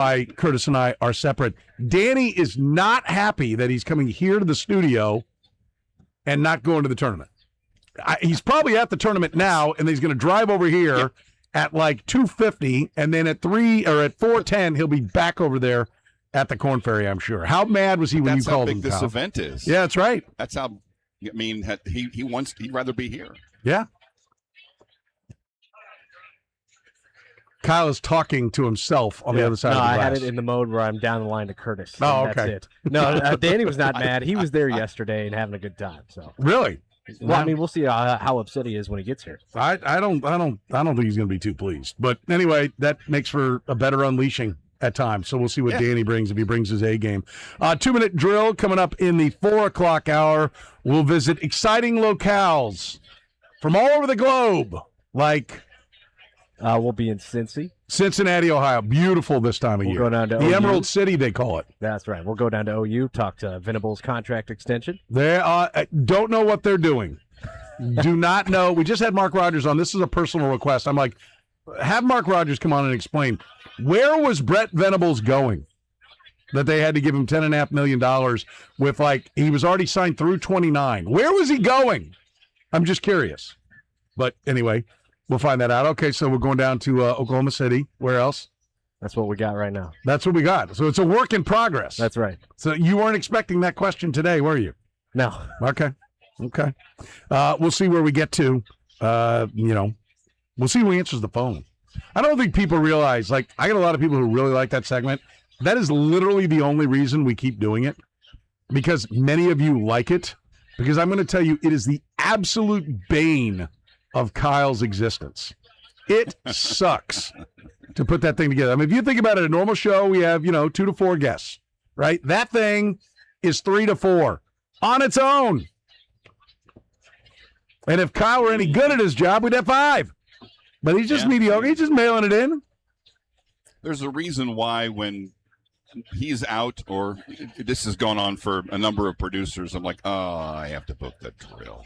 why Curtis and I are separate. Danny is not happy that he's coming here to the studio and not going to the tournament. He's probably at the tournament now, and he's going to drive over here at like 2:50, and then at 4:10 he'll be back over there at the Corn Ferry, I'm sure. How mad was he when you called him? That's how big this event is. Yeah, that's right. That's how. I mean, he'd rather be here. Yeah. Kyle is talking to himself on the other side of the glass. I had it in the mode where I'm down the line to Curtis. Oh, okay. okay. That's it. No, Danny was not mad. He was there yesterday and having a good time. So really? Well, I mean, we'll see how upset he is when he gets here. I don't think he's going to be too pleased. But anyway, that makes for a better unleashing at times. So we'll see what Danny brings if he brings his A game. 2-minute drill coming up in the 4 o'clock hour. We'll visit exciting locales from all over the globe, like. We'll be in Cincinnati, Ohio. Beautiful this time of year. We'll go down to the OU. Emerald City, they call it. That's right. We'll go down to OU, talk to Venable's contract extension. They don't know what they're doing. Do not know. We just had Mark Rogers on. This is a personal request. I'm like, have Mark Rogers come on and explain. Where was Brett Venables going that they had to give him $10.5 million with, like, he was already signed through 29? Where was he going? I'm just curious. But anyway, we'll find that out. Okay, so we're going down to Oklahoma City. Where else? That's what we got right now. That's what we got. So it's a work in progress. That's right. So you weren't expecting that question today, were you? No. Okay. We'll see where we get to. We'll see who answers the phone. I don't think people realize, like, I got a lot of people who really like that segment. That is literally the only reason we keep doing it, because many of you like it. Because I'm going to tell you, it is the absolute bane of Kyle's existence. It sucks to put that thing together. I mean, if you think about it, a normal show, we have, 2 to 4 guests, right? That thing is 3 to 4 on its own. And if Kyle were any good at his job, we'd have 5. But he's just mediocre. He's just mailing it in. There's a reason why when he's out, or this has gone on for a number of producers, I'm like, I have to book that drill.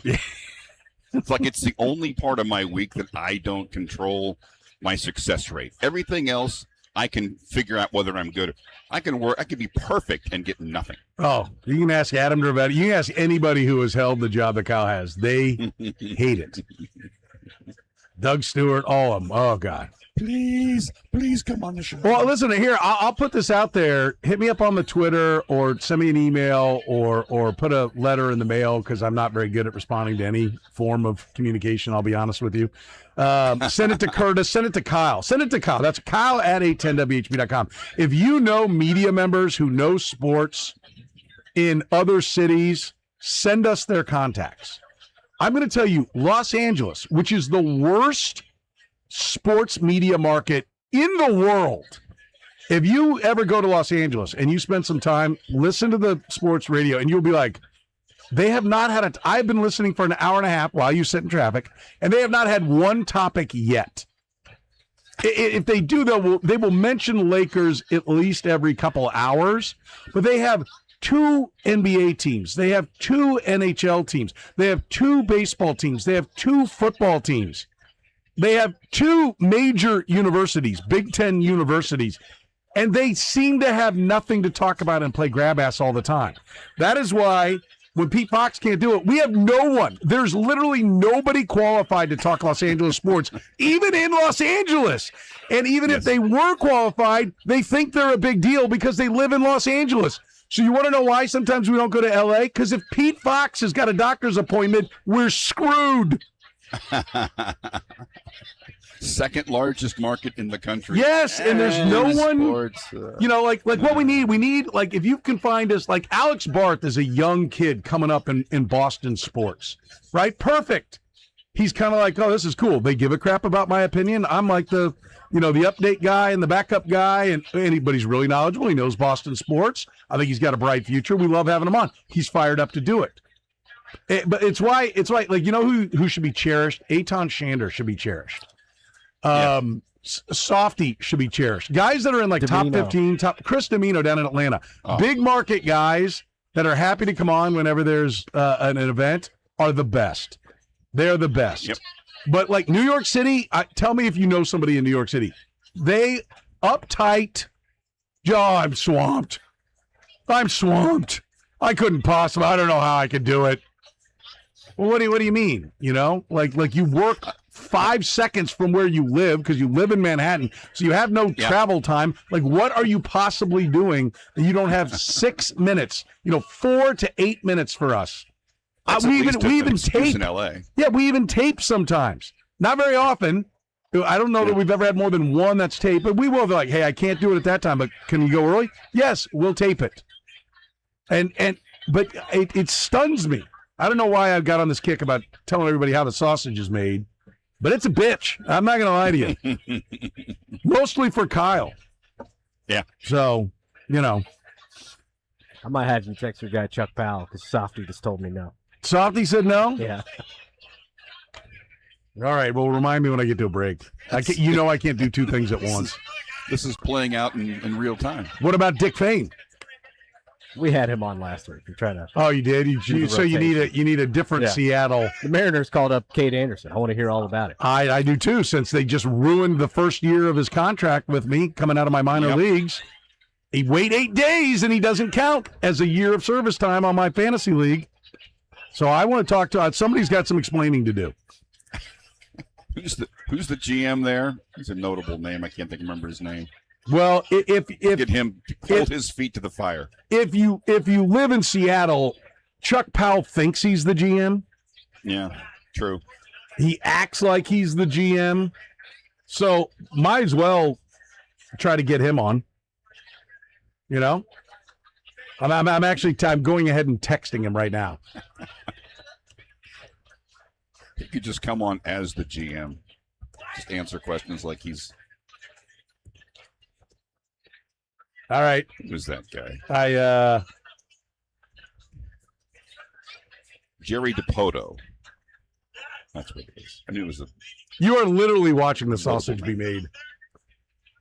It's like it's the only part of my week that I don't control my success rate. Everything else, I can figure out whether I'm good. I can work. I can be perfect and get nothing. Oh, you can ask Adam Dervetti. You can ask anybody who has held the job that Kyle has. They hate it. Doug Stewart, all of them. Oh, God. Please come on the show. Well, listen, here, I'll put this out there. Hit me up on the Twitter or send me an email or put a letter in the mail, because I'm not very good at responding to any form of communication, I'll be honest with you. Send it to Curtis. Send it to Kyle. Send it to Kyle. That's Kyle at 810WHB.com. If you know media members who know sports in other cities, send us their contacts. I'm going to tell you, Los Angeles, which is the worst sports media market in the world. If you ever go to Los Angeles and you spend some time, listen to the sports radio, and you'll be like, they have not had I've been listening for an hour and a half while you sit in traffic, and they have not had one topic yet. If they do, they will mention Lakers at least every couple hours, but they have 2 NBA teams. They have 2 NHL teams. They have 2 baseball teams. They have 2 football teams. They have 2 major universities, Big Ten universities, and they seem to have nothing to talk about and play grab ass all the time. That is why when Pete Fox can't do it, we have no one. There's literally nobody qualified to talk Los Angeles sports, even in Los Angeles. And even if they were qualified, they think they're a big deal because they live in Los Angeles. So you want to know why sometimes we don't go to L.A.? Because if Pete Fox has got a doctor's appointment, we're screwed. Second largest market in the country. Yes, and there's no one, sports, like what we need, like, if you can find us, like Alex Barth is a young kid coming up in Boston sports, right? Perfect. He's kind of like, oh, this is cool. They give a crap about my opinion. I'm like the update guy and the backup guy, and anybody's really knowledgeable. He knows Boston sports. I think he's got a bright future. We love having him on. He's fired up to do it. But it's why, like, who should be cherished? Eitan Shander should be cherished. Softy should be cherished. Guys that are in like Domino. top 15, Chris Domino down in Atlanta. Big market guys that are happy to come on whenever there's an event are the best. They're the best. Yep. But like New York City, tell me if you know somebody in New York City. They uptight, Joe, I'm swamped. I couldn't possibly. I don't know how I could do it. Well, what do you mean? You know, like you work 5 seconds from where you live because you live in Manhattan, so you have no travel time. Like, what are you possibly doing that you don't have 6 minutes? 4 to 8 minutes for us. We even tape in LA. Yeah, we even tape sometimes. Not very often. I don't know that we've ever had more than one that's taped, but we will be like, hey, I can't do it at that time, but can you go early? Yes, we'll tape it. But it stuns me. I don't know why I got on this kick about telling everybody how the sausage is made, but it's a bitch. I'm not going to lie to you. Mostly for Kyle. Yeah. So, I might have you text your guy Chuck Powell because Softy just told me no. Softy said no? Yeah. All right. Well, remind me when I get to a break. I can't do two things at once. This is playing out in real time. What about Dick Fain? We had him on last week. We're trying to. Oh, you did. So you need a different Seattle. The Mariners called up Kate Anderson. I want to hear all about it. I do too. Since they just ruined the first year of his contract with me, coming out of my minor leagues. He wait 8 days and he doesn't count as a year of service time on my fantasy league. So I want to talk to somebody's got some explaining to do. Who's the GM there? He's a notable name. I can't remember his name. Well, if get him hold his feet to the fire. If you live in Seattle, Chuck Powell thinks he's the GM. Yeah, true. He acts like he's the GM. So might as well try to get him on. I'm going ahead and texting him right now. He could just come on as the GM. Just answer questions like he's. All right. Who's that guy? Jerry DePoto. That's what it is. I knew it was a. You are literally watching the sausage be made.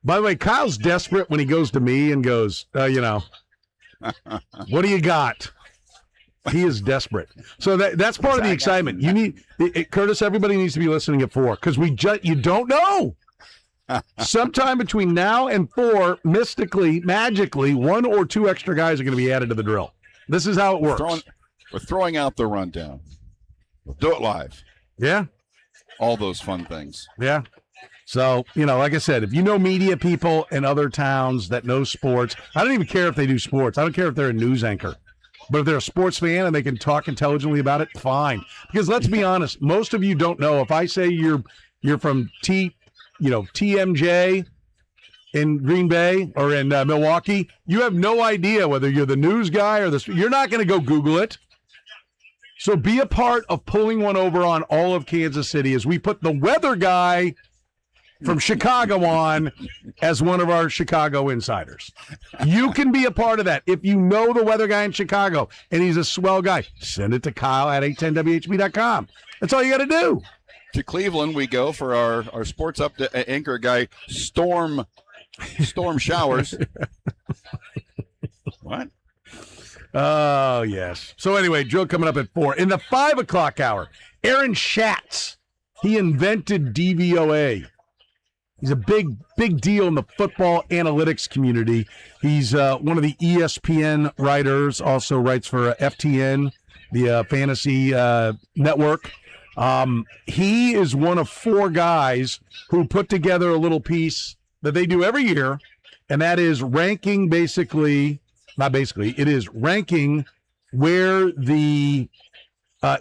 By the way, Kyle's desperate when he goes to me and goes, what do you got? He is desperate. So that's part of the excitement. You need Curtis. Everybody needs to be listening at 4 because you don't know. Sometime between now and 4, mystically, magically, 1 or 2 extra guys are going to be added to the drill. This is how it works. We're throwing out the rundown. We'll do it live. Yeah. All those fun things. Yeah. So, like I said, if you know media people in other towns that know sports, I don't even care if they do sports. I don't care if they're a news anchor. But if they're a sports fan and they can talk intelligently about it, fine. Because let's be honest, most of you don't know. If I say you're from TMJ in Green Bay or in Milwaukee, you have no idea whether you're the news guy or you're not going to go Google it. So be a part of pulling one over on all of Kansas City as we put the weather guy from Chicago on as one of our Chicago insiders. You can be a part of that. If you know the weather guy in Chicago and he's a swell guy, send it to Kyle at 810WHB.com. That's all you got to do. To Cleveland we go for our sports anchor guy, Storm Showers. What? Oh, yes. So anyway, drill coming up at 4. In the 5 o'clock hour, Aaron Schatz, he invented DVOA. He's a big deal in the football analytics community. He's one of the ESPN writers, also writes for FTN, the fantasy network. He is one of 4 guys who put together a little piece that they do every year, and that is ranking it is ranking where the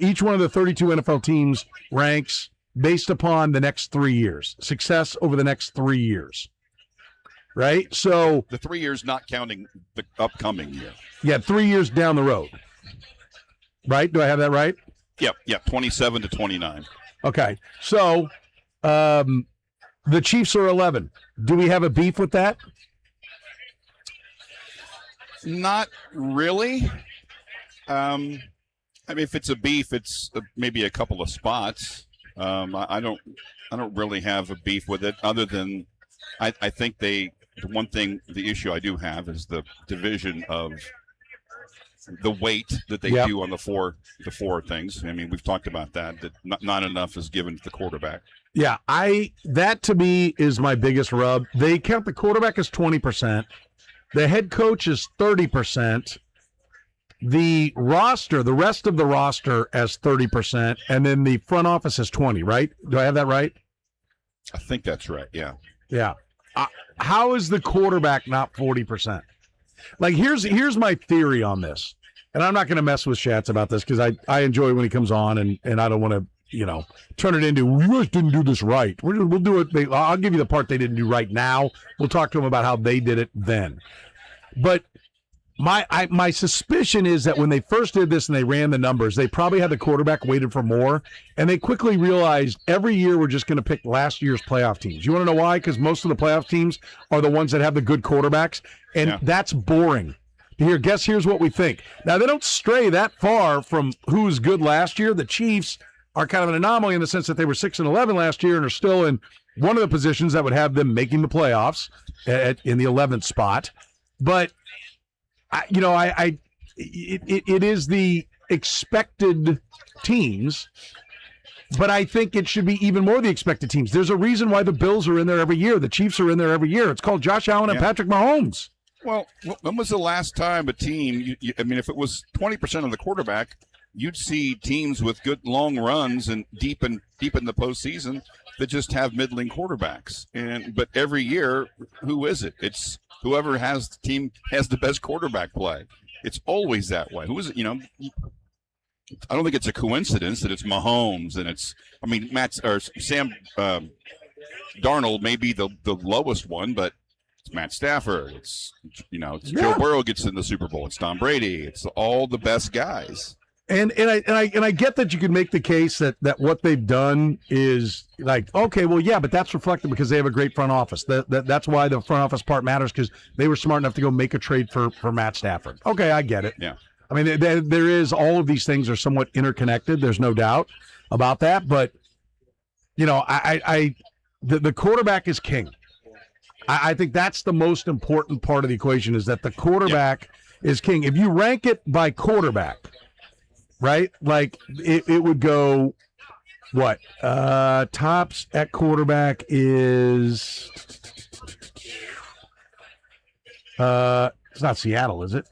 each one of the 32 NFL teams ranks based upon the next 3 years, success over the next 3 years, right? So the 3 years not counting the upcoming year. Yeah, 3 years down the road, right? Do I have that right? Yep, 27 to 29. Okay, so the Chiefs are 11. Do we have a beef with that? Not really. I mean, if it's a beef, it's maybe a couple of spots. I don't really have a beef with it, other than I think the issue I do have is the division of the weight that they do on the four things. I mean, we've talked about that not enough is given to the quarterback. Yeah, that to me is my biggest rub. They count the quarterback as 20%, The head coach is 30%. The roster, the rest of the roster, as 30%, and then the front office is 20. Right? Do I have that right? I think that's right. Yeah. Yeah. How is the quarterback not 40%? Like, here's my theory on this, and I'm not going to mess with Schatz about this because I enjoy when he comes on, and I don't want to turn it into, we just didn't do this right. We'll do it. I'll give you the part they didn't do right now. We'll talk to them about how they did it then. But my suspicion is that when they first did this and they ran the numbers, they probably had the quarterback waited for more, and they quickly realized every year we're just going to pick last year's playoff teams. You want to know why? Because most of the playoff teams are the ones that have the good quarterbacks, and that's boring. Here's what we think. Now, they don't stray that far from who was good last year. The Chiefs are kind of an anomaly in the sense that they were 6-11 last year and are still in one of the positions that would have them making the playoffs in the 11th spot. But it is the expected teams, but I think it should be even more the expected teams. There's a reason why the Bills are in there every year. The Chiefs are in there every year. It's called Josh Allen and Patrick Mahomes. Well, when was the last time a team, if it was 20% of the quarterback, you'd see teams with good long runs and deep in the postseason that just have middling quarterbacks. But every year, who is it? It's whoever has the team has the best quarterback play. It's always that way. Who is it? I don't think it's a coincidence that it's Mahomes and Sam Darnold may be the lowest one, but it's Matt Stafford. It's Joe Burrow gets in the Super Bowl. It's Tom Brady. It's all the best guys. And I get that you could make the case that what they've done is like, okay, well, yeah, but that's reflected because they have a great front office. That's why the front office part matters, because they were smart enough to go make a trade for Matt Stafford. Okay, I get it. Yeah. I mean, there is, all of these things are somewhat interconnected. There's no doubt about that. But, the quarterback is king. I think that's the most important part of the equation, is that the quarterback is king. If you rank it by quarterback, right? Like it would go, what? Tops at quarterback is it's not Seattle, is it?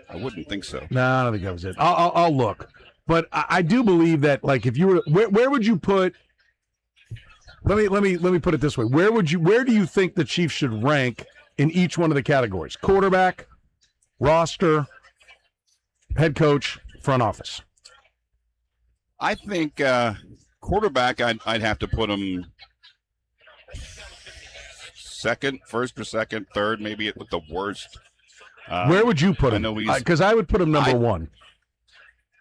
I wouldn't think so. No, I don't think that was it. I'll look. But I do believe that, like, if you were, where would you put? Let me put it this way. Where do you think the Chiefs should rank in each one of the categories? Quarterback, roster, head coach, front office. I think quarterback, I'd have to put him first or second, third, maybe at the worst. Where would you put him? Because I would put him number one.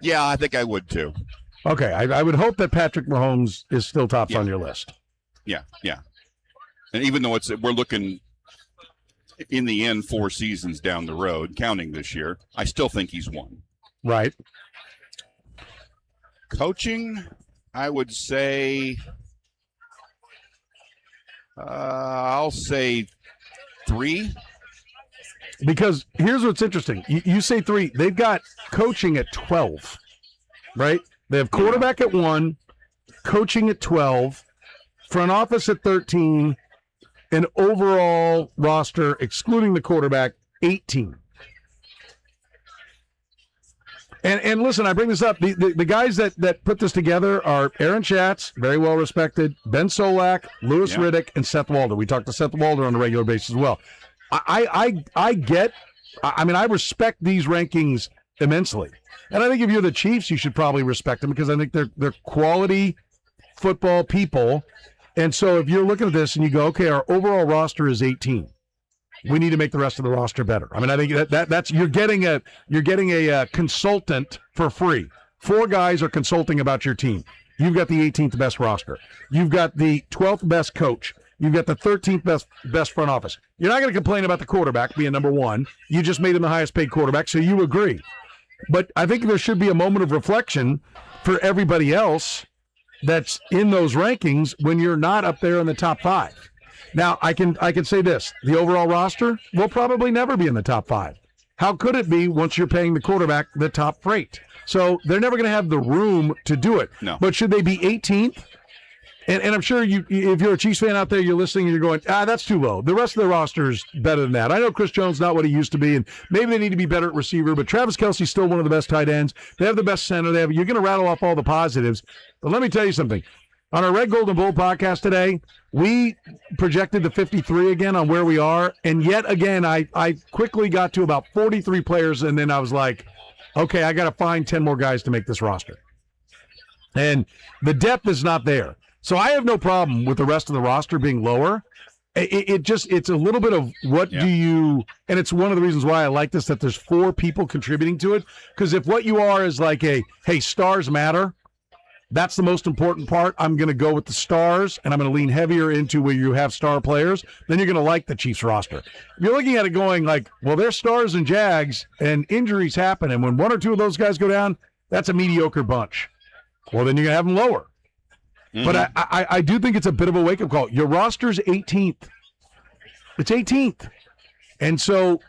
Yeah, I think I would too. Okay, I would hope that Patrick Mahomes is still tops on your list. Yeah. And even though we're looking in the end 4 seasons down the road, counting this year, I still think he's one. Right. Coaching, I would say, I'll say 3. Because here's what's interesting. You say 3. They've got coaching at 12, right? They have quarterback at 1, coaching at 12, front office at 13, and overall roster, excluding the quarterback, 18. And listen, I bring this up. The guys that put this together are Aaron Schatz, very well respected, Ben Solak, Louis Riddick, and Seth Walder. We talk to Seth Walder on a regular basis as well. I respect these rankings immensely. And I think if you're the Chiefs, you should probably respect them, because I think they're quality football people. And so if you're looking at this and you go, okay, our overall roster is 18. We need to make the rest of the roster better. I mean, I think that's you're getting a consultant for free. 4 guys are consulting about your team. You've got the 18th best roster. You've got the 12th best coach. You've got the 13th best front office. You're not going to complain about the quarterback being number 1. You just made him the highest paid quarterback, so you agree. But I think there should be a moment of reflection for everybody else that's in those rankings when you're not up there in the top 5. Now, I can say this. The overall roster will probably never be in the top 5. How could it be once you're paying the quarterback the top rate? So they're never going to have the room to do it. No. But should they be 18th And I'm sure if you're a Chiefs fan out there, you're listening and you're going, that's too low. The rest of the roster is better than that. I know Chris Jones not what he used to be, and maybe they need to be better at receiver, but Travis Kelce's still one of the best tight ends. They have the best center. You're going to rattle off all the positives. But let me tell you something. On our Red, Gold, and Bull podcast today, we projected the 53 again on where we are, and yet again, I quickly got to about 43 players, and then I was like, okay, I got to find 10 more guys to make this roster. And the depth is not there. So I have no problem with the rest of the roster being lower. It's a little bit of what do you, and it's one of the reasons why I like this, that there's 4 people contributing to it. Because if what you are is like hey, stars matter, that's the most important part. I'm going to go with the stars, and I'm going to lean heavier into where you have star players. Then you're going to like the Chiefs roster. If you're looking at it going like, well, they're stars and Jags, and injuries happen, and when 1 or 2 of those guys go down, that's a mediocre bunch. Well, then you're going to have them lower. Mm-hmm. But I do think it's a bit of a wake-up call. Your roster's 18th. It's 18th. And so,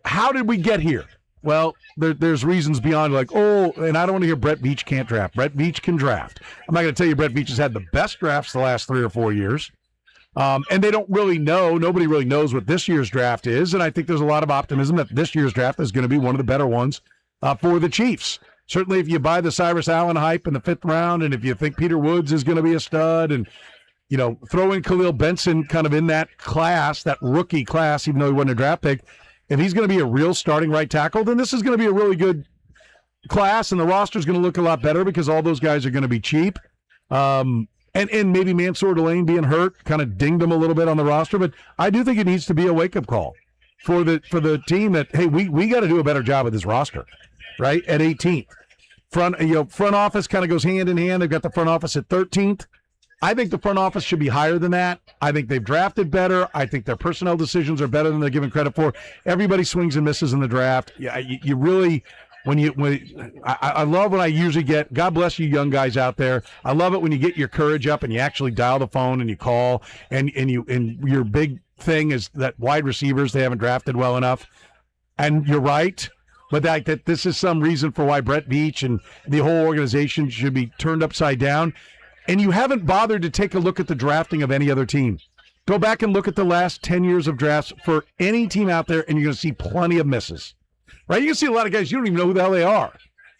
how did we get here? Well, there's reasons beyond and I don't want to hear Brett Veach can't draft. Brett Veach can draft. I'm not going to tell you Brett Veach has had the best drafts the last 3 or 4 years. And they don't really know. Nobody really knows what this year's draft is. And I think there's a lot of optimism that this year's draft is going to be one of the better ones for the Chiefs. Certainly if you buy the Cyrus Allen hype in the 5th round, and if you think Peter Woods is going to be a stud, and, throw in Khalil Benson kind of in that class, that rookie class, even though he wasn't a draft pick, if he's going to be a real starting right tackle, then this is going to be a really good class, and the roster is going to look a lot better because all those guys are going to be cheap. And maybe Mansour Delane being hurt kind of dinged him a little bit on the roster, but I do think it needs to be a wake-up call for the team that, hey, we got to do a better job with this roster, right, at 18th. Front office kind of goes hand in hand. They've got the front office at 13th. I think the front office should be higher than that. I think they've drafted better. I think their personnel decisions are better than they're given credit for. Everybody swings and misses in the draft. Yeah, you really, I love when I usually get, God bless you young guys out there. I love it when you get your courage up and you actually dial the phone and you call, and your big thing is that wide receivers, they haven't drafted well enough. And you're right. But that this is some reason for why Brett Veach and the whole organization should be turned upside down. And you haven't bothered to take a look at the drafting of any other team. Go back and look at the last 10 years of drafts for any team out there, and you're going to see plenty of misses. Right? You can see a lot of guys, you don't even know who the hell they are.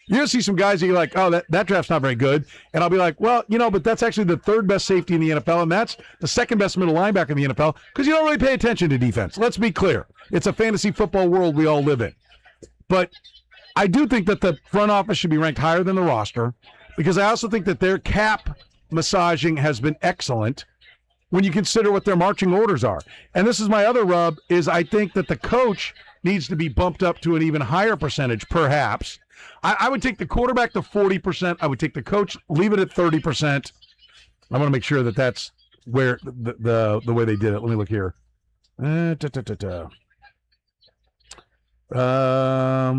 You're going to see some guys that you're like, oh, that draft's not very good. And I'll be like, well, but that's actually the 3rd best safety in the NFL, and that's the 2nd best middle linebacker in the NFL, because you don't really pay attention to defense. Let's be clear. It's a fantasy football world we all live in. But I do think that the front office should be ranked higher than the roster, because I also think that their cap massaging has been excellent when you consider what their marching orders are. And this is my other rub, is I think that the coach needs to be bumped up to an even higher percentage, perhaps. I would take the quarterback to 40%. I would take the coach, leave it at 30%. I want to make sure that that's where the way they did it. Let me look here. Because I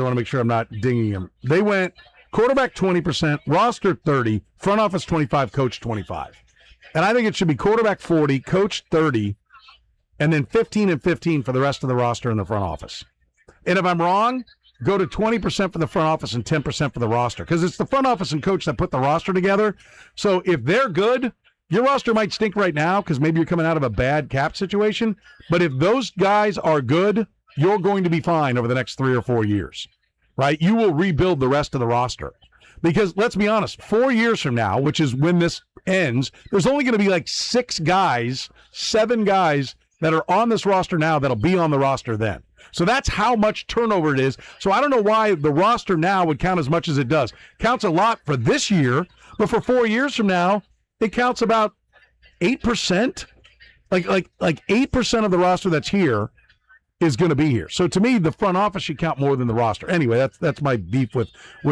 want to make sure I'm not dinging him. They went quarterback 20%, roster 30%, front office 25%, coach 25%. And I think it should be quarterback 40%, coach 30%, and then 15 and 15 for the rest of the roster in the front office. And if I'm wrong, go to 20% for the front office and 10% for the roster, because it's the front office and coach that put the roster together. So if they're good, your roster might stink right now because maybe you're coming out of a bad cap situation. But if those guys are good, you're going to be fine over the next 3 or 4 years, right? You will rebuild the rest of the roster. Because let's be honest, 4 years from now, which is when this ends, there's only going to be like 7 guys that are on this roster now that'll be on the roster then. So that's how much turnover it is. So I don't know why the roster now would count as much as it does. Counts a lot for this year, but for 4 years from now, it counts about 8%. Like 8% of the roster that's here is going to be here. So to me, the front office should count more than the roster. Anyway, that's my beef with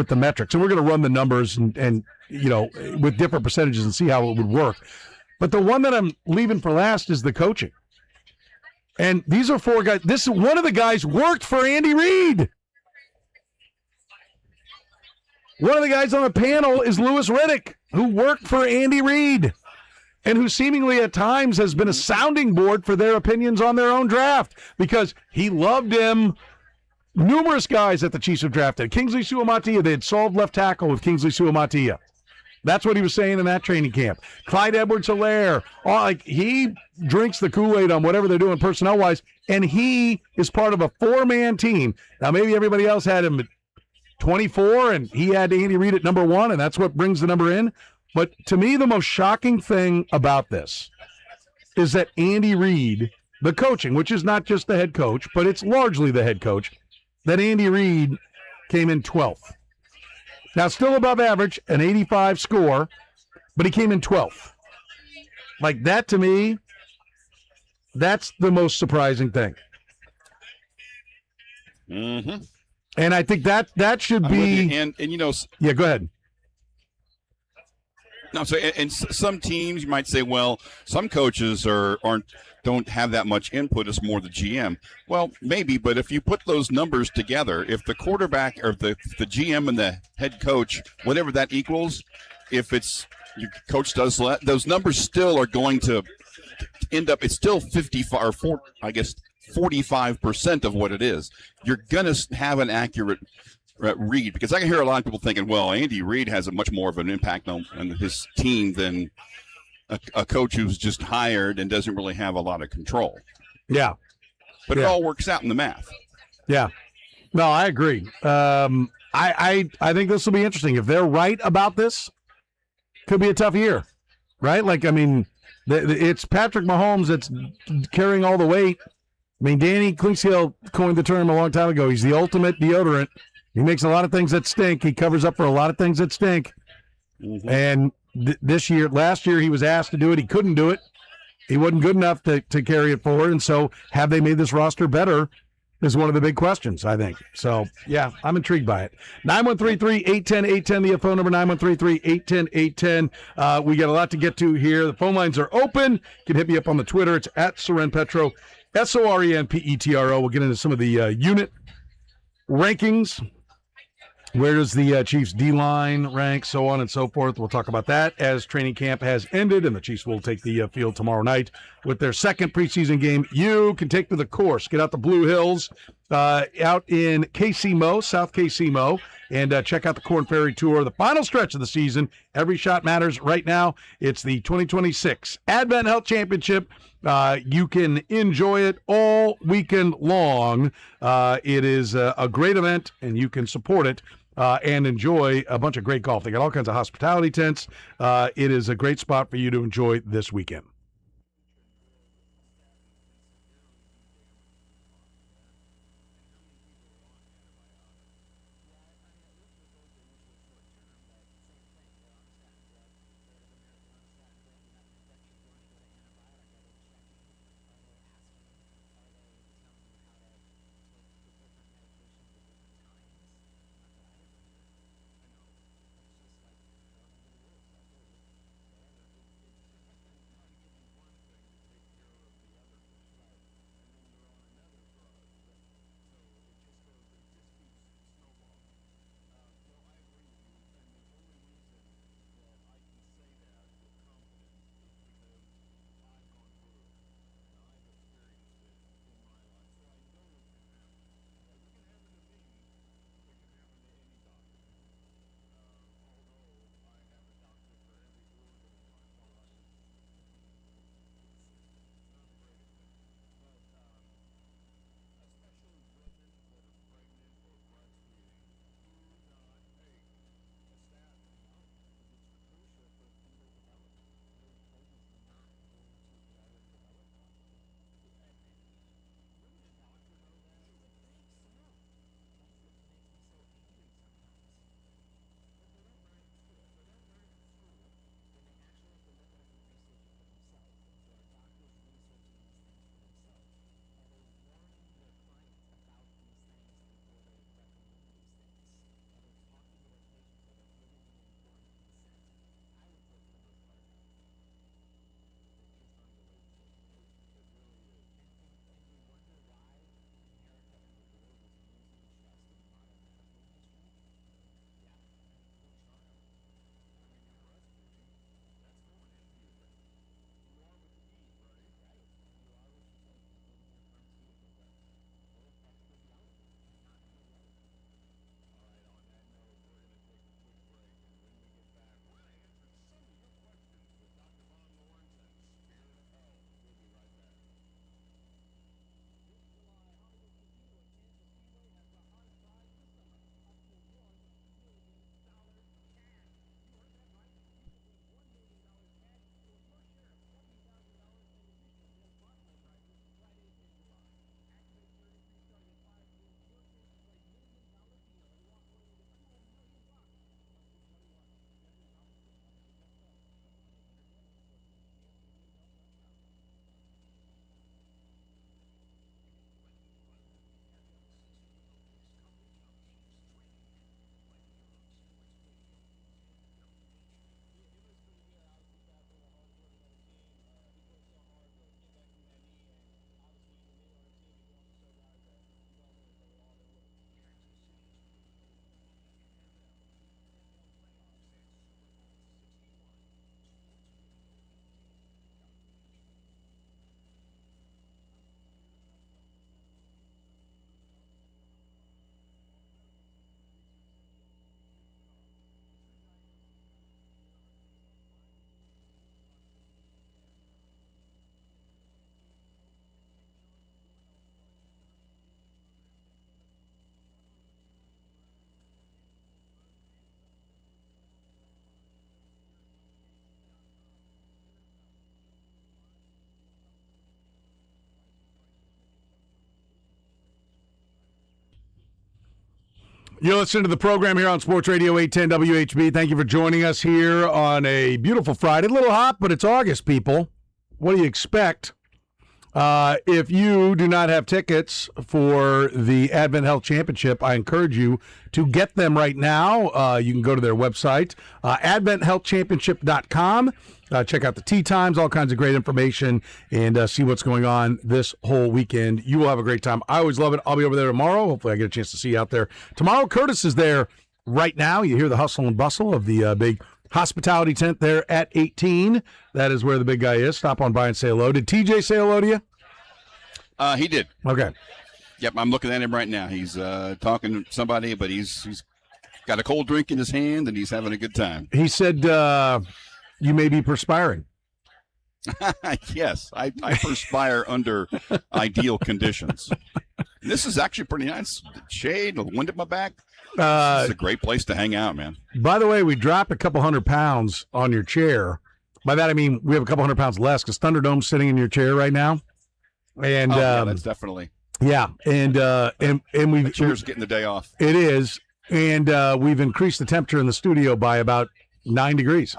the metrics. And we're going to run the numbers and with different percentages and see how it would work. But the one that I'm leaving for last is the coaching. And these are 4 guys. One of the guys worked for Andy Reid. One of the guys on the panel is Louis Riddick, who worked for Andy Reid and who seemingly at times has been a sounding board for their opinions on their own draft because he loved him. Numerous guys that the Chiefs have drafted. Kingsley Suamataia, they had solved left tackle with Kingsley Suamataia. That's what he was saying in that training camp. Clyde Edwards-Helaire, he drinks the Kool-Aid on whatever they're doing personnel-wise, and he is part of a 4-man team. Now, maybe everybody else had him at 24, and he had Andy Reid at number 1, and that's what brings the number in. But to me, the most shocking thing about this is that Andy Reid, the coaching, which is not just the head coach, but it's largely the head coach, that Andy Reid came in 12th. Now, still above average, an 85 score, but he came in 12th. Like, that to me, that's the most surprising thing. Mm-hmm. And I think that should be. And yeah, go ahead. No, so and some teams you might say, well, some coaches don't have that much input. It's more the GM. Well, maybe, but if you put those numbers together, if the quarterback or the GM and the head coach, whatever that equals, if it's your coach does those numbers still are going to end up. It's still 45% of what it is. You're gonna have an accurate read, because I can hear a lot of people thinking, well, Andy Reid has a much more of an impact on his team than a coach who's just hired and doesn't really have a lot of control. Yeah. But it all works out in the math. Yeah. No, I agree. I think this will be interesting. If they're right about this, could be a tough year, right? Like, I mean, it's Patrick Mahomes that's carrying all the weight. I mean, Danny Clinkscale coined the term a long time ago. He's the ultimate deodorant. He makes a lot of things that stink. He covers up for a lot of things that stink. Mm-hmm. And last year, he was asked to do it. He couldn't do it. He wasn't good enough to carry it forward. And so have they made this roster better is one of the big questions, I think. So, yeah, I'm intrigued by it. 913-810-810, the phone number, 913-810-810. We got a lot to get to here. The phone lines are open. You can hit me up on the Twitter. It's at SorenPetro, SorenPetro. We'll get into some of the unit rankings. Where does the Chiefs D-line rank, so on and so forth. We'll talk about that as training camp has ended, and the Chiefs will take the field tomorrow night with their second preseason game. You can take to the course. Get out the Blue Hills out in KC South KC and check out the Corn Ferry Tour, the final stretch of the season. Every shot matters right now. It's the 2026 Advent Health Championship. You can enjoy it all weekend long. It is a great event, and you can support it and enjoy a bunch of great golf. They got all kinds of hospitality tents. It is a great spot for you to enjoy this weekend. You listen to the program here on Sports Radio 810 WHB. Thank you for joining us here on a beautiful Friday. A little hot, but it's August, people. What do you expect? If you do not have tickets for the Advent Health Championship, I encourage you to get them right now. You can go to their website, adventhealthchampionship.com. Check out the tee times, all kinds of great information, and see what's going on this whole weekend. You will have a great time. I always love it. I'll be over there tomorrow. Hopefully I get a chance to see you out there. Tomorrow, Curtis is there right now. You hear the hustle and bustle of the big hospitality tent there at 18. That is where the big guy is. Stop on by and say hello. Did TJ say hello to you? He did. Okay. Yep, I'm looking at him right now. He's talking to somebody, but he's got a cold drink in his hand, and he's having a good time. He said you may be perspiring. Yes, I perspire under ideal conditions. This is actually pretty nice. Shade, the wind at my back. This is a great place to hang out, man. By the way, we dropped a couple 100 pounds on your chair. By that I mean we have a couple 100 pounds less because Thunderdome's sitting in your chair right now. And yeah, that's definitely. Yeah, and we've the chair's getting the day off. It is, and we've increased the temperature in the studio by about 9 degrees.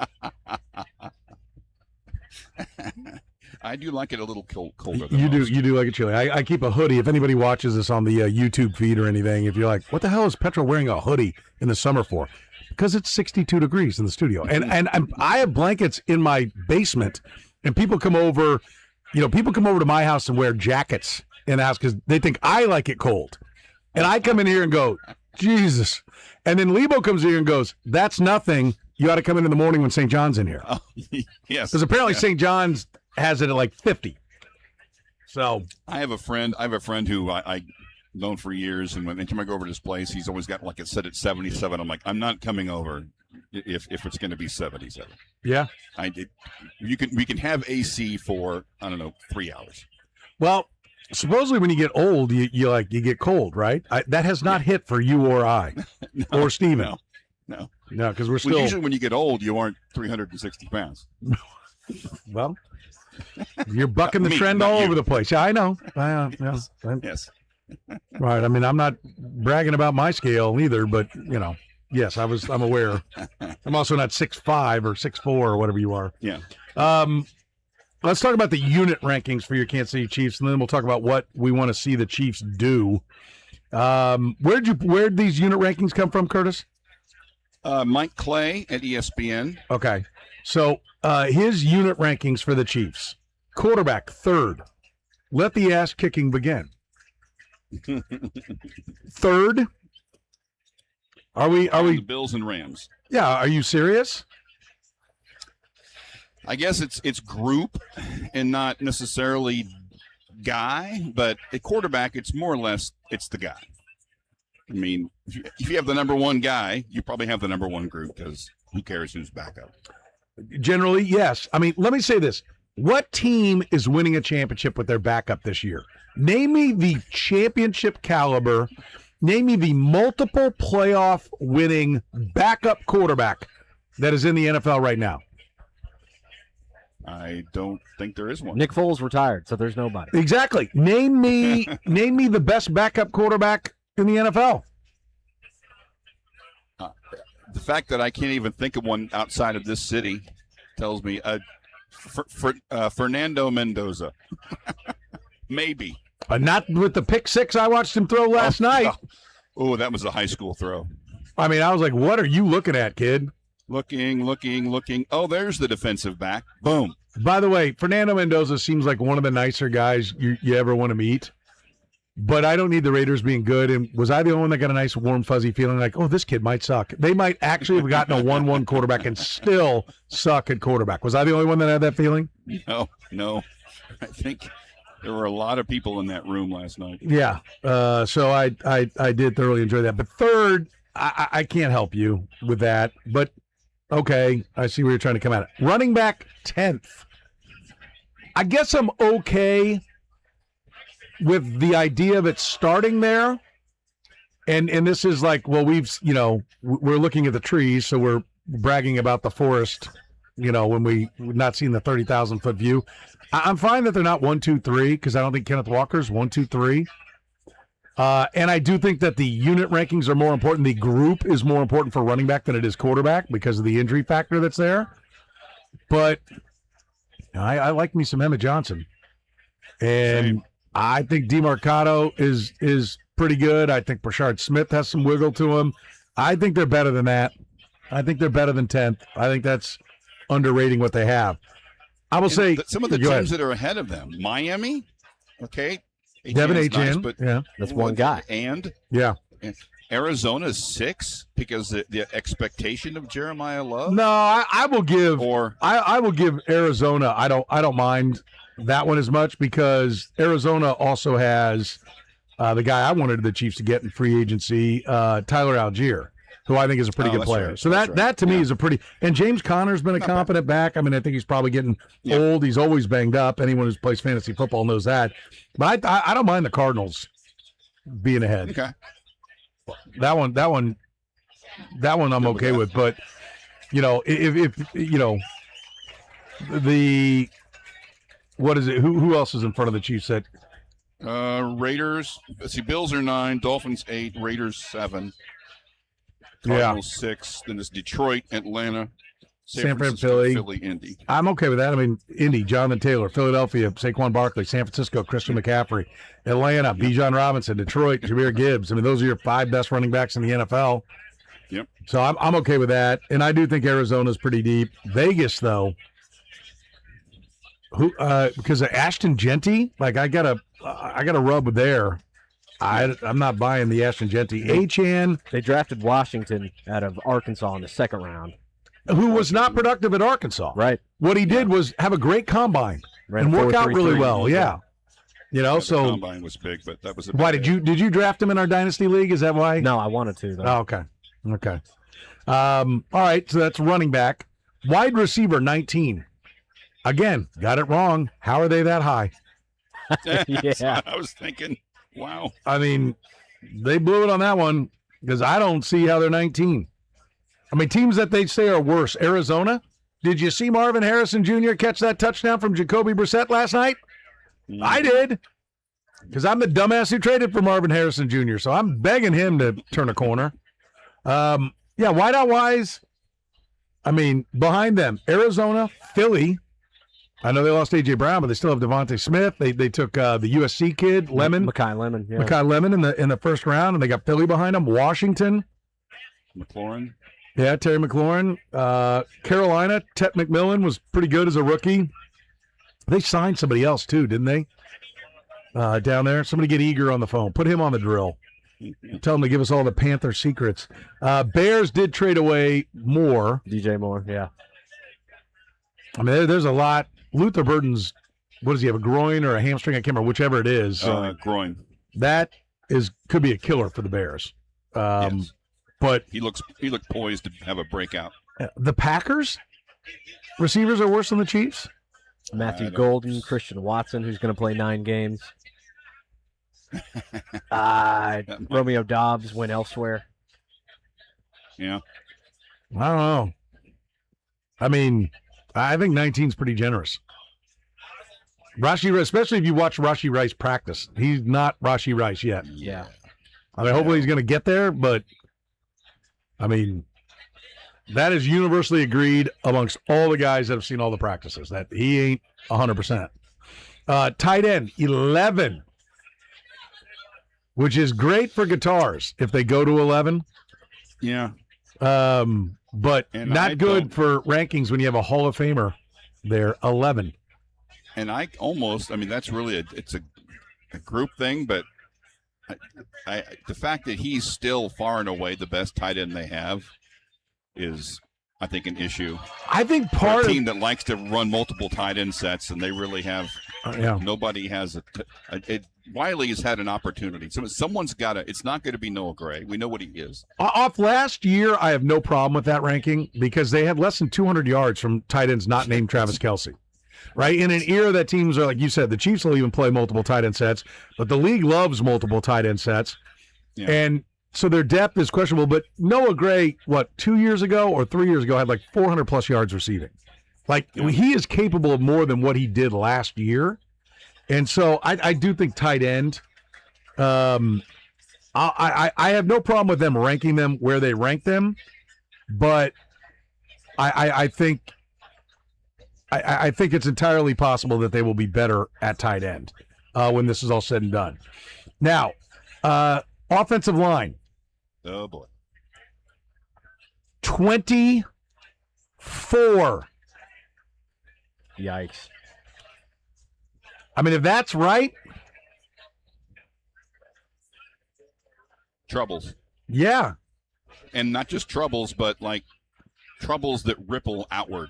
I do like it a little colder. You do like it chilly. I keep a hoodie. If anybody watches this on the YouTube feed or anything, if you're like, what the hell is Petro wearing a hoodie in the summer for? Because it's 62 degrees in the studio, and I have blankets in my basement, and people come over. People come over to my house and wear jackets in the house because they think I like it cold, and I come in here and go, Jesus, and then Leabo comes here and goes, that's nothing. You ought to come in the morning when St. John's in here. Oh, yes. Because apparently St. John's has it at like 50. So I have a friend who I known for years, and anytime I go over to his place, he's always got like it set at 77. I'm like, I'm not coming over if it's going to be 77. Yeah. We can have AC for, I don't know, 3 hours. Well, supposedly when you get old, you get cold, right? That has not hit for you or I or Steven. No, because we're still. Usually when you get old, you aren't 360 pounds. Well, you're bucking the trend all over the place. Yeah, I know. Yes. Right. I mean, I'm not bragging about my scale either, but yes, I'm aware. I'm also not 6'5" or 6'4" or whatever you are. Yeah. Let's talk about the unit rankings for your Kansas City Chiefs, and then we'll talk about what we want to see the Chiefs do. Where'd these unit rankings come from, Curtis? Mike Clay at ESPN. Okay. So his unit rankings for the Chiefs. Quarterback, 3rd. Let the ass kicking begin. 3rd. Are we the Bills and Rams? Yeah, are you serious? I guess it's group and not necessarily guy, but at quarterback, it's more or less it's the guy. I mean, if you have the number one guy, you probably have the number one group because who cares who's backup? Generally, yes. I mean, let me say this. What team is winning a championship with their backup this year? Name me the championship caliber. Name me the multiple playoff winning backup quarterback that is in the NFL right now. I don't think there is one. Nick Foles retired, so there's nobody. Exactly. Name me the best backup quarterback in the NFL. The fact that I can't even think of one outside of this city tells me Fernando Mendoza. Maybe. Not with the pick six I watched him throw last night. Oh, that was a high school throw. I mean, I was like, what are you looking at, kid? Looking. Oh, there's the defensive back. Boom. By the way, Fernando Mendoza seems like one of the nicer guys you ever want to meet. But I don't need the Raiders being good. And was I the only one that got a nice, warm, fuzzy feeling like, oh, this kid might suck? They might actually have gotten a 1-1 quarterback and still suck at quarterback. Was I the only one that had that feeling? No. I think there were a lot of people in that room last night. Yeah. So I did thoroughly enjoy that. But 3rd, I can't help you with that. But, okay, I see where you're trying to come at it. Running back, 10th. I guess I'm okay with the idea of it starting there, and this is like, well, we're looking at the trees, so we're bragging about the forest, when we've not seen the 30,000-foot view. I'm fine that they're not 1, 2, 3 because I don't think Kenneth Walker's 1, 2, 3. And I do think that the unit rankings are more important. The group is more important for running back than it is quarterback because of the injury factor that's there. But I like me some Emmett Johnson. And Same. I think DeMarcado is pretty good. I think Brashard Smith has some wiggle to him. I think they're better than that. I think they're better than 10th. I think that's underrating what they have. I will say some of the go teams ahead. that are ahead of them. Nice, Devin Achane, but yeah, That's one guy. And yeah. Arizona's 6 because the expectation of Jeremiah Love. No, I will give Or I will give Arizona. I don't mind that one as much because Arizona also has the guy I wanted the Chiefs to get in free agency, Tyler Algier, who I think is a pretty good that's player. right. So That's right. that to me Yeah. is a pretty. And James Conner's been a Not competent back. I mean, I think he's probably getting Yeah. old. He's always banged up. Anyone who plays fantasy football knows that. But I don't mind the Cardinals being ahead. okay. That one I'm okay that. with. But if the what is it? Who else is in front of the Chiefs? That Raiders. Let's see. Bills are 9. Dolphins 8. Raiders 7. Yeah. Cardinals 6. Then it's Detroit, Atlanta, San Fran, Francisco, Philly. Indy. I'm okay with that. I mean, Indy, Jonathan Taylor, Philadelphia, Saquon Barkley, San Francisco, Christian McCaffrey, Atlanta, Bijan Robinson, Detroit, Jahmyr Gibbs. I mean, those are your 5 best running backs in the NFL. Yep. So I'm okay with that, and I do think Arizona's pretty deep. Vegas, though, because of Ashton Genty, like I gotta rub with there. I'm not buying the Ashton Genty. Achane, They drafted Washington out of Arkansas in the second round. who was not productive at Arkansas. Right. What he did was have a great combine Ran and a work out really 4.33. well. Yeah. The So combine was big, but that was a why did you draft him in our dynasty league? Is that why? No, I wanted to, though. Oh, okay. Okay. All right. So that's running back. Wide receiver 19. Again, got it wrong. How are they that high? Yeah. I was thinking, wow. I mean, they blew it on that one because I don't see how they're 19. I mean, teams that they say are worse. Arizona. Did you see Marvin Harrison Jr. catch that touchdown from Jacoby Brissett last night? I did. Because I'm the dumbass who traded for Marvin Harrison Jr., so I'm begging him to turn a corner. Yeah, wideout wise, I mean, behind them, Arizona, Philly. I know they lost A.J. Brown, but they still have Devontae Smith. They took the USC kid, Lemon, Makai Lemon. Yeah. Makai Lemon in the first round, and they got Philly behind them. Washington, McLaurin. yeah, Terry McLaurin. Carolina, Tet McMillan was pretty good as a rookie. They signed somebody else too, didn't they? Down there, somebody get Eager on the phone. Put him on the drill. Tell him to give us all the Panther secrets. Bears did trade away Moore. DJ Moore, yeah. I mean, there's a lot. Luther Burden's, what does he have, a groin or a hamstring? I can't remember, whichever it is. Groin. That could be a killer for the Bears. Yes. But He looked poised to have a breakout. the Packers receivers are worse than the Chiefs. Matthew I don't- Golden, Christian Watson, who's going to play 9 games. Romeo Dobbs went elsewhere. Yeah. I don't know. I mean, I think 19 is pretty generous. Rashi, especially if you watch Rashi Rice practice. He's not Rashi Rice yet. Yeah. I mean, hopefully he's going to get there, but I mean, that is universally agreed amongst all the guys that have seen all the practices that he ain't 100%. Tight end 11, which is great for guitars if they go to 11. Yeah. But And not I good don't- for rankings when you have a Hall of Famer there, 11. And that's really it's a group thing, but the fact that he's still far and away the best tight end they have is, I think, an issue. I think For part a of team that likes to run multiple tight end sets, and they really have nobody has Wiley has had an opportunity. Someone's got to. It's not going to be Noah Gray. We know what he is. Off last year, I have no problem with that ranking because they had less than 200 yards from tight ends not named Travis Kelce. Right? In an era that teams are, like you said, the Chiefs will even play multiple tight end sets, but the league loves multiple tight end sets. Yeah. And so their depth is questionable. But Noah Gray, 2 years ago or 3 years ago, had like 400 plus yards receiving. He is capable of more than what he did last year. And so I do think tight end I have no problem with them ranking them where they rank them, but I think I think it's entirely possible that they will be better at tight end when this is all said and done. Now, offensive line. Oh, boy. 24. Yikes. I mean, if that's right, Troubles. yeah. And not just troubles, but like troubles that ripple outward.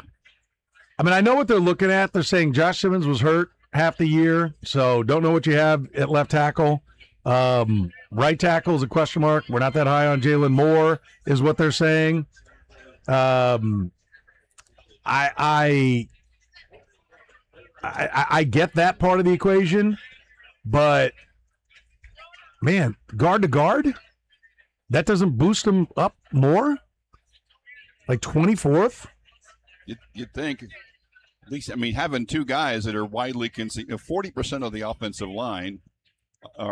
I mean, I know what they're looking at. They're saying Josh Simmons was hurt half the year, so don't know what you have at left tackle. Right tackle is a question mark. We're not that high on Jalen Moore, is what they're saying. I get that part of the equation, but man, guard to guard, that doesn't boost them up more. Like 24th. You'd think, at least, I mean, having two guys that are widely considered, 40% of the offensive line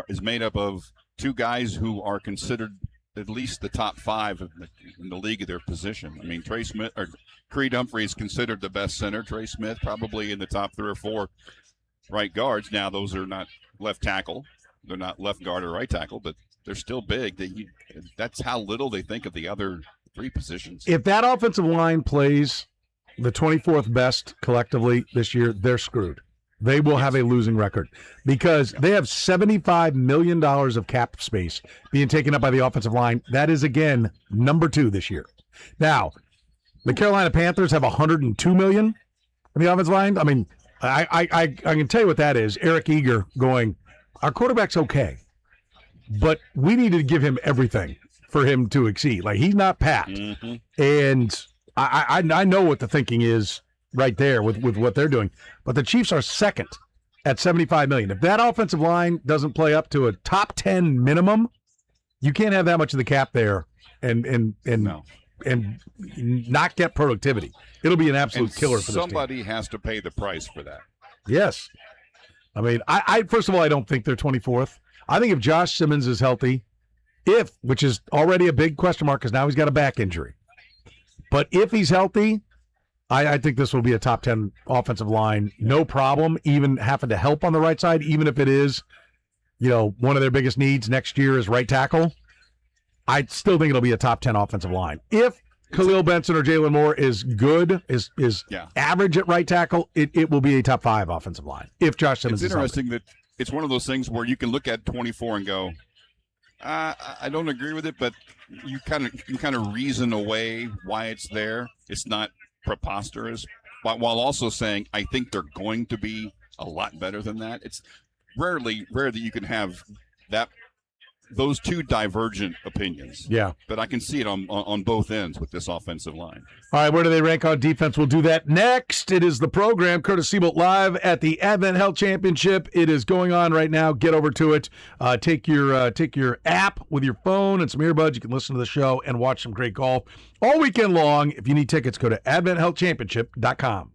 is made up of two guys who are considered at least the top five in the league of their position. I mean, Trey Smith or Creed Humphrey is considered the best center. Trey Smith probably in the top 3 or 4 right guards. Now, those are not left tackle. They're not left guard or right tackle, but they're still big. That's how little they think of the other 3 positions. If that offensive line plays the 24th best collectively this year, they're screwed. They will have a losing record because they have $75 million of cap space being taken up by the offensive line. That is, again, number 2 this year. Now, the Carolina Panthers have $102 million in the offensive line. I mean, I can tell you what that is. Eric Eager going, our quarterback's okay, but we need to give him everything for him to exceed. Like, he's not Pat. Mm-hmm. And I know what the thinking is right there with what they're doing. But the Chiefs are second at $75 million. If that offensive line doesn't play up to a top 10 minimum, you can't have that much of the cap there and not get productivity. It'll be an absolute killer for this team. Somebody has to pay the price for that. Yes. I mean, I first of all, I don't think they're 24th. I think if Josh Simmons is healthy, which is already a big question mark because now he's got a back injury. But if he's healthy, I think this will be a top 10 offensive line, no problem, even having to help on the right side, even if it is, one of their biggest needs next year is right tackle. I still think it'll be a top 10 offensive line. If Khalil Benson or Jalen Moore is good, is average at right tackle, it will be a top 5 offensive line. If Josh Simmons is healthy. It's interesting that it's one of those things where you can look at 24 and go, I don't agree with it, but you kind of reason away why it's there. It's not preposterous, but while also saying I think they're going to be a lot better than that. It's rare that you can have those two divergent opinions. Yeah, but I can see it on both ends with this offensive line. All right, where do they rank on defense? We'll do that next. It is the program, Curtis Seabolt live at the Advent Health Championship. It is going on right now. Get over to it. Take your app with your phone and some earbuds. You can listen to the show and watch some great golf all weekend long. If you need tickets, go to adventhealthchampionship.com.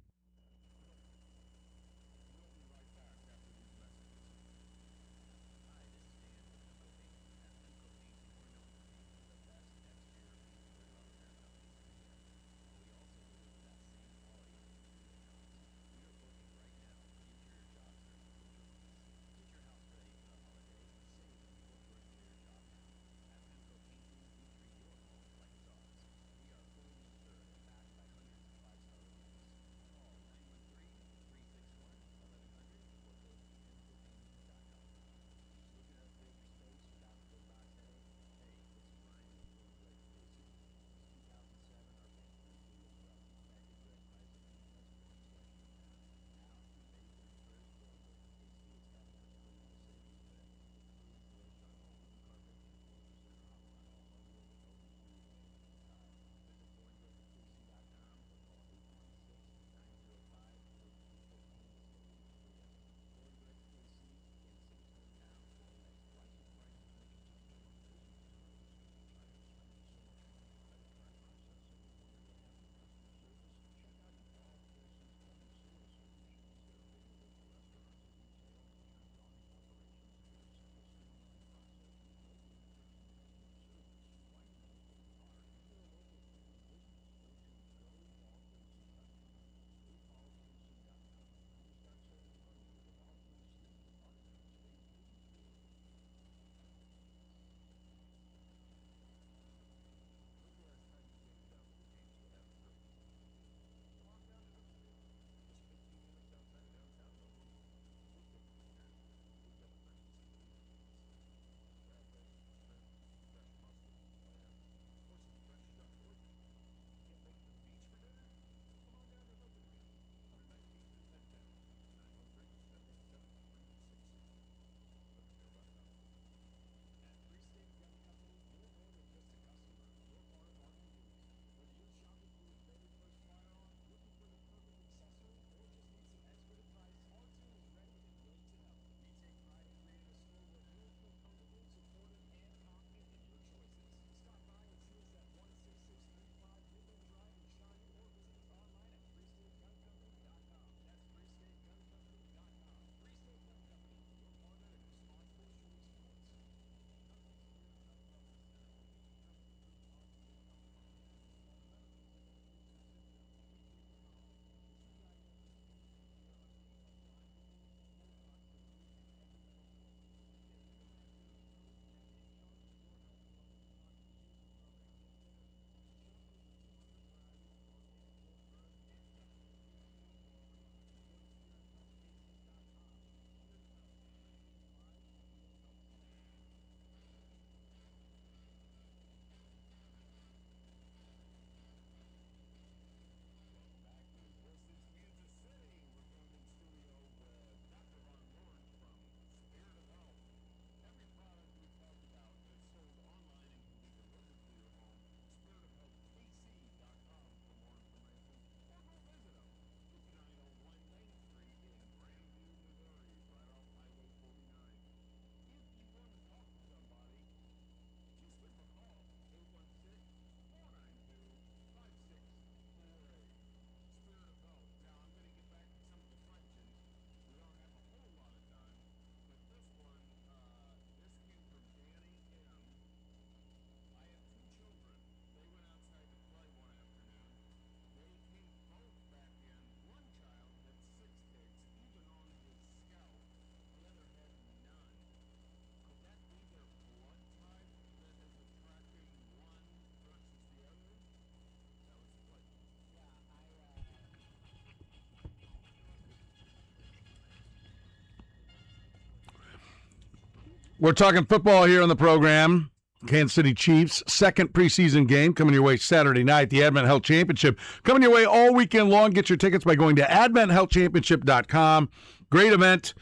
We're talking football here on the program. Kansas City Chiefs, second preseason game coming your way Saturday night, the Advent Health Championship. Coming your way all weekend long. Get your tickets by going to adventhealthchampionship.com. Great event.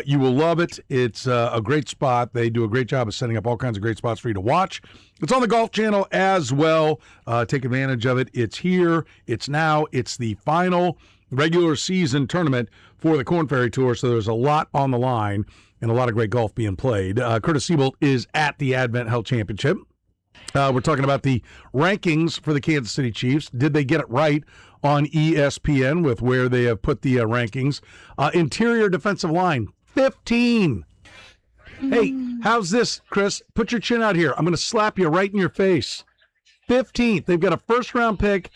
You will love it. It's a great spot. They do a great job of setting up all kinds of great spots for you to watch. It's on the Golf Channel as well. Take advantage of it. It's here. It's now. It's the final regular season tournament for the Korn Ferry Tour, so there's a lot on the line and a lot of great golf being played. Curtis Siebold is at the Advent Health Championship. We're talking about the rankings for the Kansas City Chiefs. Did they get it right on ESPN with where they have put the rankings? Interior defensive line, 15. Hey, how's this, Chris? Put your chin out here. I'm going to slap you right in your face. 15th. They've got a first-round pick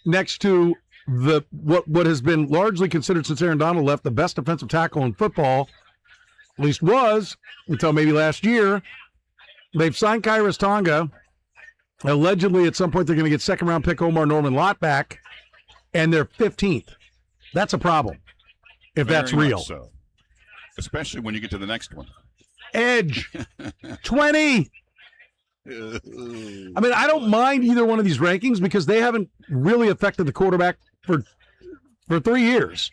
next to the what has been largely considered, since Aaron Donald left, the best defensive tackle in football. At least was, until maybe last year. They've signed Kairos Tonga. Allegedly, at some point, they're going to get second-round pick Omar Norman Lott back, and they're 15th. That's a problem, if Very that's real. much so. Especially when you get to the next one. Edge, 20. I mean, I don't mind either one of these rankings because they haven't really affected the quarterback for 3 years.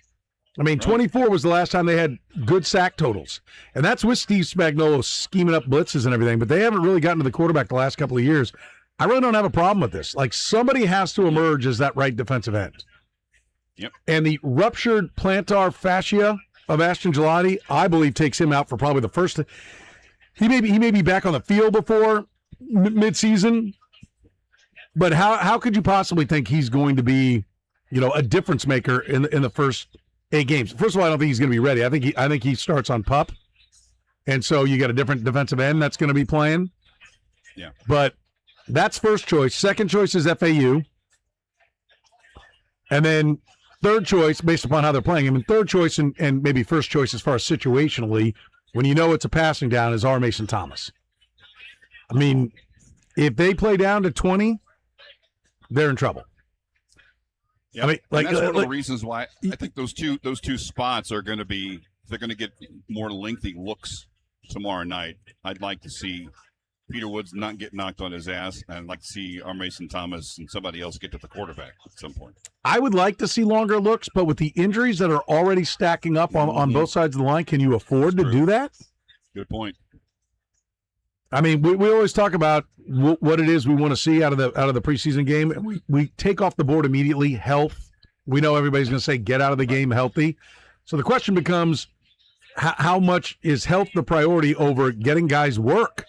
I mean, 24 was the last time they had good sack totals. And that's with Steve Spagnuolo scheming up blitzes and everything, but they haven't really gotten to the quarterback the last couple of years. I really don't have a problem with this. Like, somebody has to emerge as that right defensive end. Yep. And the ruptured plantar fascia of Ashton Gelati, I believe, takes him out for probably the first. He may be back on the field before midseason, but how could you possibly think he's going to be, a difference maker in the first 8 games? First of all, I don't think he's going to be ready. I think he starts on PUP, and so you got a different defensive end that's going to be playing. Yeah, but that's first choice. Second choice is FAU, and then third choice, based upon how they're playing him, and third choice and maybe first choice as far as situationally, when you know it's a passing down, is R. Mason Thomas. I mean, if they play down to 20, they're in trouble. Yeah, I mean, that's one of the reasons why I think those two spots are going to be, they're going to get more lengthy looks tomorrow night. I'd like to see Peter Woods not get knocked on his ass, and I'd like to see R. Mason Thomas and somebody else get to the quarterback at some point. I would like to see longer looks, but with the injuries that are already stacking up on both sides of the line, can you afford to do that? Good point. I mean, we always talk about what it is we want to see out of the preseason game, and we take off the board immediately health. We know everybody's going to say get out of the game healthy. So the question becomes, how much is health the priority over getting guys work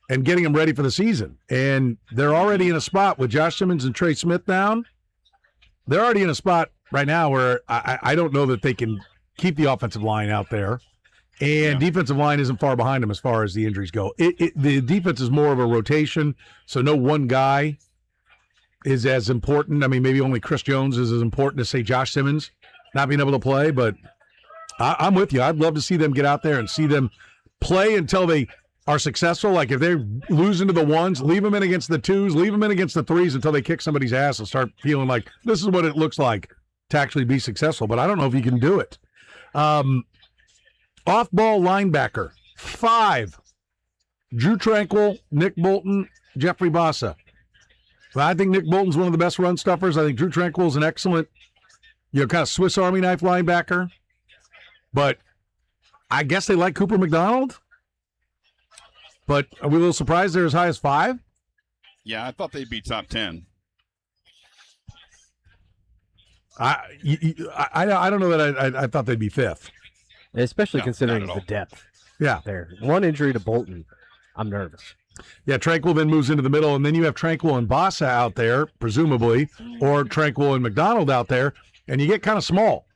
and getting them ready for the season? And they're already in a spot with Josh Simmons and Trey Smith down. They're already in a spot right now where I don't know that they can keep the offensive line out there. And defensive line isn't far behind them as far as the injuries go. The defense is more of a rotation, so no one guy is as important. I mean, maybe only Chris Jones is as important as, say, Josh Simmons not being able to play. But I'm with you. I'd love to see them get out there and see them play until they are successful. Like, if they're losing to the ones, leave them in against the twos, leave them in against the threes until they kick somebody's ass and start feeling like this is what it looks like to actually be successful. But I don't know if you can do it. Off-ball linebacker, 5. Drew Tranquil, Nick Bolton, Jeffrey Bassa. I think Nick Bolton's one of the best run stuffers. I think Drew Tranquil is an excellent, kind of Swiss Army knife linebacker. But I guess they like Cooper McDonald. But are we a little surprised they're as high as 5? Yeah, I thought they'd be top 10. I don't know that I thought they'd be 5th. Especially considering the depth. Yeah. There. One injury to Bolton, I'm nervous. Yeah, Tranquil then moves into the middle, and then you have Tranquil and Bassa out there, presumably, or Tranquil and McDonald out there, and you get kind of small.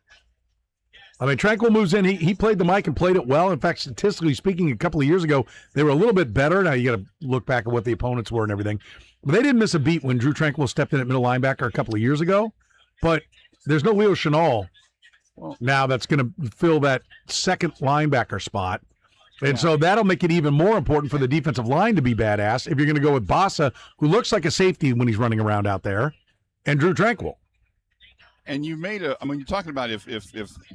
I mean, Tranquil moves in. He played the mic and played it well. In fact, statistically speaking, a couple of years ago, they were a little bit better. Now you got to look back at what the opponents were and everything. But they didn't miss a beat when Drew Tranquil stepped in at middle linebacker a couple of years ago. But there's no Leo Chenal now that's going to fill that second linebacker spot. And so that'll make it even more important for the defensive line to be badass if you're going to go with Bassa, who looks like a safety when he's running around out there, and Drew Tranquil. And you made a. I mean, you're talking about if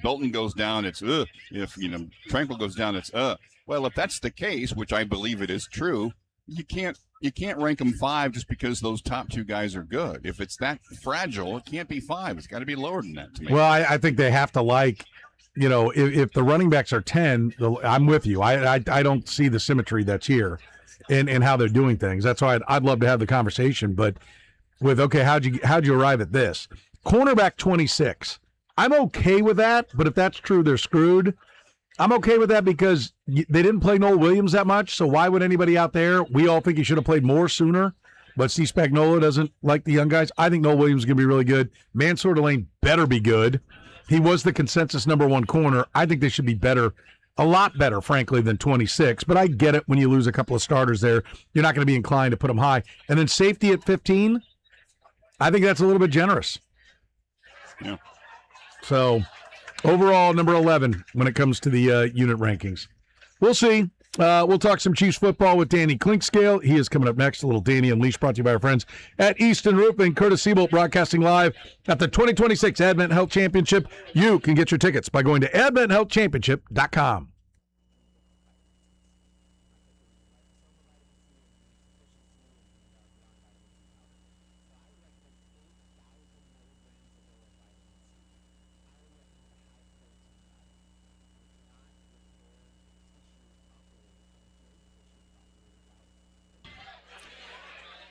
Belton goes down, it's if Tranquil goes down, it's Well, if that's the case, which I believe it is true, you can't rank them 5 just because those top 2 guys are good. If it's that fragile, it can't be 5. It's got to be lower than that to me. Well, I think they have to if the running backs are 10, I'm with you. I don't see the symmetry that's here in how they're doing things. That's why I'd love to have the conversation. But with how'd you arrive at this? Cornerback 26. I'm okay with that, but if that's true, they're screwed. I'm okay with that because they didn't play Noel Williams that much, so why would anybody out there? We all think he should have played more sooner, but Steve Spagnuolo doesn't like the young guys. I think Noel Williams is going to be really good. Mansour Delane better be good. He was the consensus number 1 corner. I think they should be better, a lot better, frankly, than 26, but I get it when you lose a couple of starters there. You're not going to be inclined to put them high. And then safety at 15, I think that's a little bit generous. Yeah. So, overall, number 11 when it comes to the unit rankings. We'll see. We'll talk some Chiefs football with Danny Clinkscale. He is coming up next. A little Danny Unleashed brought to you by our friends at Easton Roofing. Curtis Siebold broadcasting live at the 2026 Advent Health Championship. You can get your tickets by going to adventhealthchampionship.com.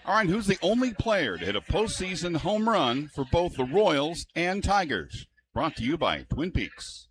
All right, who's the only player to hit a postseason home run for both the Royals and Tigers? Brought to you by Twin Peaks.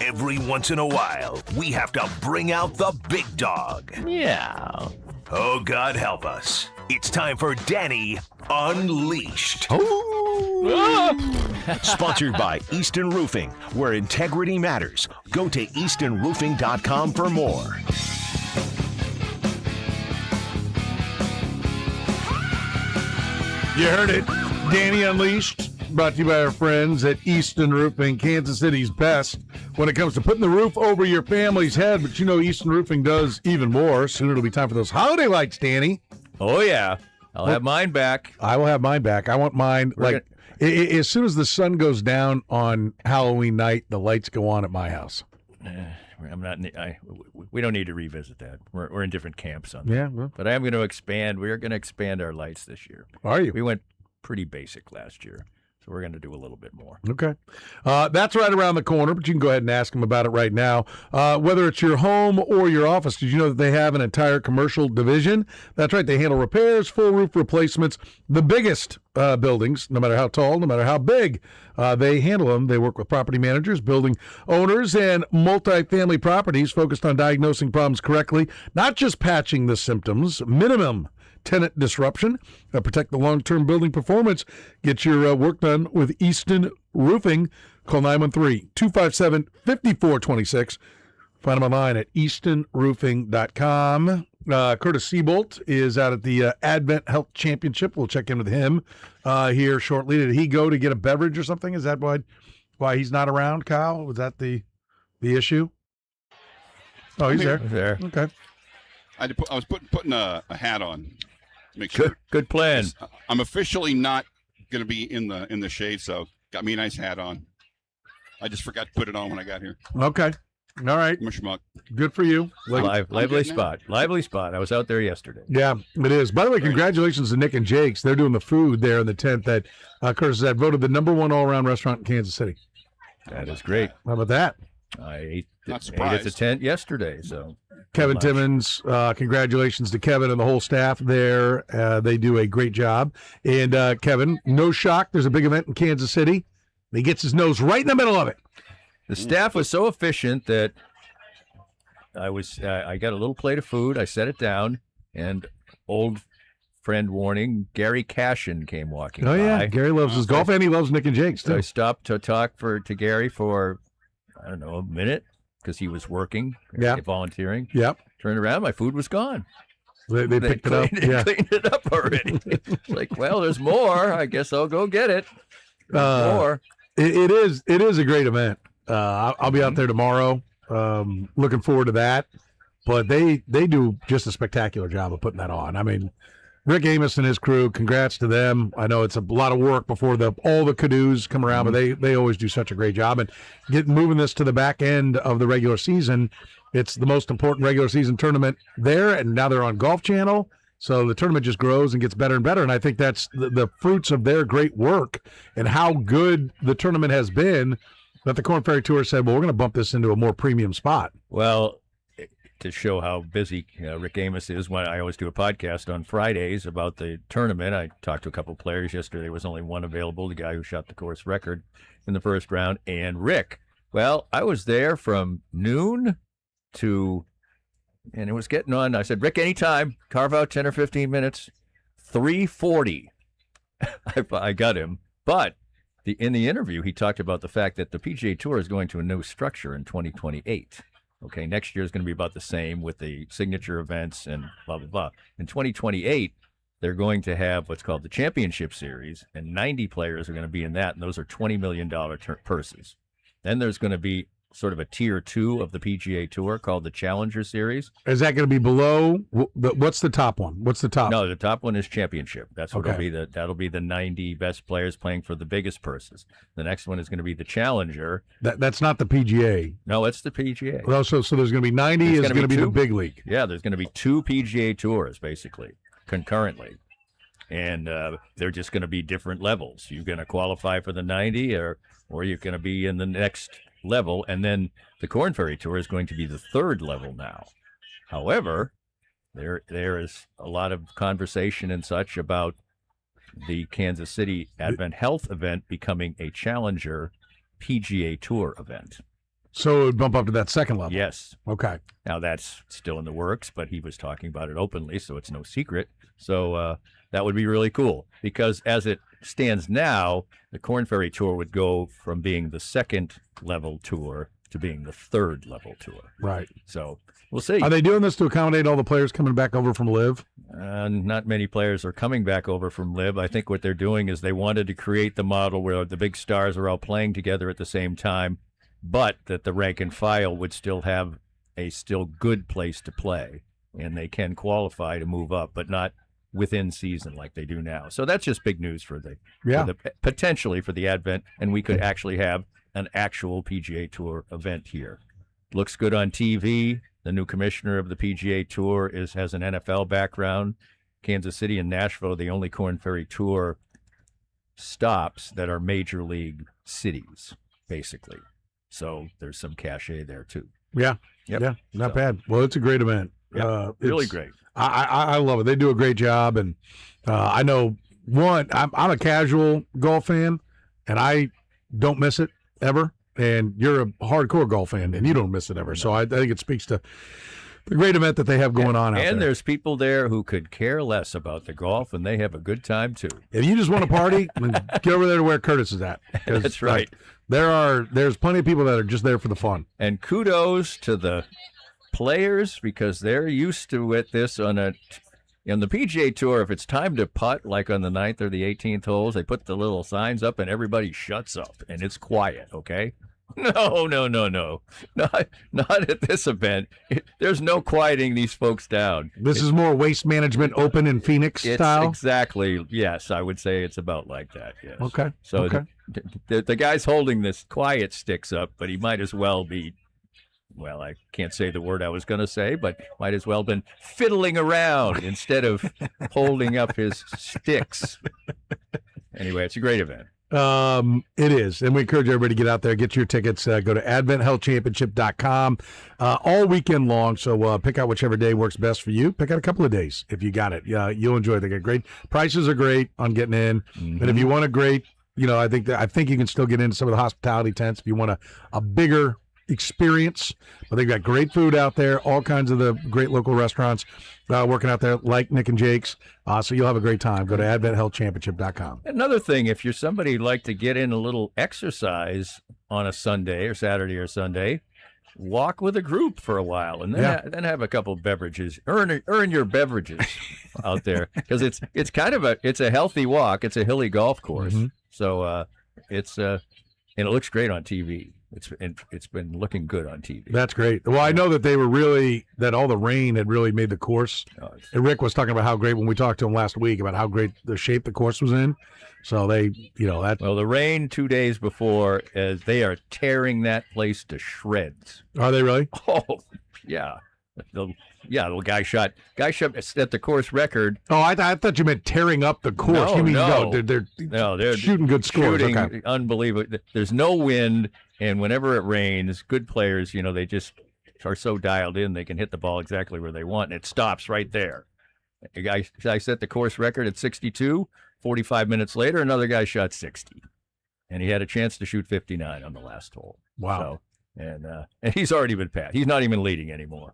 Every once in a while, we have to bring out the big dog. Yeah. Oh, God help us. It's time for Danny Unleashed. Sponsored by Easton Roofing, where integrity matters. Go to eastonroofing.com for more. You heard it. Danny Unleashed, brought to you by our friends at Easton Roofing, Kansas City's best when it comes to putting the roof over your family's head. But you know Easton Roofing does even more. Soon it'll be time for those holiday lights, Danny. Oh, yeah. I'll have mine back. I will have mine back. I want mine as soon as the sun goes down on Halloween night, the lights go on at my house. We don't need to revisit that. We're in different camps on that. Yeah. Well, But I am going to expand. We're going to expand our lights this year. are you? We went pretty basic last year, so we're going to do a little bit more. Okay. That's right around the corner, but you can go ahead and ask them about it right now. Whether it's your home or your office, did you know that they have an entire commercial division? That's right. They handle repairs, full roof replacements, the biggest buildings, no matter how tall, no matter how big. They handle them. They work with property managers, building owners, and multifamily properties focused on diagnosing problems correctly, not just patching the symptoms, minimum tenant disruption, protect the long-term building performance. Get your work done with Easton Roofing. Call 913-257-5426. Find them online at eastonroofing.com. Curtis Seabolt is out at the Advent Health Championship. We'll check in with him here shortly. Did he go to get a beverage or something? Is that why he's not around, Kyle? Was that the issue? Oh, he's there. There. Okay. I was putting a hat on. Make sure. Good plan. I'm officially not going to be in the shade, so got me a nice hat on. I just forgot to put it on when I got here. Okay. All right. I'm a schmuck. Good for you. Lively spot. Lively spot. I was out there yesterday. Yeah, it is. By the way, congratulations to Nick and Jake's. They're doing the food there in the tent that Curtis had voted the #1 all-around restaurant in Kansas City. That is great. How about that? I ate Not at surprised. the tent yesterday, so. Kevin Timmons, congratulations to Kevin and the whole staff there. They do a great job. And Kevin, no shock, there's a big event in Kansas City. He gets his nose right in the middle of it. The staff was so efficient that I got a little plate of food. I set it down, and old friend warning, Gary Cashin came walking by. Yeah, Gary loves his golf, and he loves Nick and Jake's So I too. stopped to talk to Gary for, I don't know, a minute, because he was working, volunteering. Yep. Turned around, my food was gone. They picked it up. Yeah. Cleaned it up already. It's like, well, there's more. I guess I'll go get it. More. It is a great event. I'll be out there tomorrow. Looking forward to that. But they do just a spectacular job of putting that on. I mean, Rick Amos and his crew, congrats to them. I know it's a lot of work before all the canoes come around, but they always do such a great job. And moving this to the back end of the regular season, it's the most important regular season tournament there, and now they're on Golf Channel. So the tournament just grows and gets better and better, and I think that's the fruits of their great work and how good the tournament has been that the Korn Ferry Tour said, well, we're going to bump this into a more premium spot. Well, to show how busy Rick Amos is, when I always do a podcast on Fridays about the tournament. I talked to a couple players yesterday. There was only one available, the guy who shot the course record in the first round, and Rick. Well, I was there from noon and it was getting on. I said, Rick, anytime, carve out 10 or 15 minutes. 3:40, I got him. But in the interview, he talked about the fact that the PGA Tour is going to a new structure in 2028. Okay, next year is going to be about the same with the signature events and blah, blah, blah. In 2028, they're going to have what's called the Championship Series, and 90 players are going to be in that, and those are $20 million purses. Then there's going to be sort of a tier 2 of the PGA Tour called the Challenger Series. Is that going to be below? What's the top one? What's the top? No, the top one is Championship. That's what Okay. that'll be the 90 best players playing for the biggest purses. The next one is going to be the Challenger. That's not the PGA. No, it's the PGA. Well, so there's going to be 90 There's is gonna going to be be the two. big league. Yeah, there's going to be 2 PGA Tours basically concurrently, and they're just going to be different levels. You're going to qualify for the 90, or you're going to be in the next level, and then the Korn Ferry Tour is going to be the 3rd level now. However, there is a lot of conversation and such about the Kansas City Advent Health event becoming a Challenger PGA Tour event. So it would bump up to that second level. Yes. Okay. Now that's still in the works, but he was talking about it openly, so it's no secret. So that would be really cool because as it stands now, the Korn Ferry Tour would go from being the second level tour to being the third level tour. Right. So we'll see. Are they doing this to accommodate all the players coming back over from Live? Not many players are coming back over from Live. I think what they're doing is they wanted to create the model where the big stars are all playing together at the same time, but that the rank and file would still have a still good place to play, and they can qualify to move up, but not within season like they do now. So that's just big news for the potentially for the advent, and we could actually have an actual PGA Tour event here. Looks good on TV. The new commissioner of the PGA Tour has an NFL background. Kansas City and Nashville are the only Korn Ferry Tour stops that are major league cities, basically. So there's some cachet there too. Yeah. Yep. Yeah. Not bad. Well, it's a great event. Yep. Really great. I love it. They do a great job, and I know I'm a casual golf fan, and I don't miss it ever. And you're a hardcore golf fan, and you don't miss it ever. So I think it speaks to the great event that they have going on out there. And there's people there who could care less about the golf, and they have a good time too. If you just want to party, then get over there to where Curtis is at. That's right. There's plenty of people that are just there for the fun. And kudos to the players because they're used to this on the PGA Tour. If it's time to putt, like on the 9th or the 18th holes, they put the little signs up and everybody shuts up and it's quiet. Okay. No. Not at this event. There's no quieting these folks down. This is more Waste Management Open in Phoenix style? Exactly. Yes, I would say it's about like that. Yes. Okay. So okay. The guy's holding this quiet sticks up, but he might as well be, well, I can't say the word I was going to say, but might as well been fiddling around instead of holding up his sticks. Anyway, it's a great event. It is, and we encourage everybody to get out there, get your tickets. Go to AdventHealthChampionship.com all weekend long. So pick out whichever day works best for you. Pick out a couple of days if you got it. You'll enjoy it. They get great prices, are great on getting in. Mm-hmm. And if you want a great, I think you can still get into some of the hospitality tents if you want a bigger experience. But they've got great food out there, all kinds of the great local restaurants working out there like Nick and Jake's. So you'll have a great time. Go to AdventHealthChampionship.com. Another thing, if you're somebody who'd like to get in a little exercise on a Sunday or Saturday or Sunday, walk with a group for a while and then have a couple beverages. Earn your beverages out there because it's kind of a healthy walk. It's a hilly golf course. Mm-hmm. So and it looks great on TV. It's been looking good on TV. That's great. Well, I know that all the rain had really made the course. And Rick was talking about how great when we talked to him last week about how great the shape the course was in. So well, the rain 2 days before, as they are tearing that place to shreds. Are they really? Oh, yeah. The guy shot at the course record. Oh, I thought you meant tearing up the course. They're shooting good scores. Okay. Unbelievable. There's no wind, and whenever it rains, good players, they just are so dialed in they can hit the ball exactly where they want, and it stops right there. A guy set the course record at 62. 45 minutes later, another guy shot 60, and he had a chance to shoot 59 on the last hole. Wow. So, and he's already been passed. He's not even leading anymore.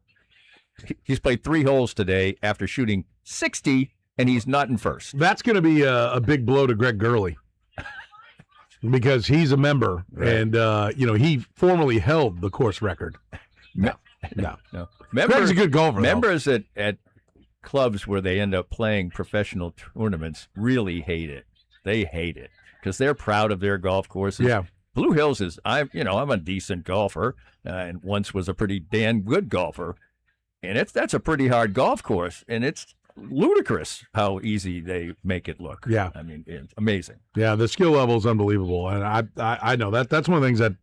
He's played 3 holes today after shooting 60, and he's not in first. That's going to be a big blow to Greg Gurley because he's a member, right. And he formerly held the course record. No. Greg's a good golfer. Members at clubs where they end up playing professional tournaments really hate it. They hate it because they're proud of their golf courses. Yeah. Blue Hills I'm a decent golfer and once was a pretty damn good golfer. And that's a pretty hard golf course, and it's ludicrous how easy they make it look. Yeah, I mean, it's amazing. Yeah, the skill level is unbelievable, and I know that's one of the things that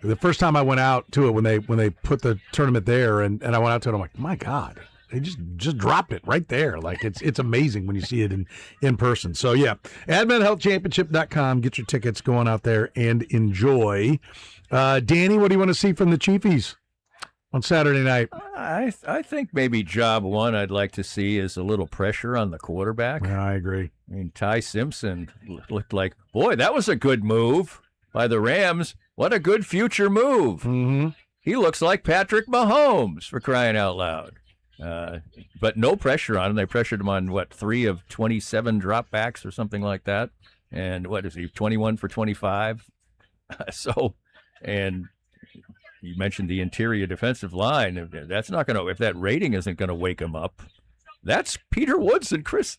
the first time I went out to it when they put the tournament there, and I went out to it, I'm like, my God, they just dropped it right there. Like it's amazing when you see it in person. So yeah, AdventHealthChampionship.com. Get your tickets, going out there and enjoy. Danny, what do you want to see from the Chiefies on Saturday night? I think maybe job one I'd like to see is a little pressure on the quarterback. Yeah, I agree. I mean, Ty Simpson looked like, boy, that was a good move by the Rams. What a good future move. Mm-hmm. He looks like Patrick Mahomes, for crying out loud. But no pressure on him. They pressured him on, 3 of 27 dropbacks or something like that. And what is he, 21 for 25? And you mentioned the interior defensive line. That's not going to, if that rating isn't going to wake him up, that's Peter Woods and Chris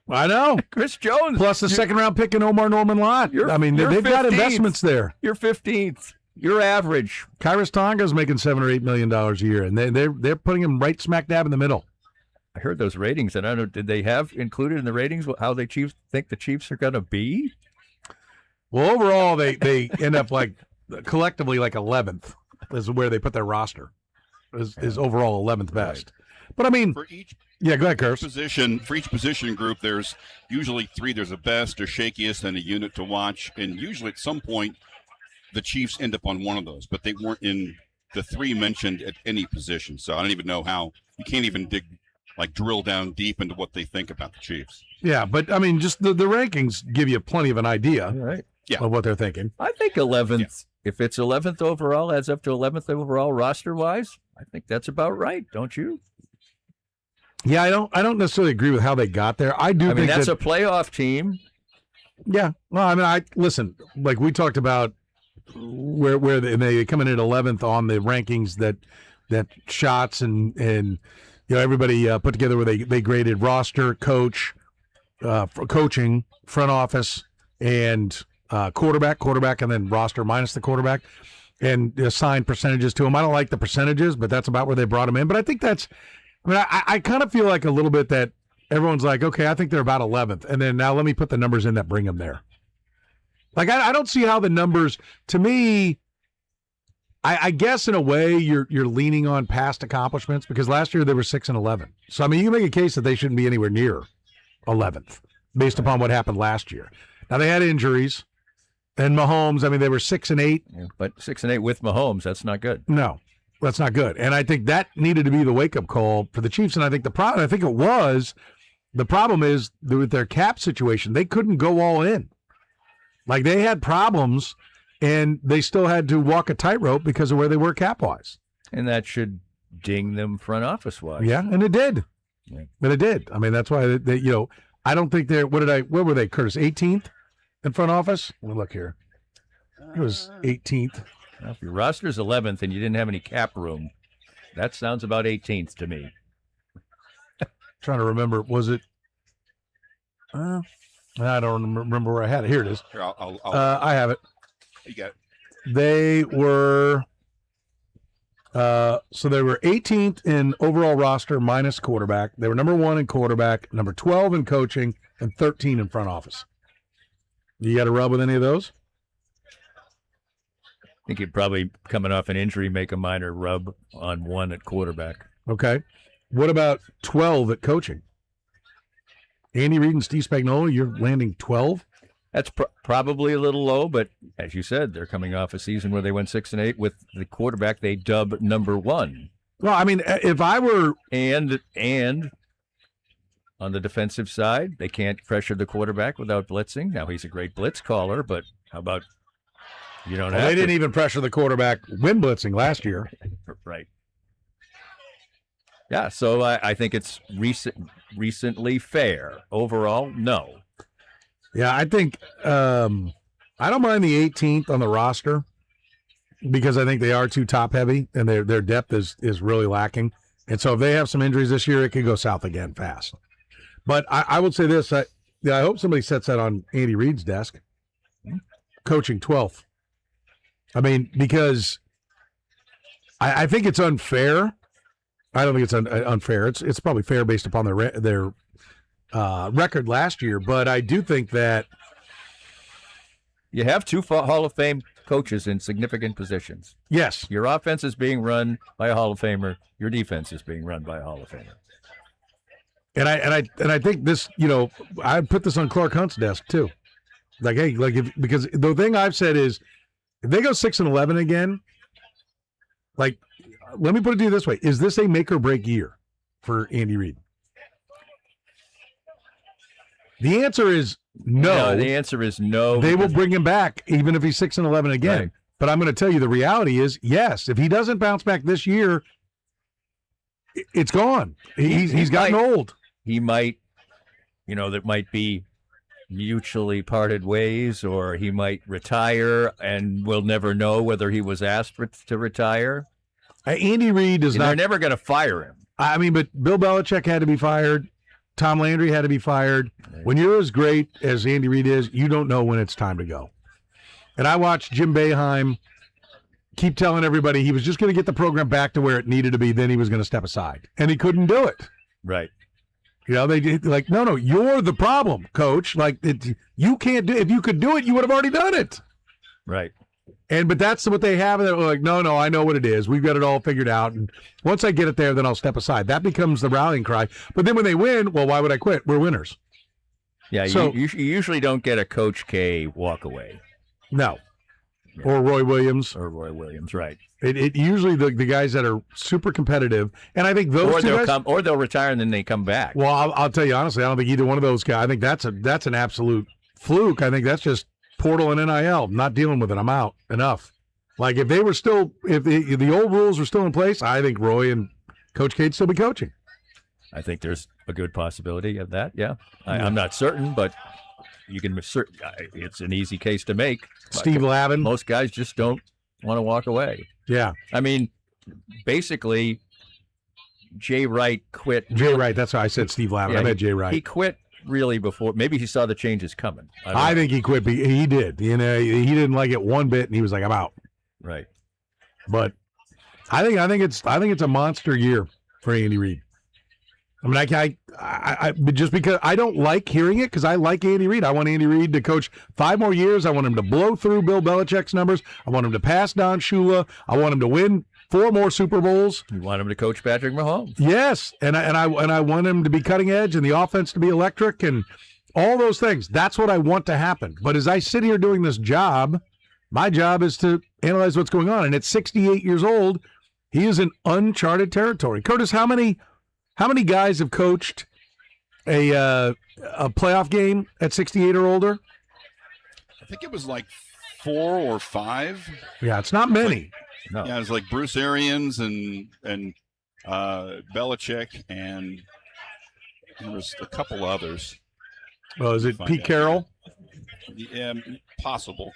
Jones. Plus the second-round pick in Omar Norman Lott. They've got 15th. investments there. You're 15th. You're average. Kyrus Tonga's making $7 or $8 million a year, and they're putting him right smack dab in the middle. I heard those ratings, and I don't know, did they have included in the ratings how they think the Chiefs are going to be? Well, overall, they end up collectively 11th is where they put their roster. Is overall 11th best. But I mean, For each go ahead, Curse. for each position group, there's usually 3. There's a best, a shakiest, and a unit to watch. And usually at some point, the Chiefs end up on one of those, but they weren't in the 3 mentioned at any position. So I don't even know how. You can't even drill down deep into what they think about the Chiefs. Yeah, but I mean, just the rankings give you plenty of an idea of what they're thinking. I think 11th, if it's 11th overall, adds up to 11th overall roster-wise, I think that's about right, don't you? Yeah, I don't necessarily agree with how they got there. I do think that's a playoff team. Yeah. Well, I mean, listen, like we talked about where they come in at 11th on the rankings that shots and everybody put together where they graded roster, coach, coaching, front office, and quarterback, and then roster minus the quarterback, and assigned percentages to them. I don't like the percentages, but that's about where they brought them in. But I think I kind of feel like a little bit that everyone's like, okay, I think they're about 11th, and then now let me put the numbers in that bring them there. Like I don't see how the numbers, to me, I guess in a way you're leaning on past accomplishments because last year they were 6 and 11. So I mean, you can make a case that they shouldn't be anywhere near 11th based upon what happened last year. Now they had injuries, and Mahomes. I mean, they were 6 and 8, but 6 and 8 with Mahomes, that's not good. No, that's not good. And I think that needed to be the wake up call for the Chiefs. And I think the problem is with their cap situation, they couldn't go all in. Like they had problems. And they still had to walk a tightrope because of where they were cap-wise. And that should ding them front office-wise. Yeah, and it did. Yeah. And it did. I mean, that's why they I don't think they're. Where were they, Curtis? 18th in front office. Let me look here. It was 18th. Well, if your roster's 11th and you didn't have any cap room, that sounds about 18th to me. Trying to remember, was it? I don't remember where I had it. Here it is. Here, I have it. You got it. They were so they were 18th in overall roster minus quarterback. They were number 1 in quarterback, number 12 in coaching, and 13 in front office. You got a rub with any of those? I think you'd probably, coming off an injury, make a minor rub on 1 at quarterback. Okay. What about 12 at coaching? Andy Reid and Steve Spagnuolo, you're landing 12? That's probably a little low, but as you said, they're coming off a season where they went 6 and 8 with the quarterback they dub number 1. Well, I mean, if I were and on the defensive side, they can't pressure the quarterback without blitzing. Now he's a great blitz caller, but how about you don't have they to? didn't even pressure the quarterback when blitzing last year. Right. Yeah, so I think it's recently fair. Overall, no. Yeah, I think I don't mind the 18th on the roster because I think they are too top heavy and their depth is really lacking. And so if they have some injuries this year, it could go south again fast. But I would say this: I hope somebody sets that on Andy Reid's desk. Coaching 12th. I mean, because I think it's unfair. I don't think it's unfair. It's probably fair based upon their record last year, but I do think that you have 2 Hall of Fame coaches in significant positions. Yes, your offense is being run by a Hall of Famer. Your defense is being run by a Hall of Famer. And I think this, I put this on Clark Hunt's desk too. Like, hey, because the thing I've said is, if they go 6 and 11 again, like, let me put it to you this way: is this a make or break year for Andy Reid? The answer is no. The answer is no. They will bring him back even if he's 6 and 11 again. Right. But I'm going to tell you the reality is, yes, if he doesn't bounce back this year, it's gone. He's gotten old. He might, that might be mutually parted ways, or he might retire, and we'll never know whether he was asked to retire. Andy Reid is not. They're never going to fire him. I mean, but Bill Belichick had to be fired. Tom Landry had to be fired. When you're as great as Andy Reid is, you don't know when it's time to go. And I watched Jim Boeheim keep telling everybody he was just going to get the program back to where it needed to be, then he was going to step aside. And he couldn't do it. Right. They did like, no, you're the problem, coach. Like, you can't do it. If you could do it, you would have already done it. Right. But that's what they have. And they're like, no, I know what it is. We've got it all figured out. And once I get it there, then I'll step aside. That becomes the rallying cry. But then when they win, well, why would I quit? We're winners. Yeah, so, you usually don't get a Coach K walk away. No. Yeah. Or Roy Williams. Right. It usually the guys that are super competitive, and I think those or they'll retire and then they come back. Well, I'll tell you honestly, I don't think either one of those guys. I think that's an absolute fluke. I think that's just portal and NIL. I'm not dealing with it. I'm out. Enough. Like if the old rules were still in place, I think Roy and Coach K'd still be coaching. I think there's a good possibility of that. Yeah, I'm not certain, but you can. It's an easy case to make. Steve Lavin. Most guys just don't want to walk away. Yeah, I mean, basically, Jay Wright quit. Jay Wright. That's why I said Steve Lavin. Yeah, I meant Jay Wright. He quit really before. Maybe he saw the changes coming. I think he quit. He did. He didn't like it one bit, and he was like, "I'm out." Right. But I think it's a monster year for Andy Reid. I mean, I just because I don't like hearing it because I like Andy Reid. I want Andy Reid to coach 5 more years. I want him to blow through Bill Belichick's numbers. I want him to pass Don Shula. I want him to win 4 more Super Bowls. You want him to coach Patrick Mahomes? Yes, and I want him to be cutting edge and the offense to be electric and all those things. That's what I want to happen. But as I sit here doing this job, my job is to analyze what's going on. And at 68 years old, he is in uncharted territory. Curtis, how many guys have coached a playoff game at 68 or older? I think it was like 4 or 5. Yeah, it's not many. No. Yeah, it was like Bruce Arians and Belichick, and there was a couple others. Well, is it Pete Carroll? Yeah, possible.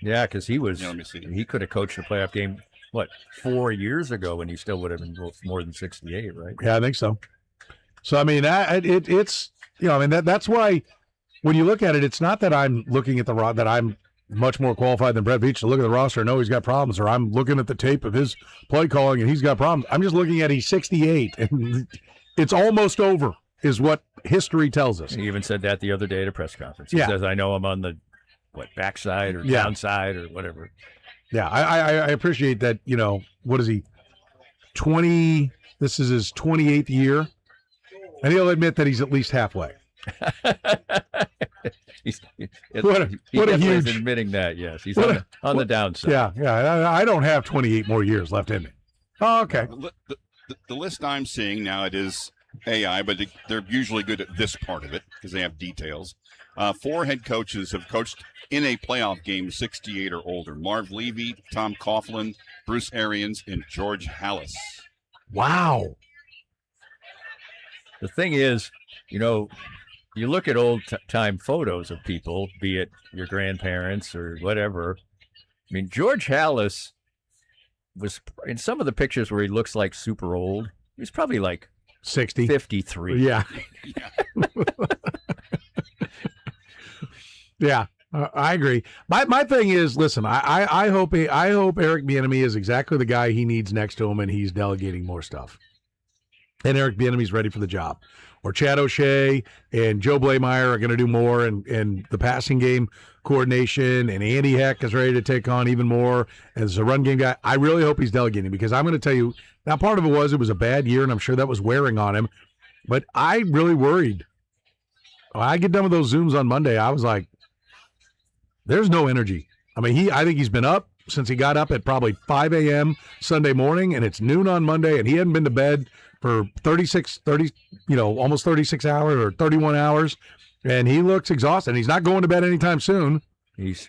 Yeah, because he was. Let me see. He could have coached a playoff game. What, 4 years ago, and he still would have been more than 68, right? Yeah, I think so. So I mean, it's that's why when you look at it, it's not that I'm looking at that I'm much more qualified than Brett Veach to look at the roster and know he's got problems, or I'm looking at the tape of his play calling and he's got problems. I'm just looking at he's 68 and it's almost over, is what history tells us. He even said that the other day at a press conference. He says, "I know I'm on the backside or downside or whatever." Yeah, I appreciate that. What is he? 20. This is his 28th year, and he'll admit that he's at least halfway. What a huge admitting that. Yes, he's on the downside. Yeah. I don't have 28 more years left in me. Oh, okay. The list I'm seeing now, it is AI, but they're usually good at this part of it because they have details. 4 head coaches have coached in a playoff game 68 or older. Marv Levy, Tom Coughlin, Bruce Arians, and George Halas. Wow. The thing is, you look at old-time photos of people, be it your grandparents or whatever. I mean, George Halas was, in some of the pictures where he looks like super old, he was probably like 60, 53. Yeah. Yeah, I agree. My thing is, listen, I hope Eric Bieniemy is exactly the guy he needs next to him, and he's delegating more stuff. And Eric Bieniemy's ready for the job. Or Chad O'Shea and Joe Blameyer are going to do more, and the passing game coordination, and Andy Heck is ready to take on even more as a run game guy. I really hope he's delegating, because I'm going to tell you, now part of it was a bad year, and I'm sure that was wearing on him, but I really worried. When I get done with those Zooms on Monday, I was like, there's no energy. I mean, I think he's been up since he got up at probably 5 a.m. Sunday morning, and it's noon on Monday, and he hadn't been to bed for almost 36 hours or 31 hours, and he looks exhausted. He's not going to bed anytime soon. He's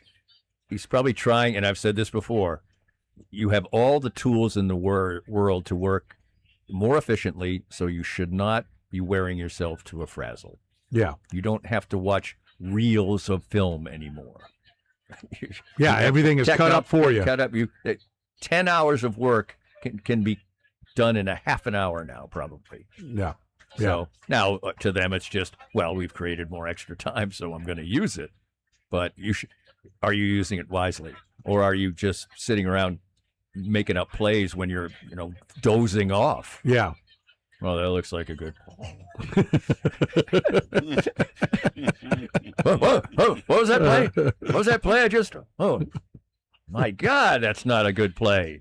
he's probably trying, and I've said this before, you have all the tools in the world to work more efficiently, so you should not be wearing yourself to a frazzle. Yeah. You don't have to watch reels of film anymore. Yeah, everything is cut up for you. Cut up. 10 hours of work can be done in a half an hour now, probably. Yeah. So now to them, it's just, well, we've created more extra time, so I'm going to use it. But are you using it wisely? Or are you just sitting around making up plays when you're, dozing off? Yeah. Well, that looks like a good what was that play? What was that play? My God, that's not a good play.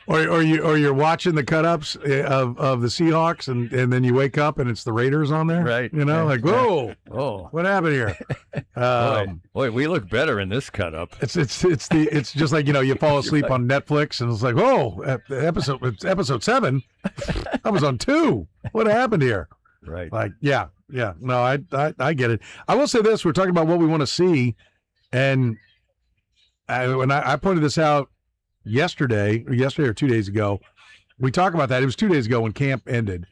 Or you're watching the cut-ups of the Seahawks, and then you wake up and it's the Raiders on there, right? Like, whoa, what happened here? Boy, we look better in this cut-up. It's just like you fall asleep on Netflix, and it's like, whoa, it's episode 7. I was on 2. What happened here? Right? Like, yeah. No, I get it. I will say this: we're talking about what we want to see, and when I pointed this out yesterday or 2 days ago, we talked about that. It was 2 days ago when camp ended,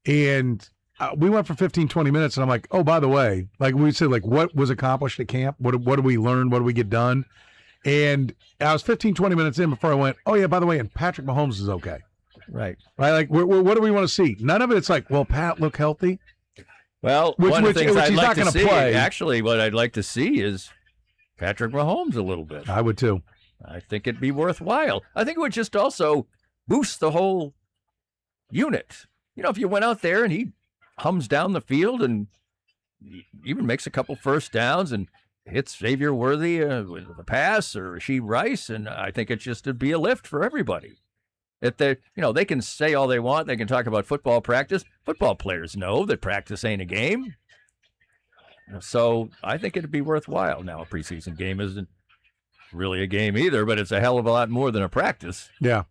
and we went for 15, 20 minutes, and I'm like, oh, by the way, like we said, like what was accomplished at camp? What did we learn? What did we get done? And I was 15, 20 minutes in before I went, oh, yeah, by the way, and Patrick Mahomes is okay. Right. Like, what do we want to see? None of it's like, well, Pat, look healthy. Well, one of the things I'd like to see, play. Actually, what I'd like to see is Patrick Mahomes a little bit. I would too. I think it'd be worthwhile. I think it would just also boost the whole unit. If you went out there and he hums down the field and even makes a couple first downs and hits Xavier Worthy with a pass or Rasheed Rice, and I think it'd be a lift for everybody. If they can say all they want, they can talk about football practice. Football players know that practice ain't a game. So I think it'd be worthwhile. Now, a preseason game isn't really a game either, but it's a hell of a lot more than a practice. Yeah.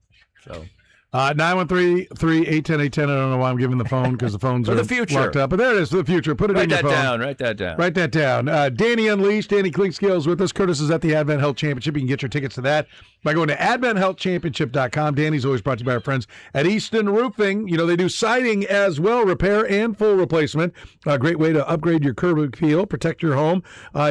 So 913-3-810-810. I don't know why I'm giving the phone because the phones are the future. locked up. But there it is for the future. Put it in your phone. Write that down. Write that down. Danny Unleashed, Danny Klingscale is with us. Curtis is at the Advent Health Championship. You can get your tickets to that by going to AdventHealthChampionship.com. Danny's always brought to you by our friends at Easton Roofing. They do siding as well, repair and full replacement. A great way to upgrade your curb appeal, protect your home.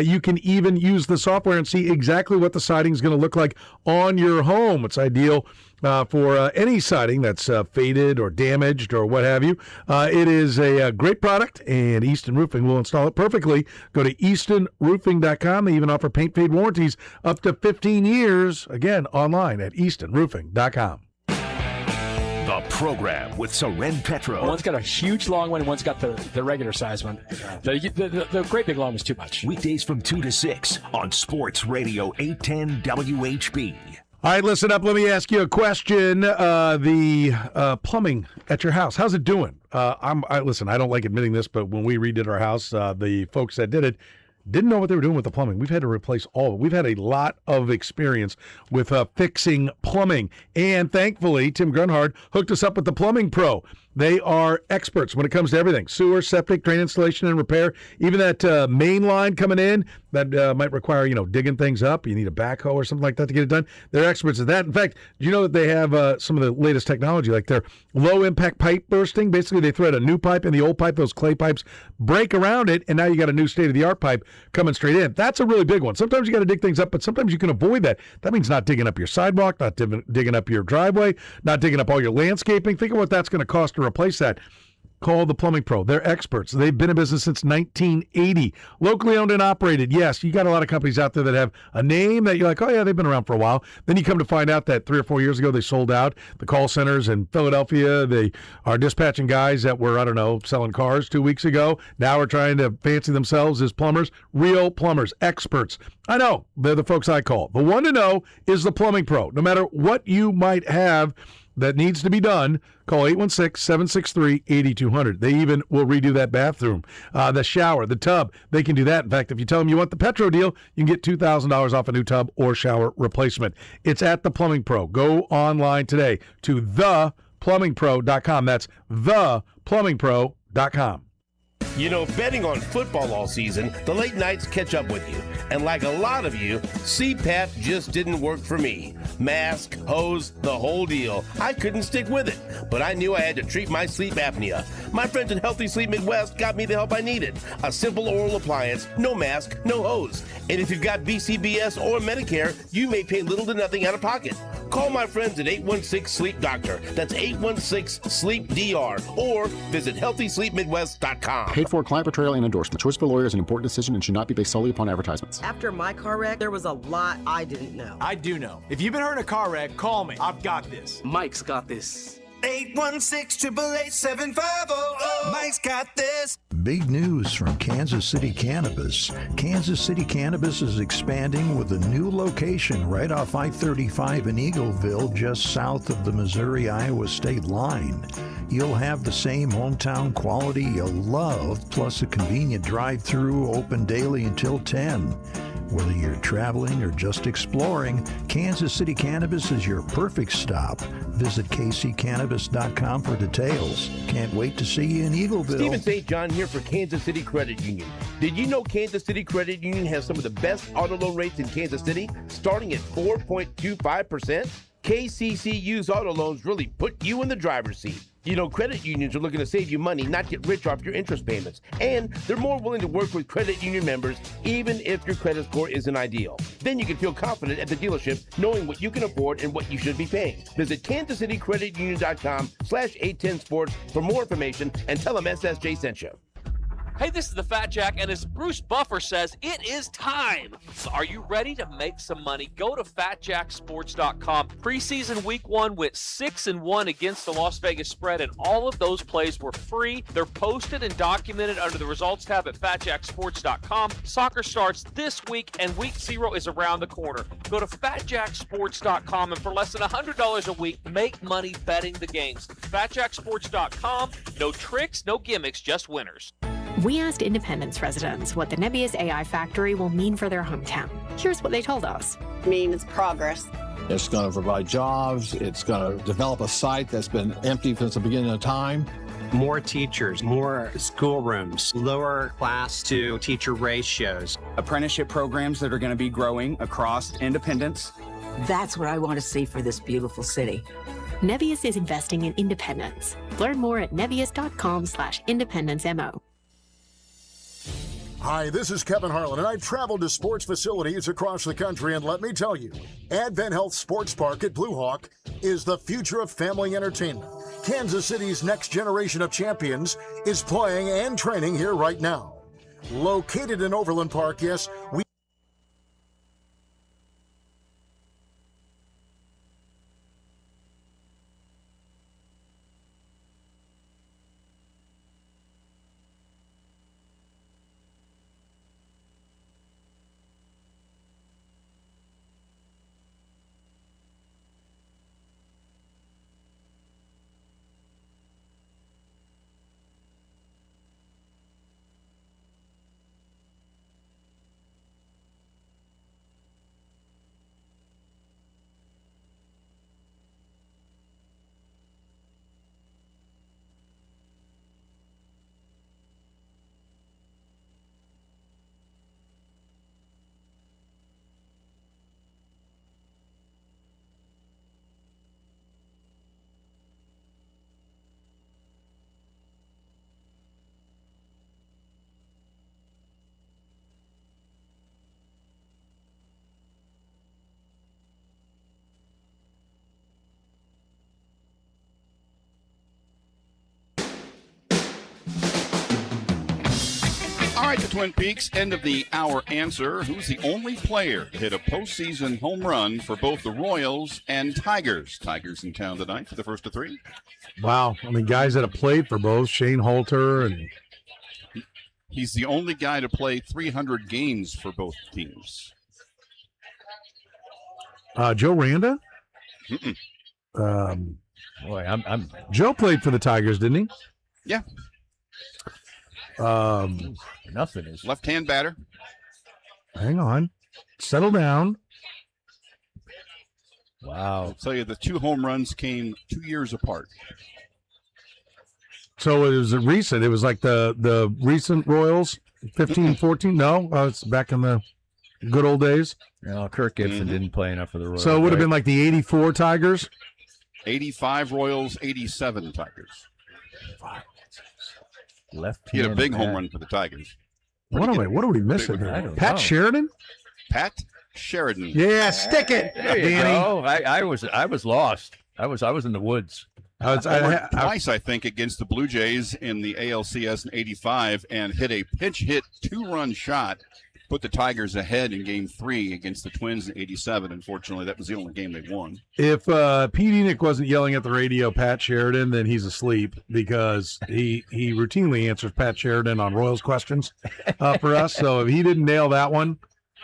You can even use the software and see exactly what the siding is going to look like on your home. It's ideal for any siding that's faded or damaged or what have you. It is a great product, and Easton Roofing will install it perfectly. Go to EastonRoofing.com. They even offer paint fade warranties up to 15 years. Again, online at EastonRoofing.com. The program with Soren Petro. One's got a huge long one, and one's got the regular size one. The great big long was too much. Weekdays from 2 to 6 on Sports Radio 810 WHB. All right, listen up. Let me ask you a question. The plumbing at your house, how's it doing? Listen, I don't like admitting this, but when we redid our house, the folks that did it didn't know what they were doing with the plumbing. We've had to replace all of it. We've had a lot of experience with fixing plumbing. And thankfully, Tim Grunhard hooked us up with the Plumbing Pro. They are experts when it comes to everything. Sewer, septic, drain installation, and repair. Even that main line coming in that might require, digging things up. You need a backhoe or something like that to get it done. They're experts at that. In fact, do you know that they have some of the latest technology, like their low-impact pipe bursting? Basically, they thread a new pipe in the old pipe. Those clay pipes break around it, and now you got a new state-of-the-art pipe coming straight in. That's a really big one. Sometimes you got to dig things up, but sometimes you can avoid that. That means not digging up your sidewalk, not digging up your driveway, not digging up all your landscaping. Think of what that's going to cost to replace that. Call the Plumbing Pro. They're experts. They've been in business since 1980. Locally owned and operated. Yes, you got a lot of companies out there that have a name that you're like, oh, yeah, they've been around for a while. Then you come to find out that 3 or 4 years ago they sold out. The call centers in Philadelphia, they are dispatching guys that were, selling cars 2 weeks ago. Now are trying to fancy themselves as plumbers. Real plumbers, experts. I know. They're the folks I call. The one to know is the Plumbing Pro. No matter what you might have that needs to be done, call 816-763-8200. They even will redo that bathroom, the shower, the tub. They can do that. In fact, if you tell them you want the Petro deal, you can get $2,000 off a new tub or shower replacement. It's at the Plumbing Pro. Go online today to theplumbingpro.com. That's theplumbingpro.com. You know, betting on football all season, the late nights catch up with you. And like a lot of you, CPAP just didn't work for me. Mask, hose, the whole deal. I couldn't stick with it, but I knew I had to treat my sleep apnea. My friends at Healthy Sleep Midwest got me the help I needed. A simple oral appliance, no mask, no hose. And if you've got BCBS or Medicare, you may pay little to nothing out of pocket. Call my friends at 816-SLEEP-DOCTOR. That's 816-SLEEP-DR. Or visit HealthySleepMidwest.com. Paid for, client portrayal, and endorsement. Choice of a lawyer is an important decision and should not be based solely upon advertisements. After my car wreck, there was a lot I didn't know. I do know. If you've been hurt in a car wreck, call me. I've got this. Mike's got this. 816-888-7500. Mike's got this. Big news from Kansas City Cannabis. Kansas City Cannabis is expanding with a new location right off I-35 in Eagleville, just south of the Missouri-Iowa state line. You'll have the same hometown quality you'll love, plus a convenient drive-through open daily until 10. Whether you're traveling or just exploring, Kansas City Cannabis is your perfect stop. Visit kccannabis.com for details. Can't wait to see you in Eagleville. Stephen St. John here for Kansas City Credit Union. Did you know Kansas City Credit Union has some of the best auto loan rates in Kansas City, starting at 4.25%? KCC used auto loans really put you in the driver's seat. You know, credit unions are looking to save you money, not get rich off your interest payments. And they're more willing to work with credit union members, even if your credit score isn't ideal. Then you can feel confident at the dealership, knowing what you can afford and what you should be paying. Visit KansasCityCreditUnion.com/810sports for more information and tell them SSJ sent you. Hey, this is the Fat Jack, and as Bruce Buffer says, it is time. So are you ready to make some money? Go to FatJackSports.com. Preseason week 1 went 6-1 against the Las Vegas spread, and all of those plays were free. They're posted and documented under the results tab at FatJackSports.com. Soccer starts this week, and week 0 is around the corner. Go to FatJackSports.com, and for less than $100 a week, make money betting the games. FatJackSports.com. No tricks, no gimmicks, just winners. We asked Independence residents what the Nebius AI factory will mean for their hometown. Here's what they told us. I mean, it's progress. It's going to provide jobs. It's going to develop a site that's been empty since the beginning of time. More teachers, more schoolrooms, lower class to teacher ratios. Apprenticeship programs that are going to be growing across Independence. That's what I want to see for this beautiful city. Nebius is investing in independence. Learn more at nebius.com/independencemo. Hi, this is Kevin Harlan, and I've traveled to sports facilities across the country, and let me tell you, Advent Health Sports Park at Blue Hawk is the future of family entertainment. Kansas City's next generation of champions is playing and training here right now. Located in Overland Park, yes, we All right, the Twin Peaks, end of the hour answer. Who's the only player to hit a postseason home run for both the Royals and Tigers? Tigers in town tonight for the first of 3. Wow. I mean, guys that have played for both, Shane Holter, and he's the only guy to play 300 games for both teams. Joe Randa? Boy, I'm Joe played for the Tigers, didn't he? Yeah. Nothing is left-hand batter. Hang on. Settle down. Wow. I'll tell you, the 2 home runs came 2 years apart. So it was recent. It was like the recent Royals, 15, 14. No, it's back in the good old days. No, Kirk Gibson didn't play enough for the Royals. So it would have been like the 84 Tigers. 85 Royals, 87 Tigers. Left. He had a big home run for the Tigers. What are we missing here? Pat Sheridan? Pat Sheridan. Yeah, stick it, There you Danny. go. I was lost. I was in the woods. Twice, I think, against the Blue Jays in the ALCS in 85 and hit a pinch hit 2-run shot, put the Tigers ahead in game 3 against the Twins in 87. Unfortunately, that was the only game they won. If Pete Enoch wasn't yelling at the radio, Pat Sheridan, then he's asleep because he routinely answers Pat Sheridan on Royals questions for us. So if he didn't nail that one,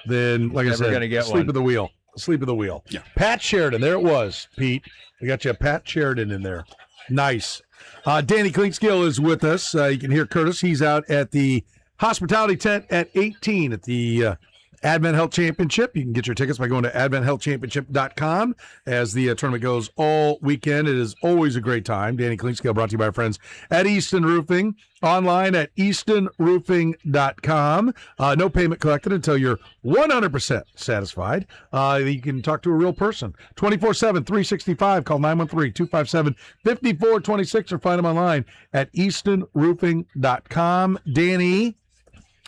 then, like I said, gonna get sleep one. of the wheel. Sleep of the wheel. Yeah. Pat Sheridan. There it was, Pete. We got you a Pat Sheridan in there. Nice. Danny Klinkskill is with us. You can hear Curtis. He's out at the hospitality tent at 18 at the Advent Health Championship. You can get your tickets by going to adventhealthchampionship.com as the tournament goes all weekend. It is always a great time. Danny Klinkskill brought to you by our friends at Easton Roofing. Online at eastonroofing.com. No payment collected until you're 100% satisfied. You can talk to a real person 24/7, 365. Call 913-257-5426 or find them online at eastonroofing.com. Danny,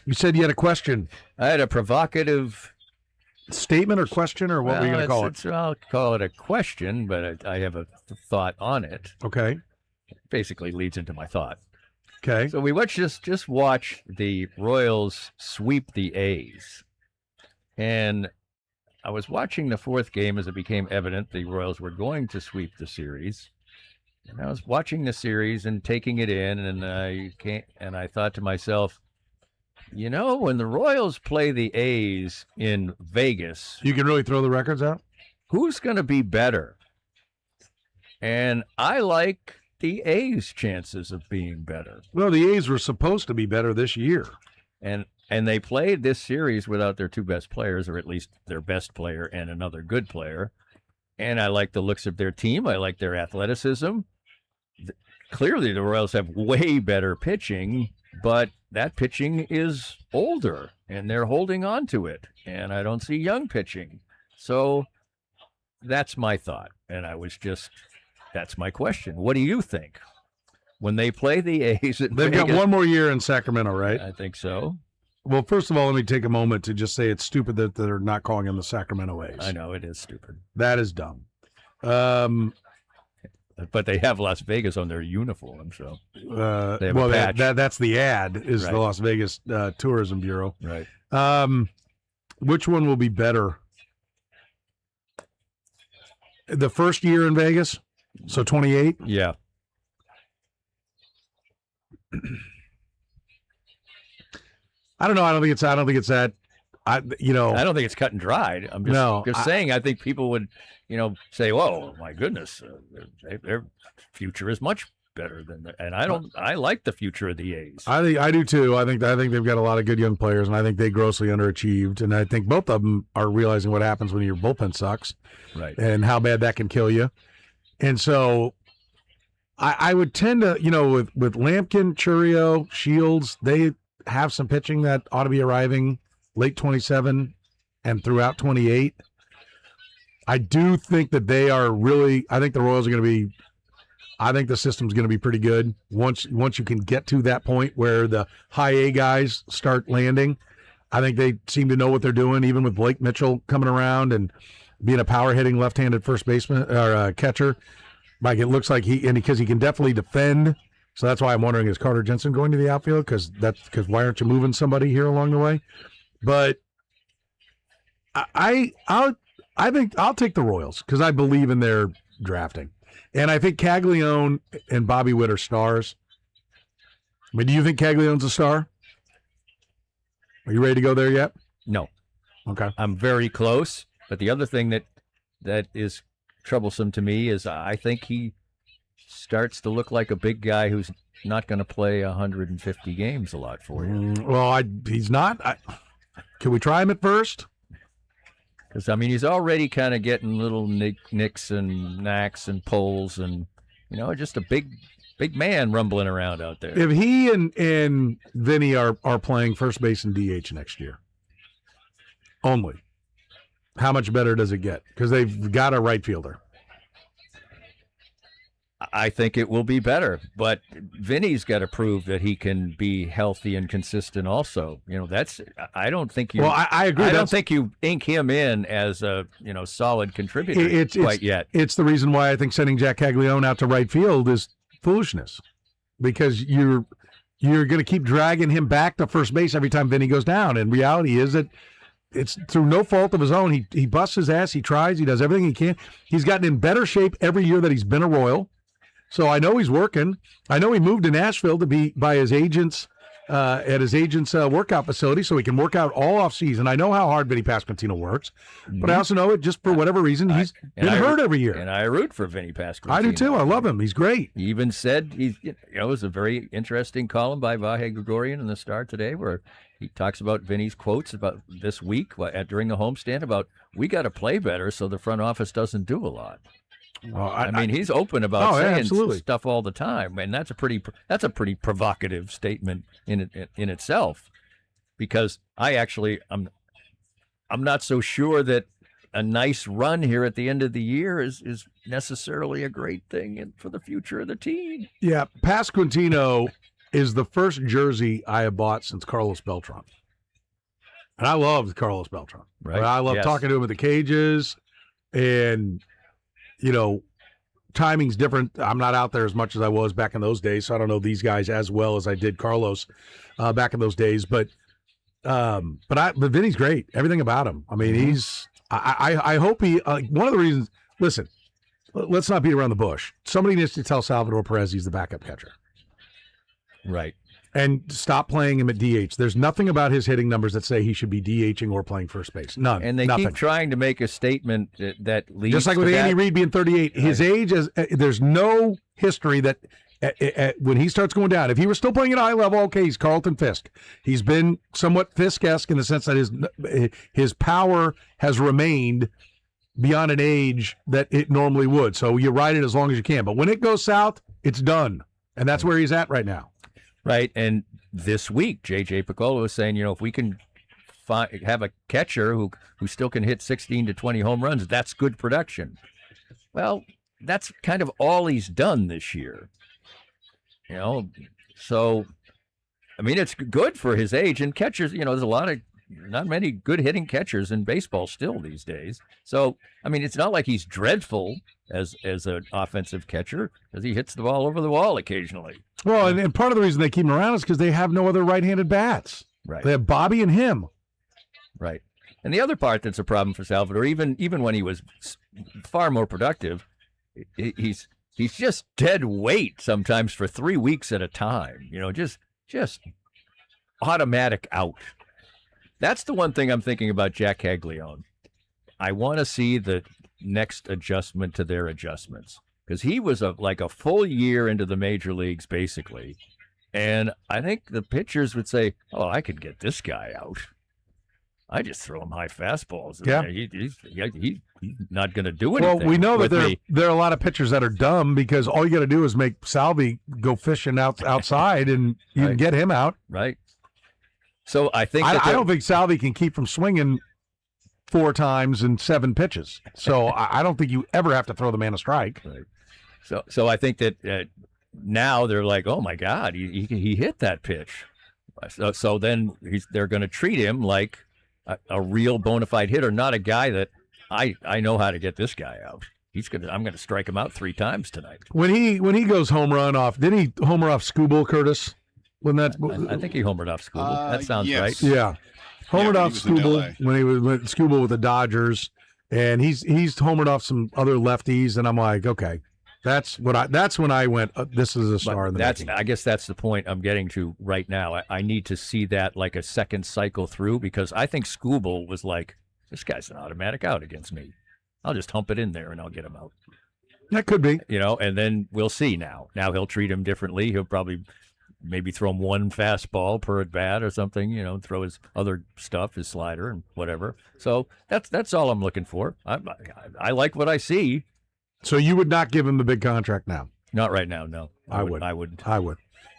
you said you had a question. I had a provocative statement or question, or what were you going to call it? I'll call it a question, but I have a thought on it. Okay. It basically leads into my thought. Okay. So we just watch the Royals sweep the A's. And I was watching the fourth game as it became evident the Royals were going to sweep the series. And I was watching the series and taking it in, and I thought to myself, you know, when the Royals play the A's in Vegas, you can really throw the records out. Who's going to be better? And I like the A's chances of being better. Well, the A's were supposed to be better this year. And they played this series without their two best players, or at least their best player and another good player. And I like the looks of their team. I like their athleticism. Clearly, the Royals have way better pitching, but that pitching is older, and they're holding on to it. And I don't see young pitching. So that's my thought. And that's my question. What do you think? When they play the A's at They've got one more year in Sacramento, right? I think so. Well, first of all, let me take a moment to just say it's stupid that they're not calling them the Sacramento A's. I know, it is stupid. That is dumb. But they have Las Vegas on their uniform, so they have well, a patch. that's the ad is Right. the Las Vegas Tourism Bureau. Right. Which one will be better? The first year in Vegas, so 28. Yeah. I don't know. I don't think it's that. I don't think it's cut and dried. I'm just saying. I think people would, say, "Whoa, my goodness, their future is much better than that." And I like the future of the A's. I do too. I think they've got a lot of good young players, and I think they grossly underachieved. And I think both of them are realizing what happens when your bullpen sucks, right? And how bad that can kill you. And so, I would tend to, with Lampkin, Churio, Shields, they have some pitching that ought to be arriving late 27 and throughout 28. I do think that they are really. I think the Royals are going to be. I think the system's going to be pretty good once you can get to that point where the high A guys start landing. I think they seem to know what they're doing, even with Blake Mitchell coming around and being a power hitting left-handed first baseman or catcher. Like, it looks like because he can definitely defend. So that's why I'm wondering, is Carter Jensen going to the outfield? Because why aren't you moving somebody here along the way? But I think I'll take the Royals because I believe in their drafting. And I think Caglione and Bobby Witt are stars. I mean, do you think Caglione's a star? Are you ready to go there yet? No. Okay. I'm very close. But the other thing that is troublesome to me is I think he starts to look like a big guy who's not going to play 150 games a lot for you. Well, he's not. Can we try him at first? Because, he's already kind of getting little nicks and knacks and pulls and, just a big big man rumbling around out there. If he and Vinny are playing first base and DH next year, only, how much better does it get? Because they've got a right fielder. I think it will be better, but Vinny's got to prove that he can be healthy and consistent also. I don't think you. Well, I agree. I don't think you ink him in as a solid contributor yet. It's the reason why I think sending Jack Caglione out to right field is foolishness, because you're going to keep dragging him back to first base every time Vinny goes down. And reality is that it's through no fault of his own. He busts his ass. He tries. He does everything he can. He's gotten in better shape every year that he's been a Royal. So I know he's working. I know he moved to Nashville to be by his agents at his agent's workout facility, so he can work out all off season. I know how hard Vinny Pasquantino works, but I also know it just for whatever reason he's been hurt every year. And I root for Vinny Pasquantino. I do too. I love him. He's great. He even said it was a very interesting column by Vahe Gregorian in the Star today, where he talks about Vinny's quotes about this week during the homestand about we got to play better so the front office doesn't do a lot. Well, I mean, he's open about saying absolutely. stuff all the time, and that's a pretty provocative statement in itself. Because I'm not so sure that a nice run here at the end of the year is necessarily a great thing for the future of the team. Yeah, Pasquantino is the first jersey I have bought since Carlos Beltran, and I loved Carlos Beltran. Right, I love talking to him at the cages, and. Timing's different. I'm not out there as much as I was back in those days, so I don't know these guys as well as I did Carlos back in those days. But Vinny's great. Everything about him. I mean, I hope he. One of the reasons. Listen, let's not beat around the bush. Somebody needs to tell Salvador Perez he's the backup catcher. Right. And stop playing him at DH. There's nothing about his hitting numbers that say he should be DHing or playing first base. None. And they keep trying to make a statement that leads just like with Andy Reid being 38. His age, there's no history that when he starts going down, if he was still playing at a high level, okay, he's Carlton Fisk. He's been somewhat Fisk-esque in the sense that his power has remained beyond an age that it normally would. So you ride it as long as you can. But when it goes south, it's done. And that's where he's at right now. Right, and this week, J.J. Piccolo was saying, if we can have a catcher who still can hit 16 to 20 home runs, that's good production. Well, that's kind of all he's done this year. So, I mean, it's good for his age. And catchers, there's not many good hitting catchers in baseball still these days. So, I mean, it's not like he's dreadful as an offensive catcher, because he hits the ball over the wall occasionally. Well, and part of the reason they keep him around is because they have no other right-handed bats. Right. They have Bobby and him. Right. And the other part that's a problem for Salvador, even when he was far more productive, he's just dead weight sometimes for 3 weeks at a time. Just automatic out. That's the one thing I'm thinking about Jack Caglione. I want to see the next adjustment to their adjustments, because he was like a full year into the major leagues basically, and I think the pitchers would say, "Oh, I could get this guy out. I just throw him high fastballs. Yeah, he's not going to do anything." Well, we know that there are a lot of pitchers that are dumb, because all you got to do is make Salvi go fishing outside, and you can get him out. Right. So I think I don't think Salvi can keep from swinging 4 times in 7 pitches. So I don't think you ever have to throw the man a strike. Right. So I think that now they're like, oh my God, he hit that pitch. So then they're going to treat him like a real bona fide hitter, not a guy that I know how to get this guy out. I'm going to strike him out 3 times tonight. When he goes home run off, did he homer off Skubal, Curtis? I think he homered off Skubal. That sounds right. Yeah. Homered off Skubal when he was with Skubal with the Dodgers, and he's homered off some other lefties, and I'm like, okay, that's when I went, this is a star in the making. I guess that's the point I'm getting to right now. I need to see that like a second cycle through, because I think Skubal was like, this guy's an automatic out against me. I'll just hump it in there and I'll get him out. That could be. And then we'll see now. Now he'll treat him differently. He'll probably maybe throw him 1 fastball per at bat or something, throw his other stuff, his slider and whatever. So that's all I'm looking for. I like what I see. So you would not give him the big contract now? Not right now, no. I would. I wouldn't.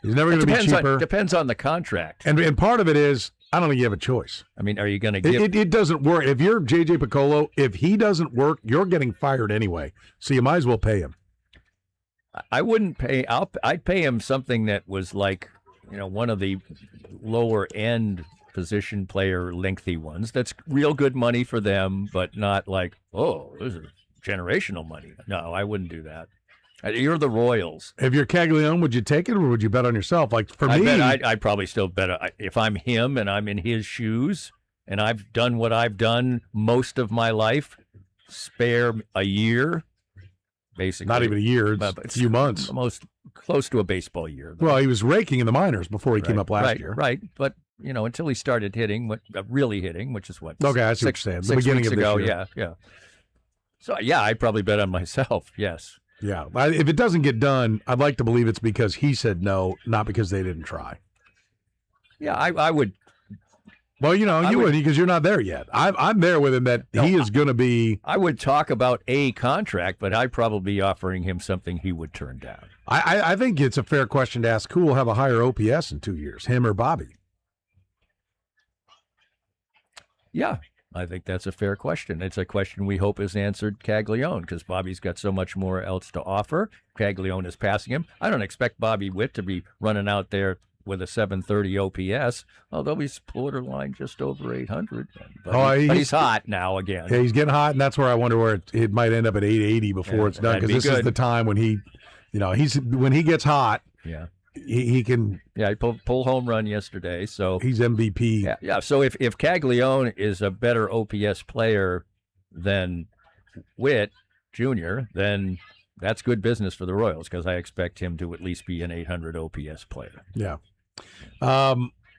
He's never going to be cheaper. Depends on the contract. And part of it is, I don't think you have a choice. I mean, are you going to give... It doesn't work. If you're J.J. Piccolo, if he doesn't work, you're getting fired anyway. So you might as well pay him. I wouldn't pay... I'd pay him something that was like, one of the lower end position player lengthy ones. That's real good money for them, but not like, oh, this is generational money. No, I wouldn't do that. You're the Royals. If you're Caglione, would you take it, or would you bet on yourself? Like for me, I'd probably still bet. If I'm him and I'm in his shoes and I've done what I've done most of my life, spare a year, basically. Not even a year, it's a few months. Almost close to a baseball year. Well, he was raking in the minors before he came up last year. Right, but until he started hitting, really hitting, which is what? Okay, I see what you're saying. The 6 beginning weeks of ago, this year. yeah. So I'd probably bet on myself. Yes. Yeah, if it doesn't get done, I'd like to believe it's because he said no, not because they didn't try. Yeah, I would. Well, you would because you're not there yet. I'm there with him that he is going to be. I would talk about a contract, but I'd probably be offering him something he would turn down. I think it's a fair question to ask who will have a higher OPS in 2 years, him or Bobby? Yeah. I think that's a fair question. It's a question we hope is answered Caglione because Bobby's got so much more else to offer. Caglione is passing him. I don't expect Bobby Witt to be running out there with a 730 OPS, although he's borderline just over 800. But he's hot now again. Yeah, he's getting hot, and that's where I wonder where it might end up at 880 before it's done because this is the time when he, when he gets hot. Yeah. He can. Yeah, he pulled home run yesterday, so he's MVP. Yeah. So if Caglione is a better OPS player than Witt Jr., then that's good business for the Royals because I expect him to at least be an 800 OPS player. Yeah.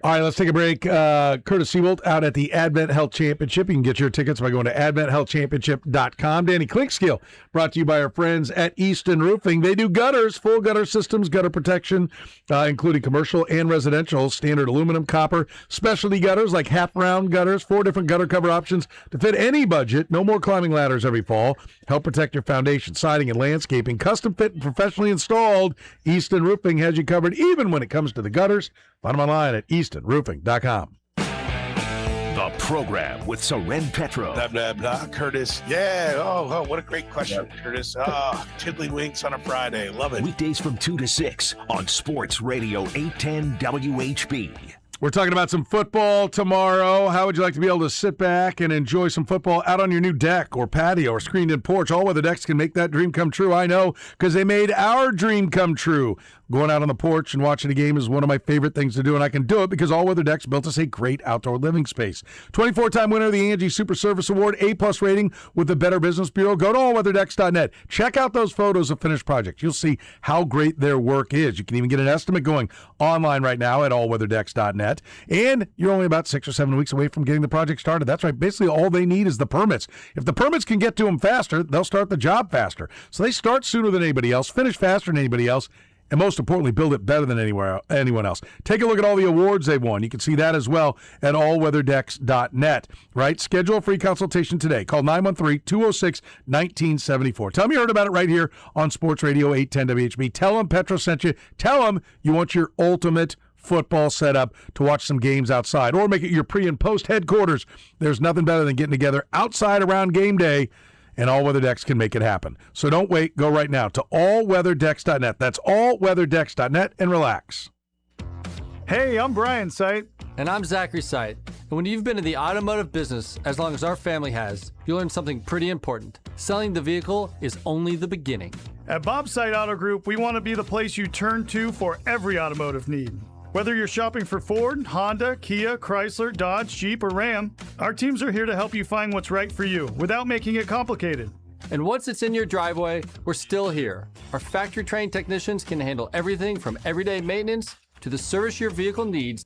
All right, let's take a break. Curtis Seawold out at the Advent Health Championship. You can get your tickets by going to adventhealthchampionship.com. Danny Klinkskill, brought to you by our friends at Easton Roofing. They do gutters, full gutter systems, gutter protection, including commercial and residential, standard aluminum, copper, specialty gutters like half-round gutters, 4 different gutter cover options to fit any budget. No more climbing ladders every fall. Help protect your foundation, siding, and landscaping. Custom fit and professionally installed. Easton Roofing has you covered even when it comes to the gutters. Find them online at eastonroofing.com. The program with Soren Petro. Curtis. Yeah. Oh, what a great question, Curtis. Tiddlywinks on a Friday. Love it. Weekdays from 2 to 6 on Sports Radio 810 WHB. We're talking about some football tomorrow. How would you like to be able to sit back and enjoy some football out on your new deck or patio or screened-in porch? All-weather decks can make that dream come true. I know, because they made our dream come true. Going out on the porch and watching a game is one of my favorite things to do, and I can do it because All Weather Decks built us a great outdoor living space. 24-time winner of the Angie Super Service Award, A+ rating with the Better Business Bureau. Go to allweatherdecks.net. Check out those photos of finished projects. You'll see how great their work is. You can even get an estimate going online right now at allweatherdecks.net. And you're only about 6 or 7 weeks away from getting the project started. That's right. Basically, all they need is the permits. If the permits can get to them faster, they'll start the job faster. So they start sooner than anybody else, finish faster than anybody else, and most importantly, build it better than anyone else. Take a look at all the awards they've won. You can see that as well at allweatherdecks.net, right? Schedule a free consultation today. Call 913-206-1974. Tell them you heard about it right here on Sports Radio 810 WHB. Tell them Petro sent you. Tell them you want your ultimate football setup to watch some games outside or make it your pre and post headquarters. There's nothing better than getting together outside around game day, and All Weather Decks can make it happen. So don't wait. Go right now to allweatherdecks.net. That's allweatherdecks.net and relax. Hey, I'm Brian Sight. And I'm Zachary Sight. And when you've been in the automotive business as long as our family has, you learn something pretty important. Selling the vehicle is only the beginning. At Bob Sight Auto Group, we want to be the place you turn to for every automotive need. Whether you're shopping for Ford, Honda, Kia, Chrysler, Dodge, Jeep, or Ram, our teams are here to help you find what's right for you without making it complicated. And once it's in your driveway, we're still here. Our factory-trained technicians can handle everything from everyday maintenance to the service your vehicle needs.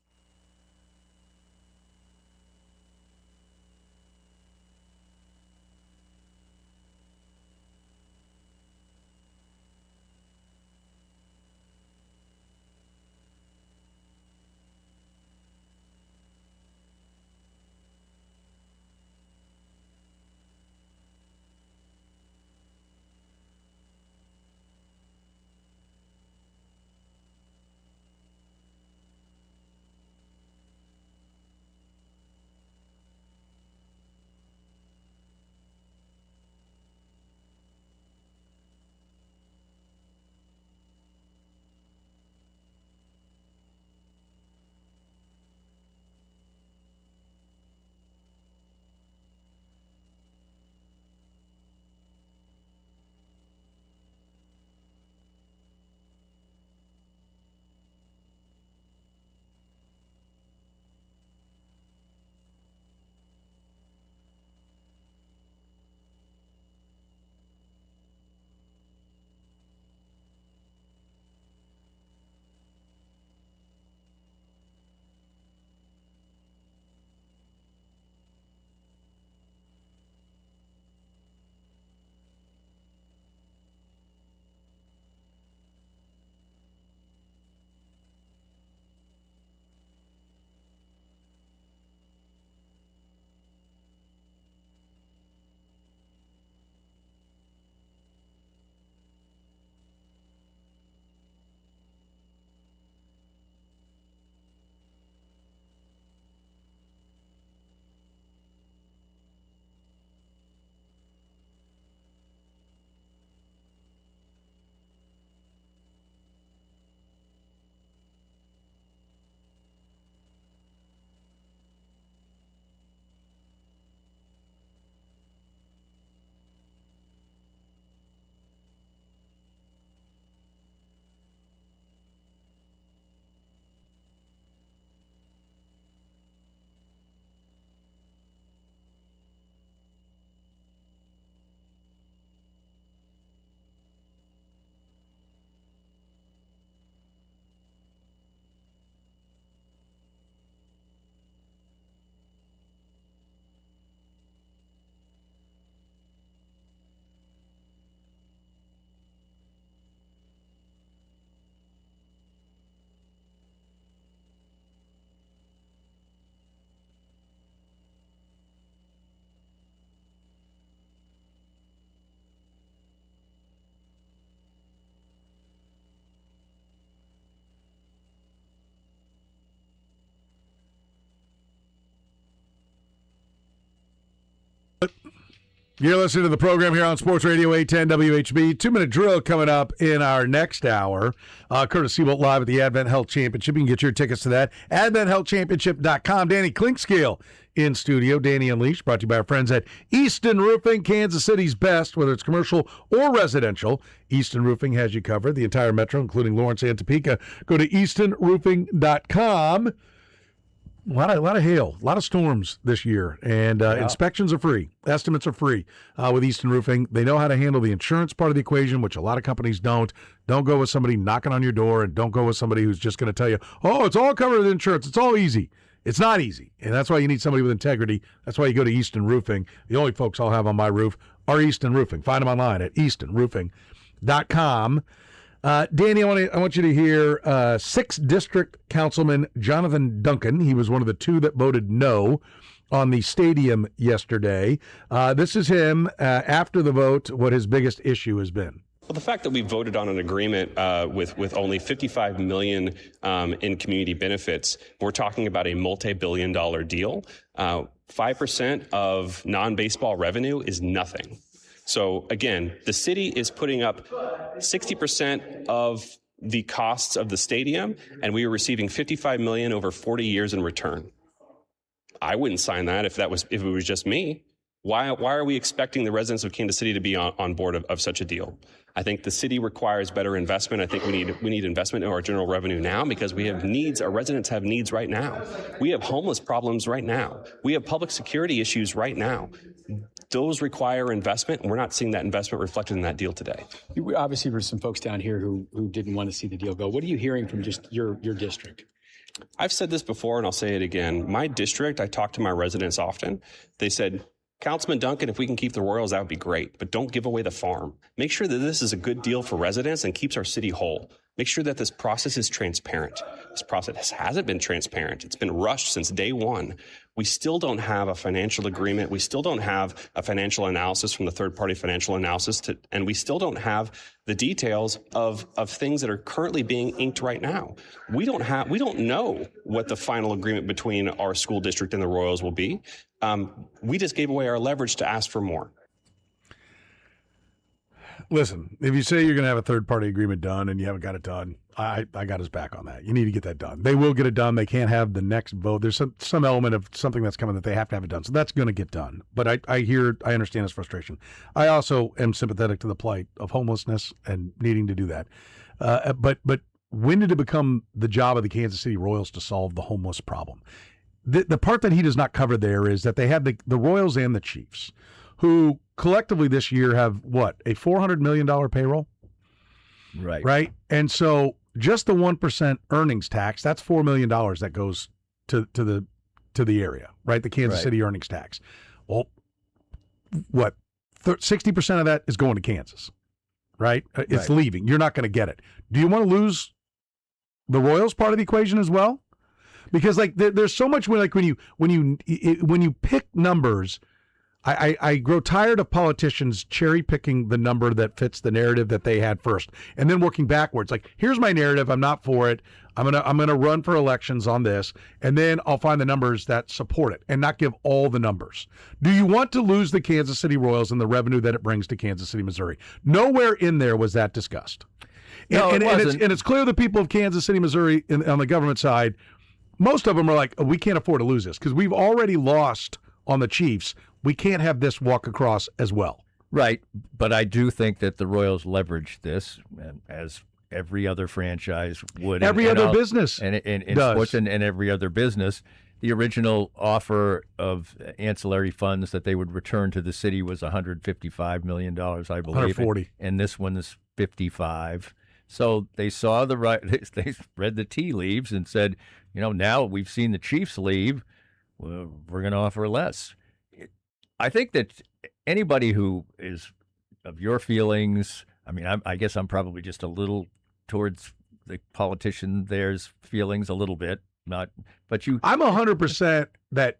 You're listening to the program here on Sports Radio 810 WHB. 2-minute drill coming up in our next hour. Curtis Seabolt live at the Advent Health Championship. You can get your tickets to that. AdventHealthChampionship.com. Danny Klinkscale in studio. Danny Unleashed, brought to you by our friends at Easton Roofing, Kansas City's best, whether it's commercial or residential. Easton Roofing has you covered. The entire metro, including Lawrence and Topeka. Go to EastonRoofing.com. A lot of hail, a lot of storms this year, and inspections are free. Estimates are free with Easton Roofing. They know how to handle the insurance part of the equation, which a lot of companies don't. Don't go with somebody knocking on your door, and don't go with somebody who's just going to tell you, oh, it's all covered with insurance. It's all easy. It's not easy, and that's why you need somebody with integrity. That's why you go to Easton Roofing. The only folks I'll have on my roof are Easton Roofing. Find them online at eastonroofing.com. Danny, I want you to hear 6th District Councilman Jonathan Duncan. He was one of the 2 that voted no on the stadium yesterday. This is him after the vote, what his biggest issue has been. Well, the fact that we voted on an agreement with only $55 million in community benefits, we're talking about a multi-billion-dollar deal. 5% of non-baseball revenue is nothing. So again, the city is putting up 60% of the costs of the stadium, and we are receiving $55 million over 40 years in return. I wouldn't sign that if it was just me. Why are we expecting the residents of Kansas City to be on board of such a deal? I think the city requires better investment. I think we need investment in our general revenue now because we have needs. Our residents have needs right now. We have homeless problems right now. We have public security issues right now. Those require investment, and we're not seeing that investment reflected in that deal today. You obviously were some folks down here who didn't want to see the deal go. What are you hearing from just your district? I've said this before, and I'll say it again. My district, I talk to my residents often. They said, Councilman Duncan, if we can keep the Royals, that would be great, but don't give away the farm. Make sure that this is a good deal for residents and keeps our city whole. Make sure that this process is transparent. This process hasn't been transparent. It's been rushed since day one. We still don't have a financial agreement. We still don't have a financial analysis from the third-party financial analysis, and we still don't have the details of things that are currently being inked right now. We don't know what the final agreement between our school district and the Royals will be. We just gave away our leverage to ask for more. Listen, if you say you're going to have a third-party agreement done and you haven't got it done, I got his back on that. You need to get that done. They will get it done. They can't have the next vote. There's some element of something that's coming that they have to have it done. So that's going to get done. But I understand his frustration. I also am sympathetic to the plight of homelessness and needing to do that. But when did it become the job of the Kansas City Royals to solve the homeless problem? The part that he does not cover there is that they have the Royals and the Chiefs, who collectively this year have, a $400 million payroll? Right. And so just the 1% earnings tax, that's $4 million that goes to the area, right? The Kansas City earnings tax. Well, 60% of that is going to Kansas, right? It's leaving. You're not going to get it. Do you want to lose the Royals part of the equation as well? Because there's so much when you pick numbers, I grow tired of politicians cherry picking the number that fits the narrative that they had first, and then working backwards. Like, here's my narrative. I'm not for it. I'm gonna run for elections on this, and then I'll find the numbers that support it, and not give all the numbers. Do you want to lose the Kansas City Royals and the revenue that it brings to Kansas City, Missouri? Nowhere in there was that discussed. And it's clear the people of Kansas City, Missouri, on the government side, most of them are like, we can't afford to lose this because we've already lost on the Chiefs. We can't have this walk across as well. Right, but I do think that the Royals leveraged this, as every other franchise would. Every other business in sports and every other business. The original offer of ancillary funds that they would return to the city was $155 million, I believe. 140. And this one is $55. So they saw they read the tea leaves and said, now we've seen the Chiefs leave, well, we're going to offer less. I think that anybody who is of your feelings, I guess I'm probably just a little towards the politician there's feelings a little bit, I'm 100% that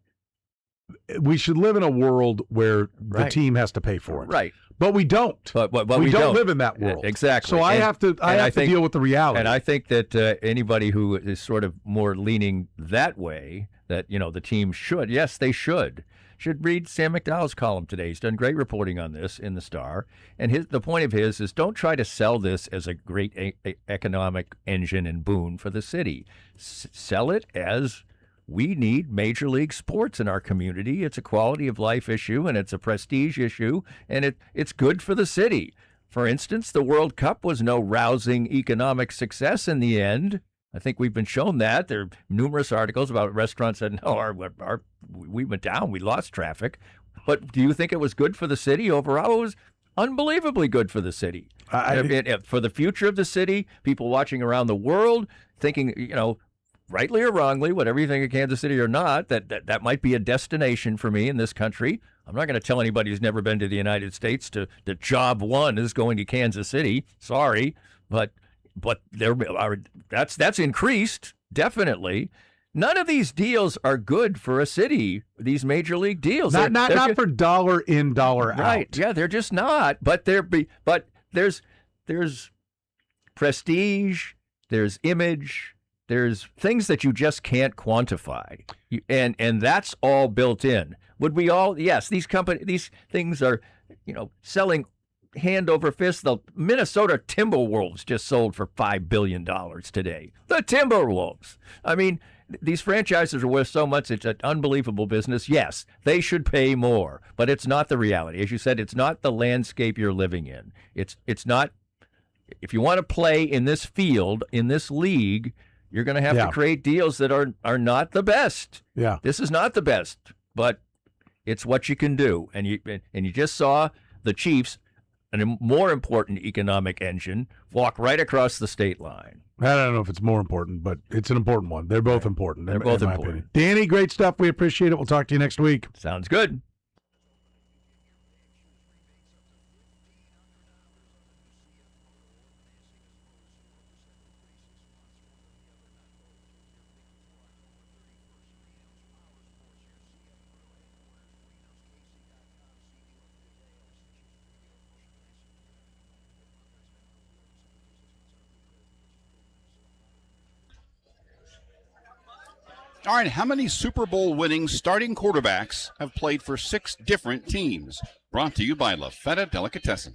we should live in a world where the team has to pay for it. Right. But we don't. But we don't live in that world. Exactly. So I have to deal with the reality. And I think that anybody who is sort of more leaning that way, that the team should, yes, they should. should read Sam McDowell's column today. He's done great reporting on this in the Star. And the point of his is don't try to sell this as a great economic engine and boon for the city. Sell it as we need Major League sports in our community. It's a quality of life issue, and it's a prestige issue, and it's good for the city. For instance, the World Cup was no rousing economic success in the end. I think we've been shown that. There are numerous articles about restaurants that, no, we went down, we lost traffic. But do you think it was good for the city overall? It was unbelievably good for the city. For the future of the city, people watching around the world, thinking, rightly or wrongly, whatever you think of Kansas City or not, that might be a destination for me in this country. I'm not going to tell anybody who's never been to the United States that job one is going to Kansas City. Sorry, but that's increased, definitely. None of these deals are good for a city, these major league deals. Not for dollar in, dollar out. Right, yeah, they're just not. But there's prestige, there's image, there's things that you just can't quantify. And that's all built in. Would we all? Yes, these things are, selling hand over fist. The Minnesota Timberwolves just sold for $5 billion today. The Timberwolves. I mean, these franchises are worth so much. It's an unbelievable business. Yes, they should pay more, but it's not the reality. As you said, it's not the landscape you're living in. It's not. If you want to play in this field, in this league, you're going to have to create deals that are not the best. Yeah, this is not the best, but it's what you can do. And you just saw the Chiefs, a more important economic engine, walk right across the state line. I don't know if it's more important, but it's an important one. They're both important. They're both in my important. opinion. Danny, great stuff. We appreciate it. We'll talk to you next week. Sounds good. All right, how many Super Bowl winning starting quarterbacks have played for 6 different teams? Brought to you by La Feta Delicatessen.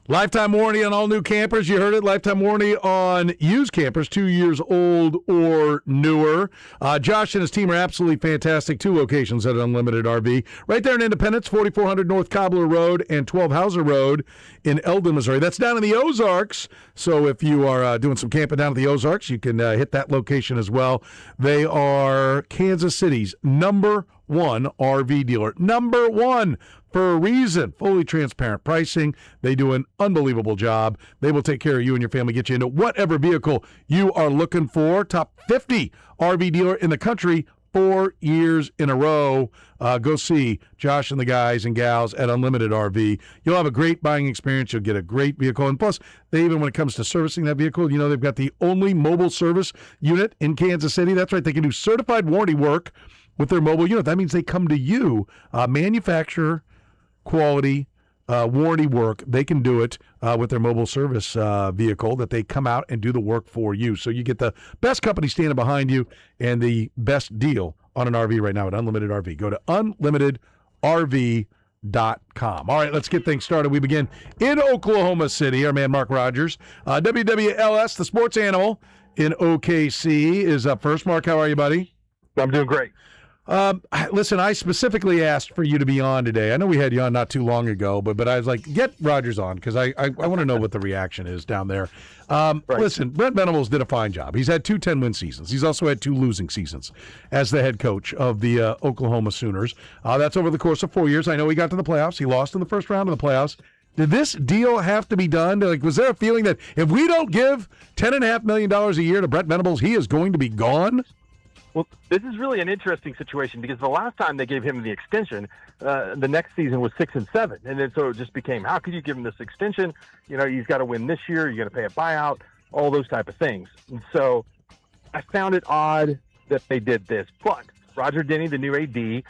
Lifetime warranty on all new campers. You heard it. Lifetime warranty on used campers, 2 years old or newer. Josh and his team are absolutely fantastic. 2 locations at Unlimited RV. Right there in Independence, 4400 North Cobbler Road and 12 Hauser Road in Eldon, Missouri. That's down in the Ozarks. So if you are doing some camping down at the Ozarks, you can hit that location as well. They are Kansas City's #1 RV dealer. #1. For a reason. Fully transparent pricing. They do an unbelievable job. They will take care of you and your family, get you into whatever vehicle you are looking for. Top 50 RV dealer in the country 4 years in a row. Go see Josh and the guys and gals at Unlimited RV. You'll have a great buying experience. You'll get a great vehicle. And plus, they even when it comes to servicing that vehicle, they've got the only mobile service unit in Kansas City. That's right. They can do certified warranty work with their mobile unit. That means they come to you, manufacturer quality warranty work. They can do it with their mobile service vehicle, that they come out and do the work for you. So you get the best company standing behind you and the best deal on an RV right now at Unlimited RV. Go to unlimitedrv.com. All right, let's get things started. We begin in Oklahoma City. Our man Mark Rogers, WWLS, the sports animal in OKC, is up first. Mark, how are you, buddy? I'm doing great. Listen, I specifically asked for you to be on today. I know we had you on not too long ago, but I was like, get Rogers on because I want to know what the reaction is down there. Right. Listen, Brent Venables did a fine job. He's had 2 10-win seasons. He's also had 2 losing seasons as the head coach of the Oklahoma Sooners. That's over the course of 4 years. I know he got to the playoffs. He lost in the first round of the playoffs. Did this deal have to be done? Like, was there a feeling that if we don't give $10.5 million a year to Brent Venables, he is going to be gone? Well, this is really an interesting situation because the last time they gave him the extension, the next season was 6 and 7, and then so it just became, how could you give him this extension? He's got to win this year. You're going to pay a buyout, all those type of things. And so I found it odd that they did this. But Roger Denny, the new AD,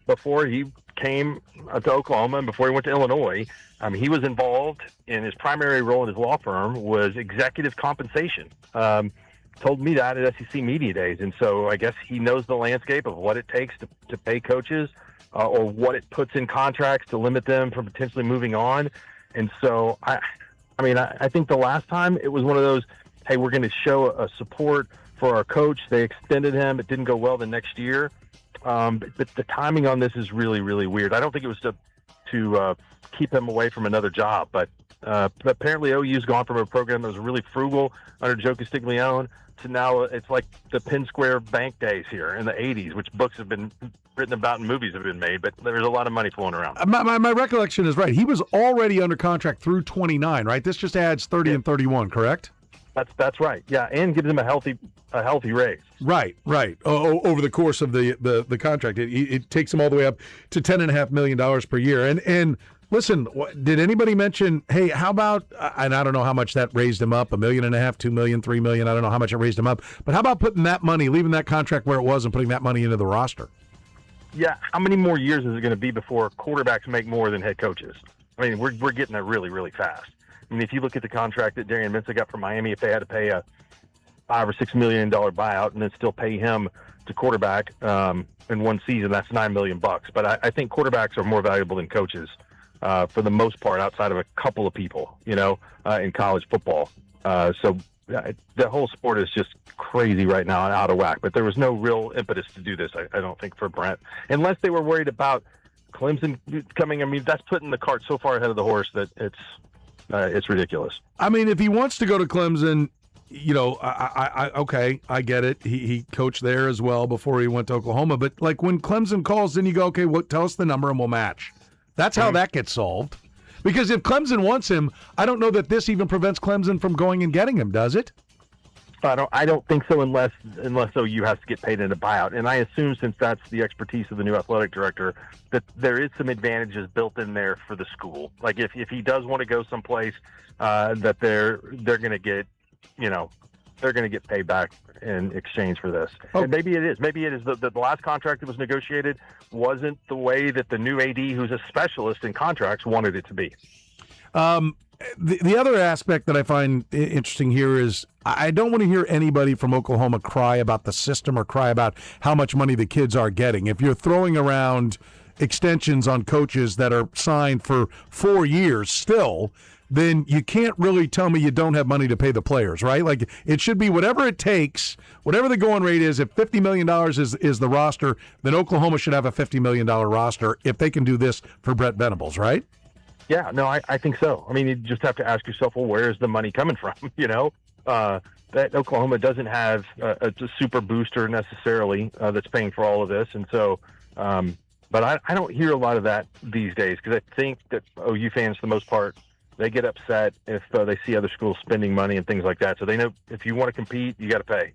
before he came to Oklahoma and before he went to Illinois, he was involved in his primary role in his law firm was executive compensation. Told me that at SEC Media Days. And so I guess he knows the landscape of what it takes to pay coaches or what it puts in contracts to limit them from potentially moving on. And so, I think the last time it was one of those, hey, we're going to show a support for our coach. They extended him. It didn't go well the next year. But the timing on this is really, really weird. I don't think it was to keep him away from another job, but apparently OU's gone from a program that was really frugal under Joe Castiglione to now it's like the Penn Square Bank days here in the 80s, which books have been written about and movies have been made, but there's a lot of money flowing around. My recollection is right. He was already under contract through 29, right? This just adds 30 and 31, correct? That's right. Yeah, and gives him a healthy raise. Right. Over the course of the contract, it takes him all the way up to $10.5 million per year. And listen, did anybody mention, hey, how about, and I don't know how much that raised him up, $1.5 million, $2 million, $3 million, I don't know how much it raised him up, but how about putting that money, leaving that contract where it was and putting that money into the roster? Yeah, how many more years is it going to be before quarterbacks make more than head coaches? I mean, we're getting there really, really fast. I mean, if you look at the contract that Darian Mensah got from Miami, if they had to pay a $5 or $6 million buyout and then still pay him to quarterback in one season, that's $9 million. But I think quarterbacks are more valuable than coaches. For the most part, outside of a couple of people, in college football. So the whole sport is just crazy right now and out of whack. But there was no real impetus to do this, I don't think, for Brent. Unless they were worried about Clemson coming. I mean, that's putting the cart so far ahead of the horse that it's ridiculous. I mean, if he wants to go to Clemson, I get it. He coached there as well before he went to Oklahoma. But, like, when Clemson calls, then you go, okay, well, tell us the number and we'll match. That's how that gets solved. Because if Clemson wants him, I don't know that this even prevents Clemson from going and getting him, does it? I don't think so unless OU has to get paid in a buyout. And I assume since that's the expertise of the new athletic director, that there is some advantages built in there for the school. Like if he does want to go someplace, that they're going to get, they're going to get paid back in exchange for this. Oh. And maybe it is. Maybe it is the last contract that was negotiated wasn't the way that the new AD, who's a specialist in contracts, wanted it to be. The other aspect that I find interesting here is I don't want to hear anybody from Oklahoma cry about the system or cry about how much money the kids are getting. If you're throwing around extensions on coaches that are signed for 4 years still, then you can't really tell me you don't have money to pay the players, right? Like, it should be whatever it takes, whatever the going rate is. If $50 million is the roster, then Oklahoma should have a $50 million roster if they can do this for Brett Venables, right? Yeah, no, I think so. I mean, you just have to ask yourself, well, where is the money coming from? That Oklahoma doesn't have a super booster necessarily that's paying for all of this. And so, but I don't hear a lot of that these days, because I think that OU fans, for the most part, they get upset if they see other schools spending money and things like that. So they know if you want to compete, you got to pay.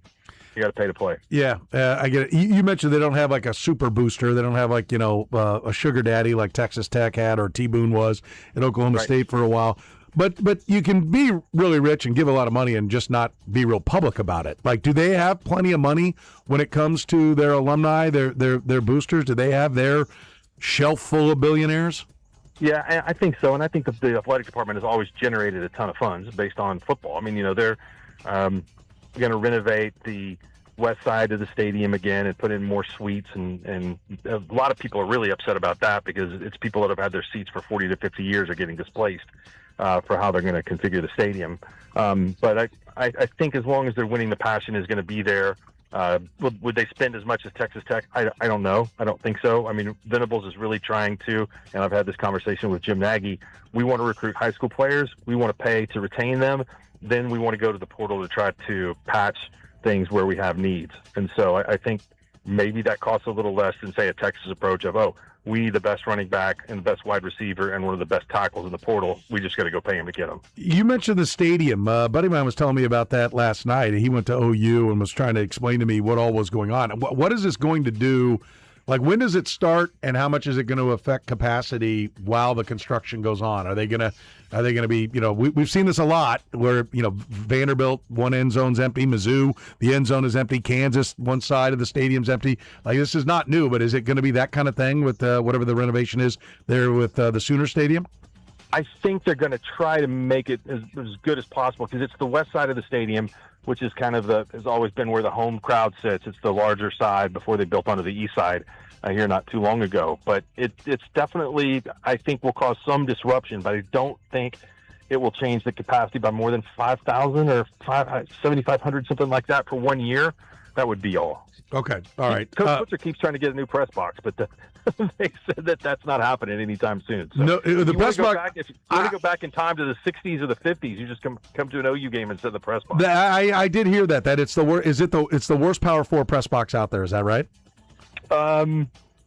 You got to pay to play. Yeah, I get it. You mentioned they don't have like a super booster. They don't have like, a sugar daddy like Texas Tech had or T-Boone was at Oklahoma State for a while. But you can be really rich and give a lot of money and just not be real public about it. Like, do they have plenty of money when it comes to their alumni, their boosters? Do they have their shelf full of billionaires? Yeah, I think so. And I think that the athletic department has always generated a ton of funds based on football. I mean, they're going to renovate the west side of the stadium again and put in more suites. And a lot of people are really upset about that, because it's people that have had their seats for 40 to 50 years are getting displaced for how they're going to configure the stadium. But I think as long as they're winning, the passion is going to be there. Would they spend as much as Texas Tech? I don't know. I don't think so. I mean, Venables is really trying to, and I've had this conversation with Jim Nagy, we want to recruit high school players. We want to pay to retain them. Then we want to go to the portal to try to patch things where we have needs. And so I think maybe that costs a little less than, say, a Texas approach of, we the best running back and the best wide receiver and one of the best tackles in the portal. We just got to go pay him to get him. You mentioned the stadium. A buddy of mine was telling me about that last night. He went to OU and was trying to explain to me what all was going on. What is this going to do? Like, when does it start, and how much is it going to affect capacity while the construction goes on? Are they going to be, we've seen this a lot where, Vanderbilt, one end zone's empty, Mizzou, the end zone is empty, Kansas, one side of the stadium's empty. Like, this is not new, but is it going to be that kind of thing with whatever the renovation is there with the Sooner Stadium? I think they're going to try to make it as good as possible, because it's the west side of the stadium, which is kind of has always been where the home crowd sits. It's the larger side before they built onto the east side here not too long ago. But it's definitely, I think, will cause some disruption, but I don't think it will change the capacity by more than 5,000 or 7,500, something like that for 1 year. That would be all. Okay. All right. Coach Butcher keeps trying to get a new press box, but they said that's not happening anytime soon. So no, the press box. If you want to go back in time to the 60s or the 50s, you just come to an OU game and set the press box. I did hear that it's the worst. It's the worst Power 4 press box out there. Is that right?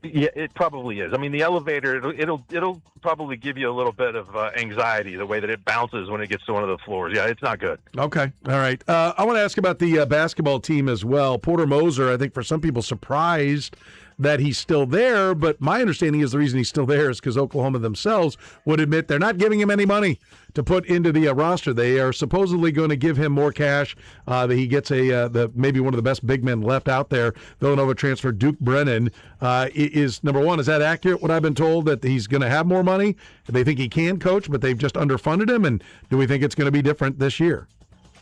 Yeah, it probably is. I mean, the elevator, it'll probably give you a little bit of anxiety, the way that it bounces when it gets to one of the floors. Yeah, it's not good. Okay. All right. I want to ask about the basketball team as well. Porter Moser, I think for some people, surprised that he's still there, but my understanding is the reason he's still there is because Oklahoma themselves would admit they're not giving him any money to put into the roster. They are supposedly going to give him more cash. That he gets maybe one of the best big men left out there. Villanova transfer Duke Brennan is number one. Is that accurate? What I've been told, that he's going to have more money. They think he can coach, but they've just underfunded him. And do we think it's going to be different this year?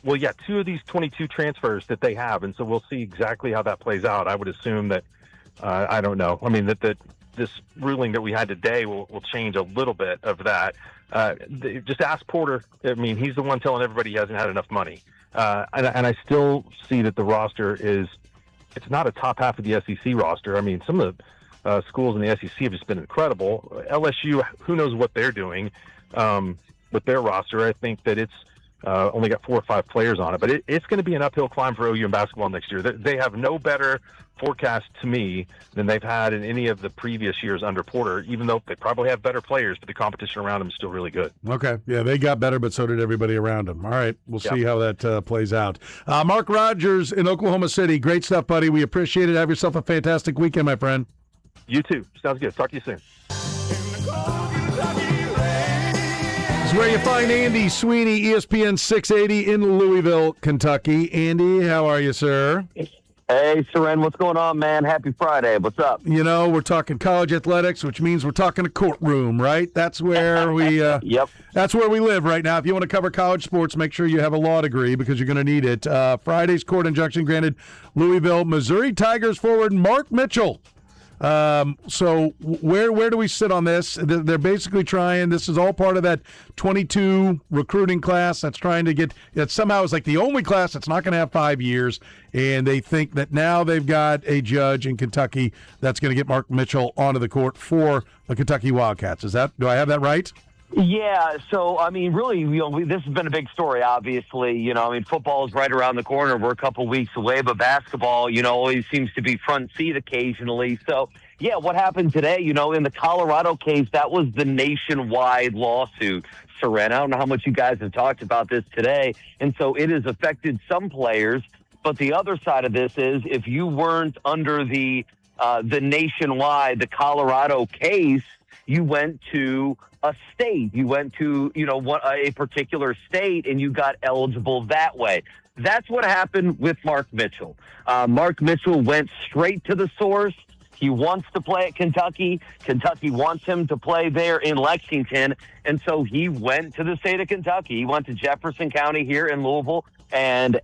Well, yeah, 2 of these 22 transfers that they have, and so we'll see exactly how that plays out. I would assume that. I don't know. I mean, that this ruling that we had today will change a little bit of that. Just ask Porter. I mean, he's the one telling everybody he hasn't had enough money. And I still see that the roster it's not a top half of the SEC roster. I mean, some of the schools in the SEC have just been incredible. LSU, who knows what they're doing with their roster. I think that it's only got 4 or 5 players on it. But it's going to be an uphill climb for OU in basketball next year. They have no better forecast to me than they've had in any of the previous years under Porter, even though they probably have better players, but the competition around them is still really good. Okay. Yeah, they got better, but so did everybody around them. All right. We'll see how that plays out. Mark Rogers in Oklahoma City. Great stuff, buddy. We appreciate it. Have yourself a fantastic weekend, my friend. You too. Sounds good. Talk to you soon. This is where you find Andy Sweeney, ESPN 680 in Louisville, Kentucky. Andy, how are you, sir? Hey, Seren, what's going on, man? Happy Friday. What's up? We're talking college athletics, which means we're talking a courtroom, right? That's where we Yep. That's where we live right now. If you want to cover college sports, make sure you have a law degree because you're going to need it. Friday's court injunction granted Louisville, Missouri Tigers forward Mark Mitchell So where do we sit on this? They're basically trying. This is all part of that 22 recruiting class that's trying to get. That somehow is like the only class that's not going to have 5 years, and they think that now they've got a judge in Kentucky that's going to get Mark Mitchell onto the court for the Kentucky Wildcats. Do I have that right? Yeah, so, I mean, really, this has been a big story, obviously. Football is right around the corner. We're a couple weeks away, but basketball, always seems to be front seat occasionally. So, yeah, what happened today, in the Colorado case, that was the nationwide lawsuit, Seren. I don't know how much you guys have talked about this today. And so it has affected some players. But the other side of this is if you weren't under the nationwide, the Colorado case, you went to a state. You went to, a particular state, and you got eligible that way. That's what happened with Mark Mitchell. Mark Mitchell went straight to the source. He wants to play at Kentucky. Kentucky wants him to play there in Lexington. And so he went to the state of Kentucky. He went to Jefferson County here in Louisville and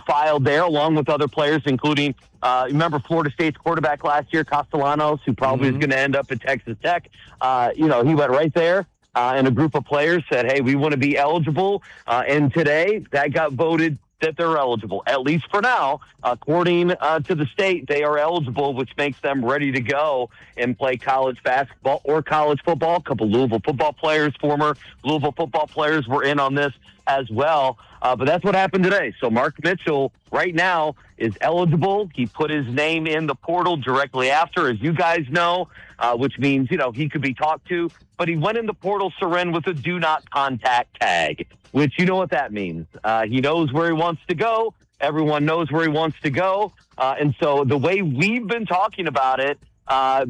filed there along with other players, including, remember Florida State's quarterback last year, Castellanos, who probably is going to end up at Texas Tech. He went right there. And a group of players said, hey, we want to be eligible. And today that got voted that they're eligible, at least for now. According to the state, they are eligible, which makes them ready to go and play college basketball or college football. A couple Louisville football players, former Louisville football players, were in on this as well. But that's what happened today. So Mark Mitchell right now is eligible. He put his name in the portal directly after, as you guys know, which means, he could be talked to. But he went in the portal, Seren, with a do not contact tag, which you know what that means. He knows where he wants to go. Everyone knows where he wants to go. And so the way we've been talking about it,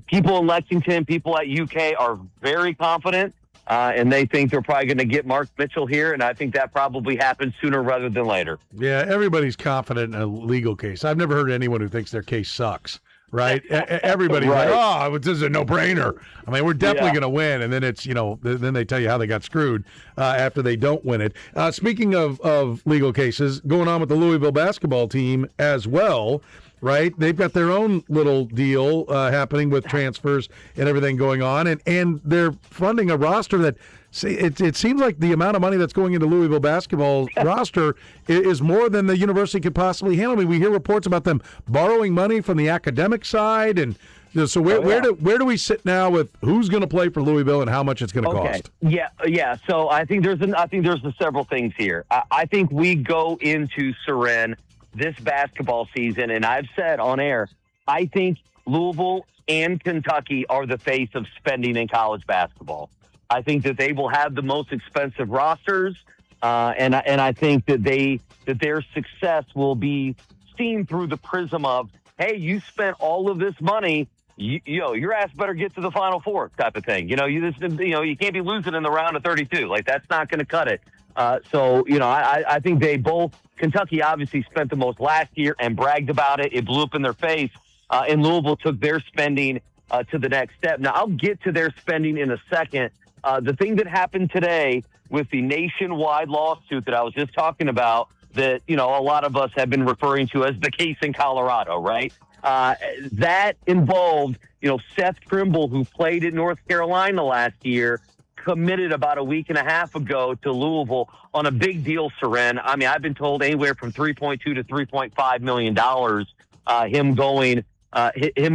people in Lexington, people at UK are very confident. And they think they're probably going to get Mark Mitchell here, and I think that probably happens sooner rather than later. Yeah, everybody's confident in a legal case. I've never heard anyone who thinks their case sucks, right? Everybody's right. Like, this is a no-brainer. I mean, we're definitely going to win, and then it's, then they tell you how they got screwed after they don't win it. Speaking of legal cases, going on with the Louisville basketball team as well, right? They've got their own little deal happening with transfers and everything going on, and they're funding a roster that it seems like the amount of money that's going into Louisville basketball roster is more than the university could possibly handle. I mean, we hear reports about them borrowing money from the academic side, and so where do we sit now with who's going to play for Louisville and how much it's going to cost? Yeah. So I think there's several things here. I think we go into Seren this basketball season, and I've said on air, I think Louisville and Kentucky are the face of spending in college basketball. I think that they will have the most expensive rosters, and I think that their success will be seen through the prism of, hey, you spent all of this money, your ass better get to the Final Four type of thing. You can't be losing in the round of 32. Like, that's not going to cut it. I think they both. Kentucky obviously spent the most last year and bragged about it. It blew up in their face. And Louisville took their spending to the next step. Now, I'll get to their spending in a second. The thing that happened today with the nationwide lawsuit that I was just talking about, that, a lot of us have been referring to as the case in Colorado, right? That involved, Seth Trimble, who played in North Carolina last year, committed about a week and a half ago to Louisville on a big deal, Seren. I mean, I've been told anywhere from $3.2 to $3.5 million. Him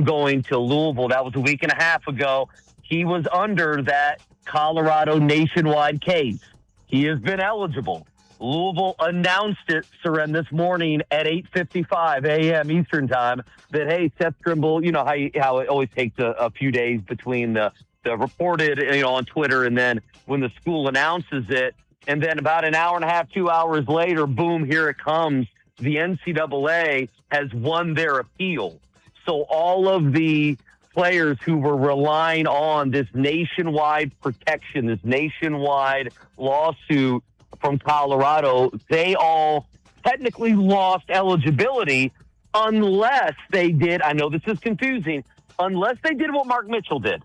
going to Louisville. That was a week and a half ago. He was under that Colorado nationwide case. He has been eligible. Louisville announced it, Seren, this morning at 8:55 a.m. Eastern time that, hey, Seth Trimble, you know how it always takes a few days between the reported, on Twitter, and then when the school announces it, and then about an hour and a half, 2 hours later, boom, here it comes. The NCAA has won their appeal. So all of the players who were relying on this nationwide protection, this nationwide lawsuit from Colorado, they all technically lost eligibility unless they did, I know this is confusing, unless they did what Mark Mitchell did.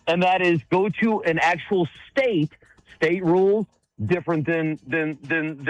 And that is go to an actual state rules different than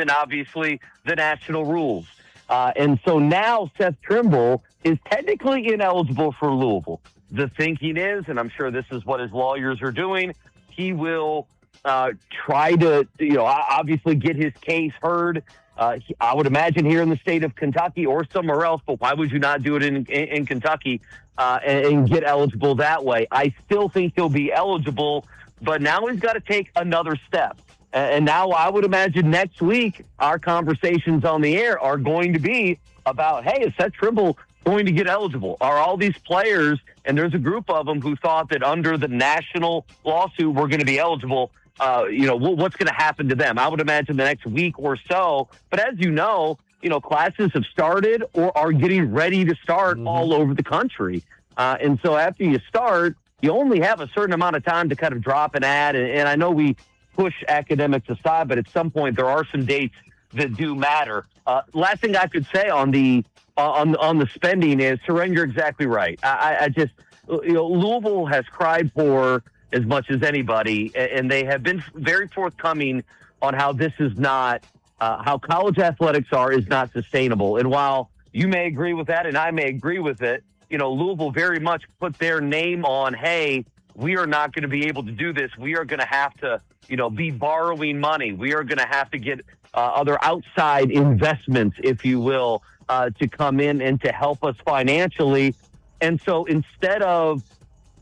obviously the national rules. And so now Seth Trimble is technically ineligible for Louisville. The thinking is, and I'm sure this is what his lawyers are doing, he will try to, obviously get his case heard. I would imagine here in the state of Kentucky or somewhere else, but why would you not do it in Kentucky and get eligible that way? I still think he'll be eligible, but now he's got to take another step. And now I would imagine next week our conversations on the air are going to be about, hey, is Seth Trimble going to get eligible? Are all these players, and there's a group of them who thought that under the national lawsuit we're going to be eligible, what's going to happen to them? I would imagine the next week or so. But as you know, classes have started or are getting ready to start all over the country. And so after you start, you only have a certain amount of time to kind of drop and add. And I know we push academics aside, but at some point there are some dates that do matter. Last thing I could say on the spending is, Seren, you're exactly right. I just, Louisville has cried for as much as anybody, and they have been very forthcoming on how this is not, how college athletics is not sustainable. And while you may agree with that and I may agree with it, Louisville very much put their name on, hey, we are not going to be able to do this. We are going to have to, be borrowing money. We are going to have to get other outside investments, if you will, to come in and to help us financially. And so instead of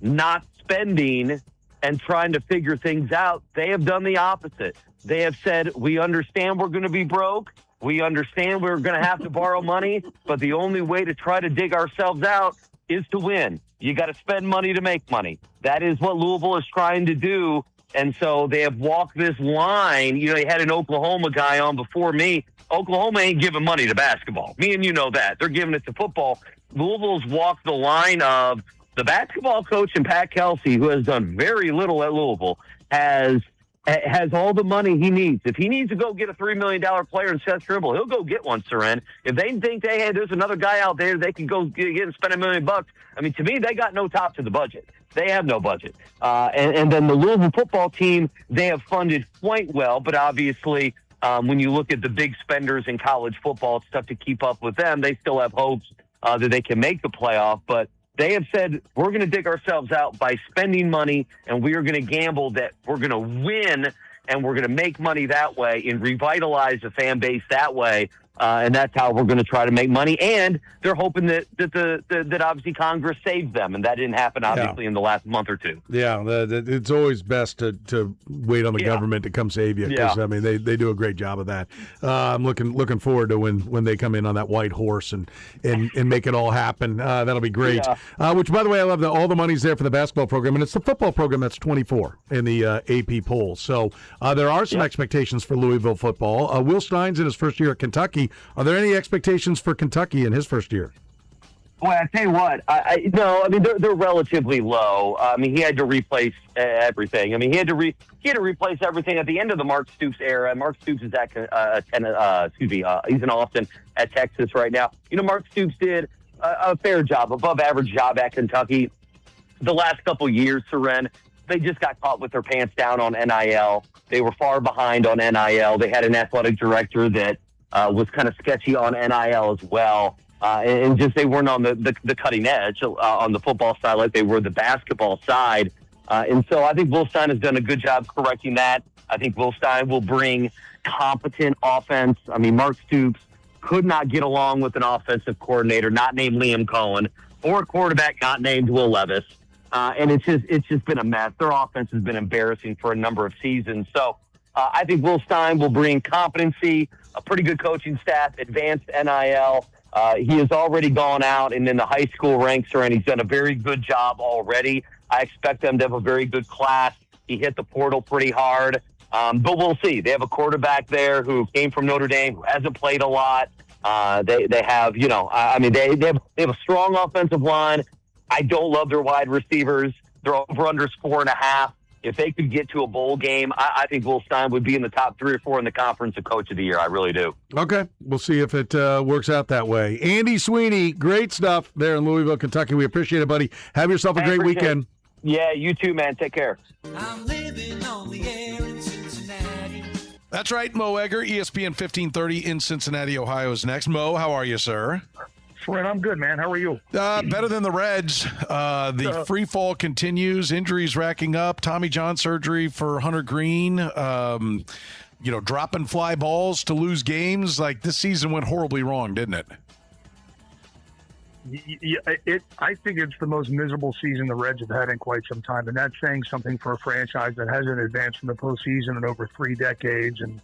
not spending and trying to figure things out, they have done the opposite. They have said, we understand we're going to be broke. We understand we're going to have to borrow money, but the only way to try to dig ourselves out is to win. You got to spend money to make money. That is what Louisville is trying to do. And so they have walked this line. They had an Oklahoma guy on before me. Oklahoma ain't giving money to basketball. Me and you know that. They're giving it to football. Louisville's walked the line of the basketball coach, and Pat Kelsey, who has done very little at Louisville, has all the money he needs. If he needs to go get a $3 million player in Seth Trimble, he'll go get one, Seren. If they think, hey, there's another guy out there they can go get and spend $1 million, I mean, to me, they got no top to the budget. They have no budget. And then the Louisville football team, they have funded quite well, but obviously when you look at the big spenders in college football, it's tough to keep up with them. They still have hopes that they can make the playoff, but they have said, we're going to dig ourselves out by spending money, and we are going to gamble that we're going to win, and we're going to make money that way and revitalize the fan base that way. And that's how we're going to try to make money. And they're hoping that obviously Congress saves them. And that didn't happen, obviously, in the last month or two. Yeah, it's always best to wait on the government to come save you. Because, I mean, they do a great job of that. I'm looking forward to when they come in on that white horse and make it all happen. That'll be great. Yeah. Which, by the way, I love that all the money's there for the basketball program. And it's the football program that's 24 in the AP poll. So there are some expectations for Louisville football. Will Stein's in his first year at Kentucky. Are there any expectations for Kentucky in his first year? Boy, I tell you what, no. I mean, they're relatively low. I mean, he had to replace everything. I mean, he had to replace everything at the end of the Mark Stoops era. Mark Stoops is he's in Austin at Texas right now. Mark Stoops did a fair job, above average job at Kentucky. The last couple years, Seren, they just got caught with their pants down on NIL. They were far behind on NIL. They had an athletic director that was kind of sketchy on NIL as well. And just they weren't on the cutting edge on the football side like they were the basketball side. And so I think Will Stein has done a good job correcting that. I think Will Stein will bring competent offense. I mean, Mark Stoops could not get along with an offensive coordinator not named Liam Cohen or a quarterback not named Will Levis. And it's just been a mess. Their offense has been embarrassing for a number of seasons. So I think Will Stein will bring competency, a pretty good coaching staff, advanced NIL. He has already gone out and in the high school ranks, and he's done a very good job already. I expect them to have a very good class. He hit the portal pretty hard, but we'll see. They have a quarterback there who came from Notre Dame, who hasn't played a lot. They have, they have a strong offensive line. I don't love their wide receivers. They're over under 4.5. If they could get to a bowl game, I think Will Stein would be in the top 3 or 4 in the conference of Coach of the Year. I really do. Okay. We'll see if it works out that way. Andy Sweeney, great stuff there in Louisville, Kentucky. We appreciate it, buddy. Have yourself a great weekend. Yeah, you too, man. Take care. I'm living on the air in Cincinnati. That's right. Mo Egger, ESPN 1530 in Cincinnati, Ohio is next. Mo, how are you, sir? Fred, I'm good, man. How are you? Better than the Reds. The free fall continues. Injuries racking up. Tommy John surgery for Hunter Green. Dropping fly balls to lose games. Like, this season went horribly wrong, didn't it? I think it's the most miserable season the Reds have had in quite some time, and that's saying something for a franchise that hasn't advanced in the postseason in over 3 decades and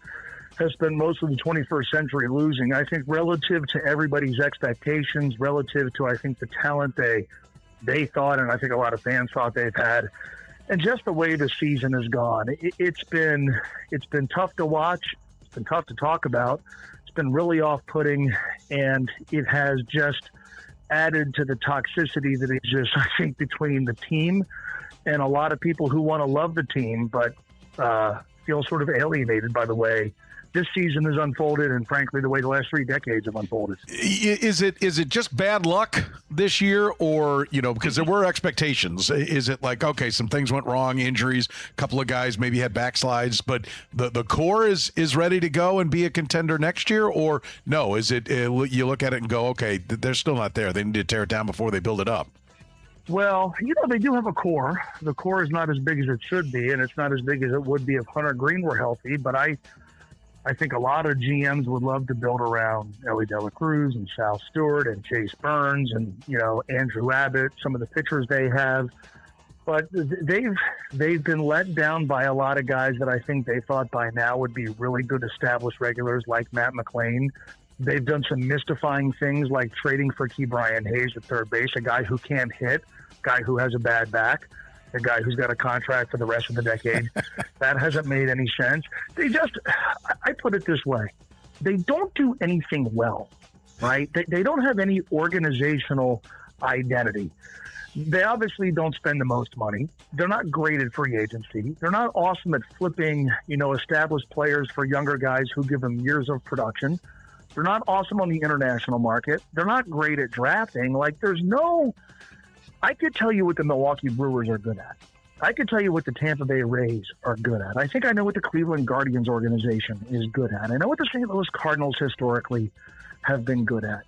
has spent most of the 21st century losing. I think relative to everybody's expectations, relative to, I think, the talent they thought, and I think a lot of fans thought they've had, and just the way the season has gone, it's been tough to watch. It's been tough to talk about. It's been really off-putting, and it has just added to the toxicity that exists, I think, between the team and a lot of people who want to love the team but feel sort of alienated by the way this season has unfolded and, frankly, the way the last 3 decades have unfolded. Is it just bad luck this year, or, because there were expectations? Is it like, okay, some things went wrong, injuries, a couple of guys maybe had backslides, but the core is ready to go and be a contender next year? Or no, is it you look at it and go, okay, they're still not there. They need to tear it down before they build it up? Well, they do have a core. The core is not as big as it should be, and it's not as big as it would be if Hunter Green were healthy, but I think a lot of GMs would love to build around Ellie De La Cruz and Sal Stewart and Chase Burns and, Andrew Abbott, some of the pitchers they have. But they've been let down by a lot of guys that I think they thought by now would be really good established regulars like Matt McClain. They've done some mystifying things like trading for Key Brian Hayes at third base, a guy who can't hit, a guy who has a bad back, a guy who's got a contract for the rest of the decade. That hasn't made any sense. I put it this way. They don't do anything well, right? They don't have any organizational identity. They obviously don't spend the most money. They're not great at free agency. They're not awesome at flipping, established players for younger guys who give them years of production. They're not awesome on the international market. They're not great at drafting. I could tell you what the Milwaukee Brewers are good at. I could tell you what the Tampa Bay Rays are good at. I think I know what the Cleveland Guardians organization is good at. I know what the St. Louis Cardinals historically have been good at.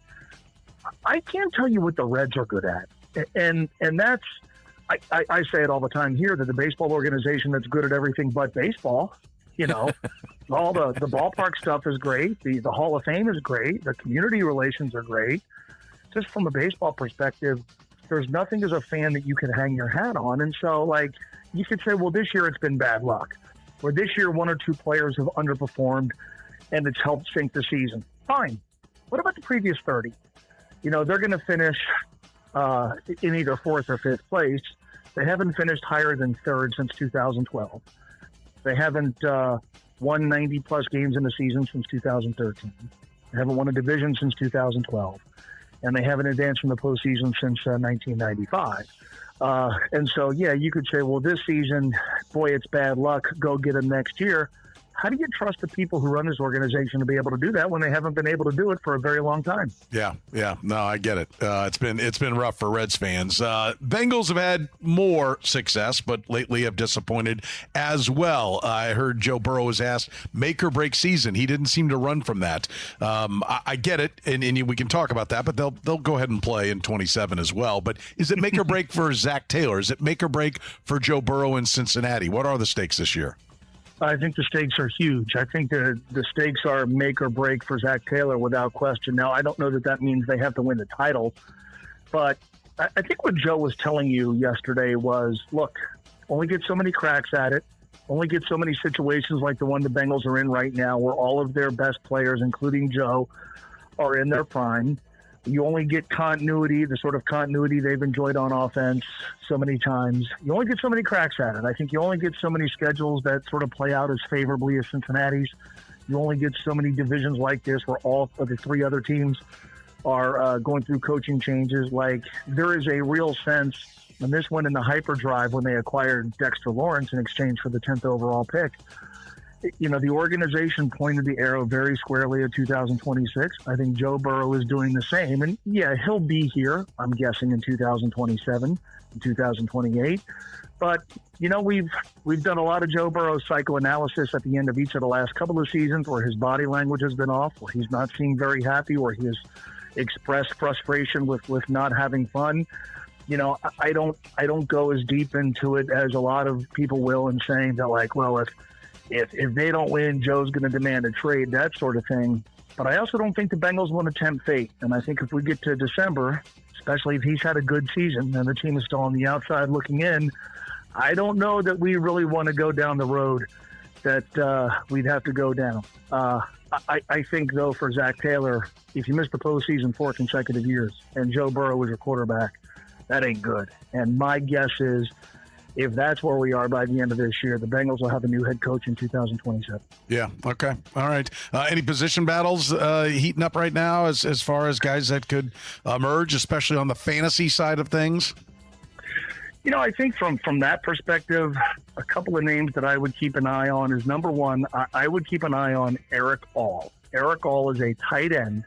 I can't tell you what the Reds are good at. And that's, I say it all the time here, that the baseball organization that's good at everything but baseball, all the ballpark stuff is great. The Hall of Fame is great. The community relations are great. Just from a baseball perspective, there's nothing as a fan that you can hang your hat on. And so, you could say, well, this year it's been bad luck. Or this year 1 or 2 players have underperformed and it's helped sink the season. Fine. What about the previous 30? They're going to finish in either 4th or 5th place. They haven't finished higher than 3rd since 2012. They haven't won 90-plus games in the season since 2013. They haven't won a division since 2012. And they haven't advanced from the postseason since 1995. And so, you could say, well, this season, boy, it's bad luck. Go get them next year. How do you trust the people who run this organization to be able to do that when they haven't been able to do it for a very long time? Yeah. No, I get it. It's been rough for Reds fans. Bengals have had more success, but lately have disappointed as well. I heard Joe Burrow was asked make or break season. He didn't seem to run from that. I get it, and we can talk about that, but they'll go ahead and play in 27 as well. But is it make or break for Zach Taylor? Is it make or break for Joe Burrow in Cincinnati? What are the stakes this year? I think the stakes are huge. I think the stakes are make or break for Zach Taylor without question. Now, I don't know that means they have to win the title, but I think what Joe was telling you yesterday was, look, only get so many cracks at it, only get so many situations like the one the Bengals are in right now where all of their best players, including Joe, are in their prime. You only get continuity, the sort of continuity they've enjoyed on offense so many times. You only get so many cracks at it. I think you only get so many schedules that sort of play out as favorably as Cincinnati's. You only get so many divisions like this where all of the 3 other teams are going through coaching changes. There is a real sense, and this went in the hyperdrive when they acquired Dexter Lawrence in exchange for the 10th overall pick. the organization pointed the arrow very squarely at 2026. I think Joe Burrow is doing the same. And yeah, he'll be here, I'm guessing, in 2027, in 2028. But, we've done a lot of Joe Burrow psychoanalysis at the end of each of the last couple of seasons where his body language has been off, where he's not seemed very happy, where he has expressed frustration with not having fun. I don't go as deep into it as a lot of people will in saying that, like, well, if they don't win, Joe's going to demand a trade, that sort of thing. But I also don't think the Bengals want to tempt fate. And I think if we get to December, especially if he's had a good season and the team is still on the outside looking in, I don't know that we really want to go down the road that we'd have to go down. I think, though, for Zach Taylor, if you miss the postseason 4 consecutive years and Joe Burrow is your quarterback, that ain't good. And my guess is if that's where we are by the end of this year, the Bengals will have a new head coach in 2027. Yeah. Okay. All right. Any position battles heating up right now as far as guys that could emerge, especially on the fantasy side of things? I think from that perspective, a couple of names that I would keep an eye on is, number one, I would keep an eye on Eric All. Eric All is a tight end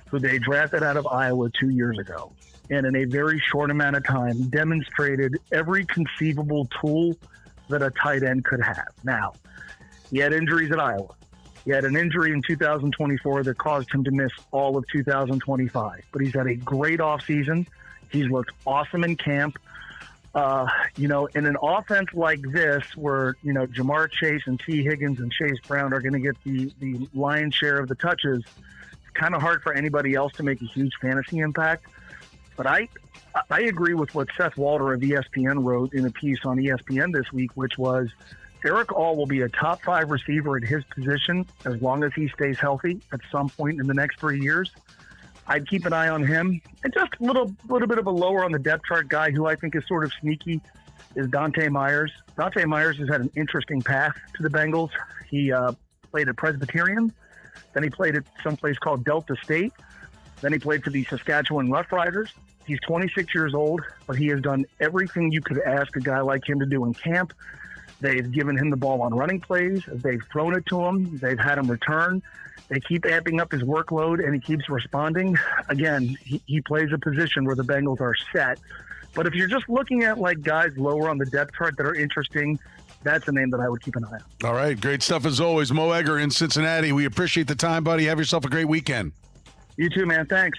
who they drafted out of Iowa 2 years ago, and in a very short amount of time demonstrated every conceivable tool that a tight end could have. Now, he had injuries at Iowa. He had an injury in 2024 that caused him to miss all of 2025, but he's had a great offseason. He's looked awesome in camp. In an offense like this where, Jamar Chase and T. Higgins and Chase Brown are going to get the lion's share of the touches, it's kind of hard for anybody else to make a huge fantasy impact. But I agree with what Seth Walter of ESPN wrote in a piece on ESPN this week, which was Eric All will be a top 5 receiver at his position as long as he stays healthy at some point in the next 3 years. I'd keep an eye on him. And just a little bit of a lower on the depth chart guy who I think is sort of sneaky is Dante Myers. Dante Myers has had an interesting path to the Bengals. He played at Presbyterian. Then he played at some place called Delta State. Then he played for the Saskatchewan Roughriders. He's 26 years old, but he has done everything you could ask a guy like him to do in camp. They've given him the ball on running plays. They've thrown it to him. They've had him return. They keep amping up his workload, and he keeps responding. Again, he plays a position where the Bengals are set. But if you're just looking at like guys lower on the depth chart that are interesting, that's a name that I would keep an eye on. All right. Great stuff as always. Mo Egger in Cincinnati. We appreciate the time, buddy. Have yourself a great weekend. You too, man. Thanks.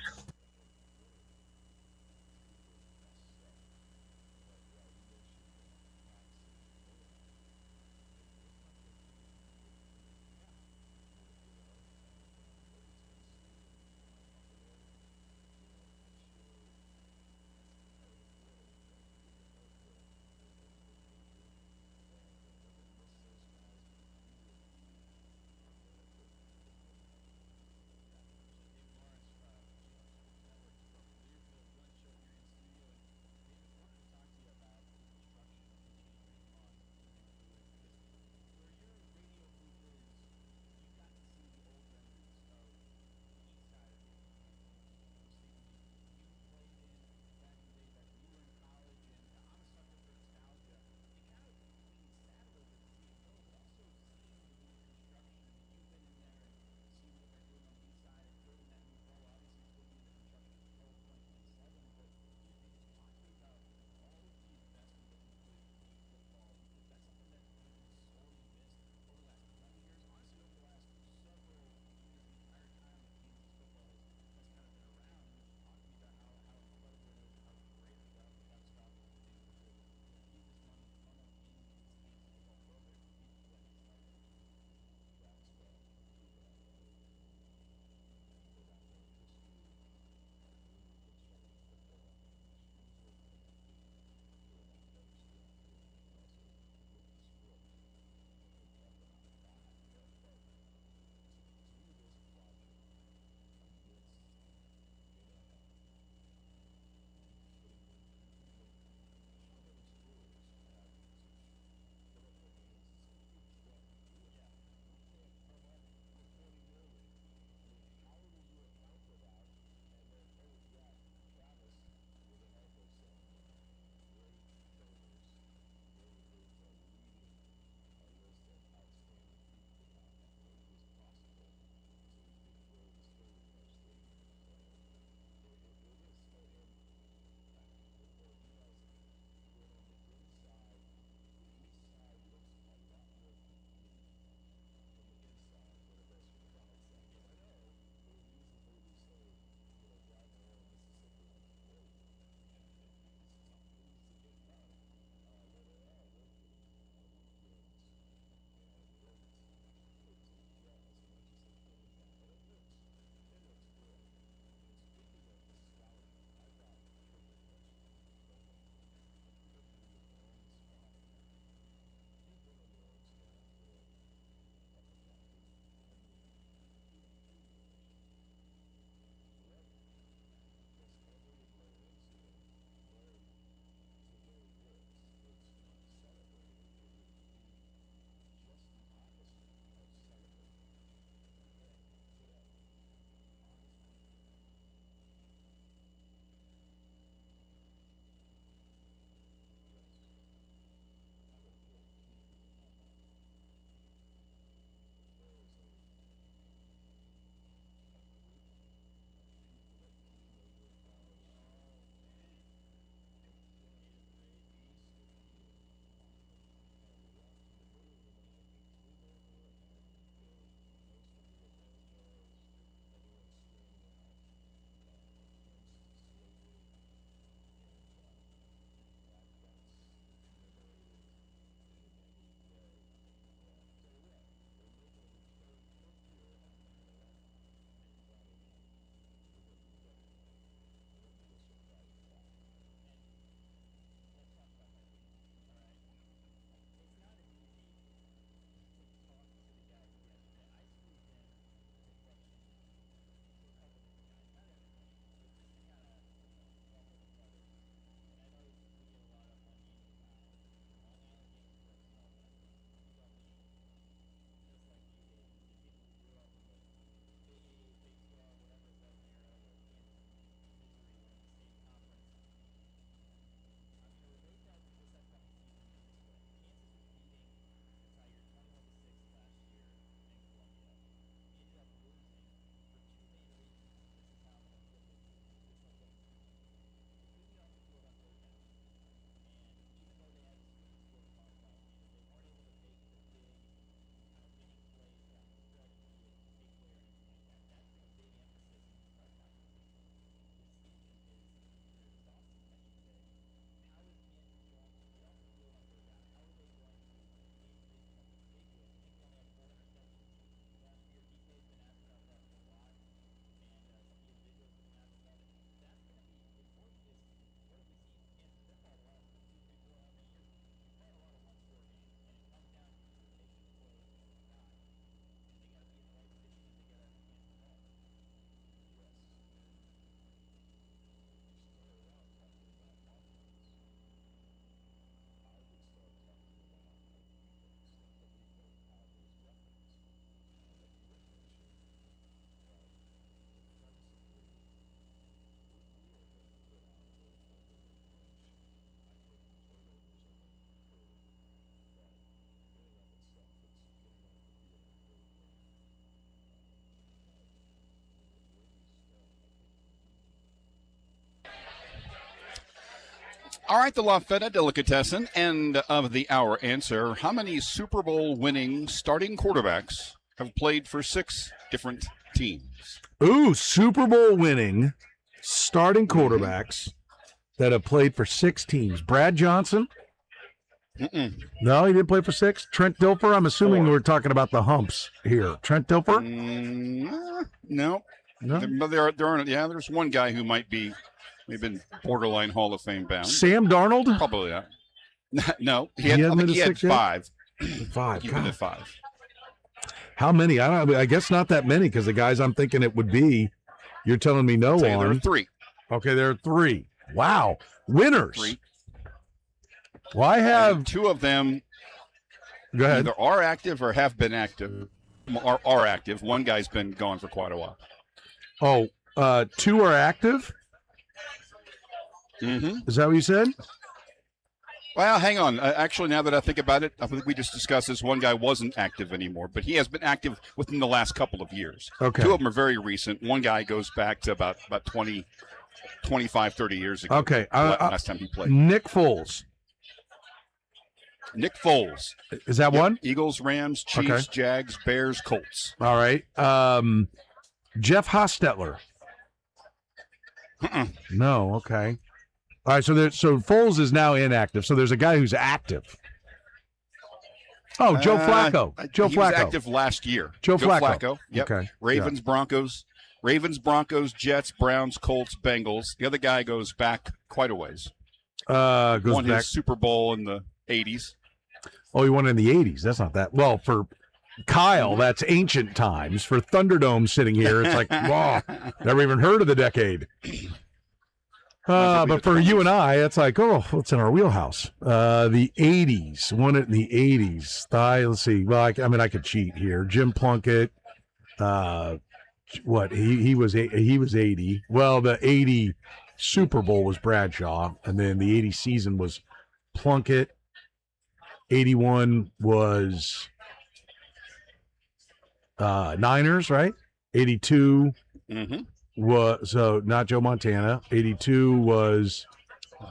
All right, the La Feta Delicatessen, end of the hour answer. How many Super Bowl winning starting quarterbacks have played for 6 different teams? Ooh, Super Bowl winning starting quarterbacks that have played for 6 teams. Brad Johnson? No, he didn't play for 6. Trent Dilfer? I'm assuming we're talking about the humps here. Trent Dilfer? No. There aren't. Yeah, there's one guy who might be been borderline Hall of Fame bound. Sam Darnold? Probably not. No, he had 5. 5. He's been at 5. How many? I guess not that many because the guys I'm thinking it would be, you're telling me no on. There are 3. Okay, there are 3. Wow. Winners. 3. Well, I have and 2 of them. Go ahead. Either are active or have been active. Are active. One guy's been gone for quite a while. Oh, 2 are active? Mm-hmm. Is that what you said? Well, hang on. Actually, now that I think about it, I think we just discussed this. One guy wasn't active anymore, but he has been active within the last couple of years. Okay. 2 of them are very recent. One guy goes back to about 20, 25, 30 years ago. Okay. Last time he played. Nick Foles. Nick Foles. Is that one? Eagles, Rams, Chiefs, Jags, Bears, Colts. All right. Jeff Hostetler. No. Okay. All right. So Foles is now inactive. So there's a guy who's active. Oh, Joe Flacco. Joe he Flacco. was active last year. Joe Flacco. Yep. Okay. Ravens, Broncos, Jets, Browns, Colts, Bengals. The other guy goes back quite a ways. Won his Super Bowl in the 80s. Oh, he won in the 80s. That's not that. Well, for Kyle, that's ancient times. For Thunderdome sitting here, it's like, wow, never even heard of the decade. But for you and I, it's like, oh, what's in our wheelhouse? The 80s. Won it in the 80s. Let's see. Well, I could cheat here. Jim Plunkett. What? He was 80. Well, the 80 Super Bowl was Bradshaw, and then the 80 season was Plunkett. 81 was Niners, right? 82 was not Joe Montana. 82 was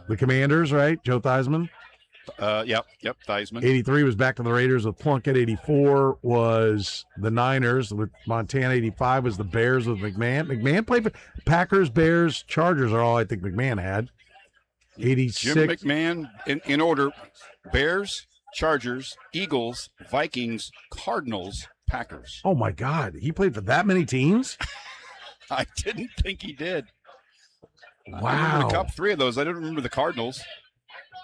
the Commanders, right? Joe Theismann. Yep, Theismann. 83 was back to the Raiders with Plunkett. 84 was the Niners with Montana. 85 was the Bears with McMahon. McMahon played for Packers, Bears, Chargers are all I think McMahon had. 86. Jim McMahon, in order, Bears, Chargers, Eagles, Vikings, Cardinals, Packers. Oh, my God. He played for that many teams? I didn't think he did. Wow. I remember the top 3 of those. I don't remember the Cardinals.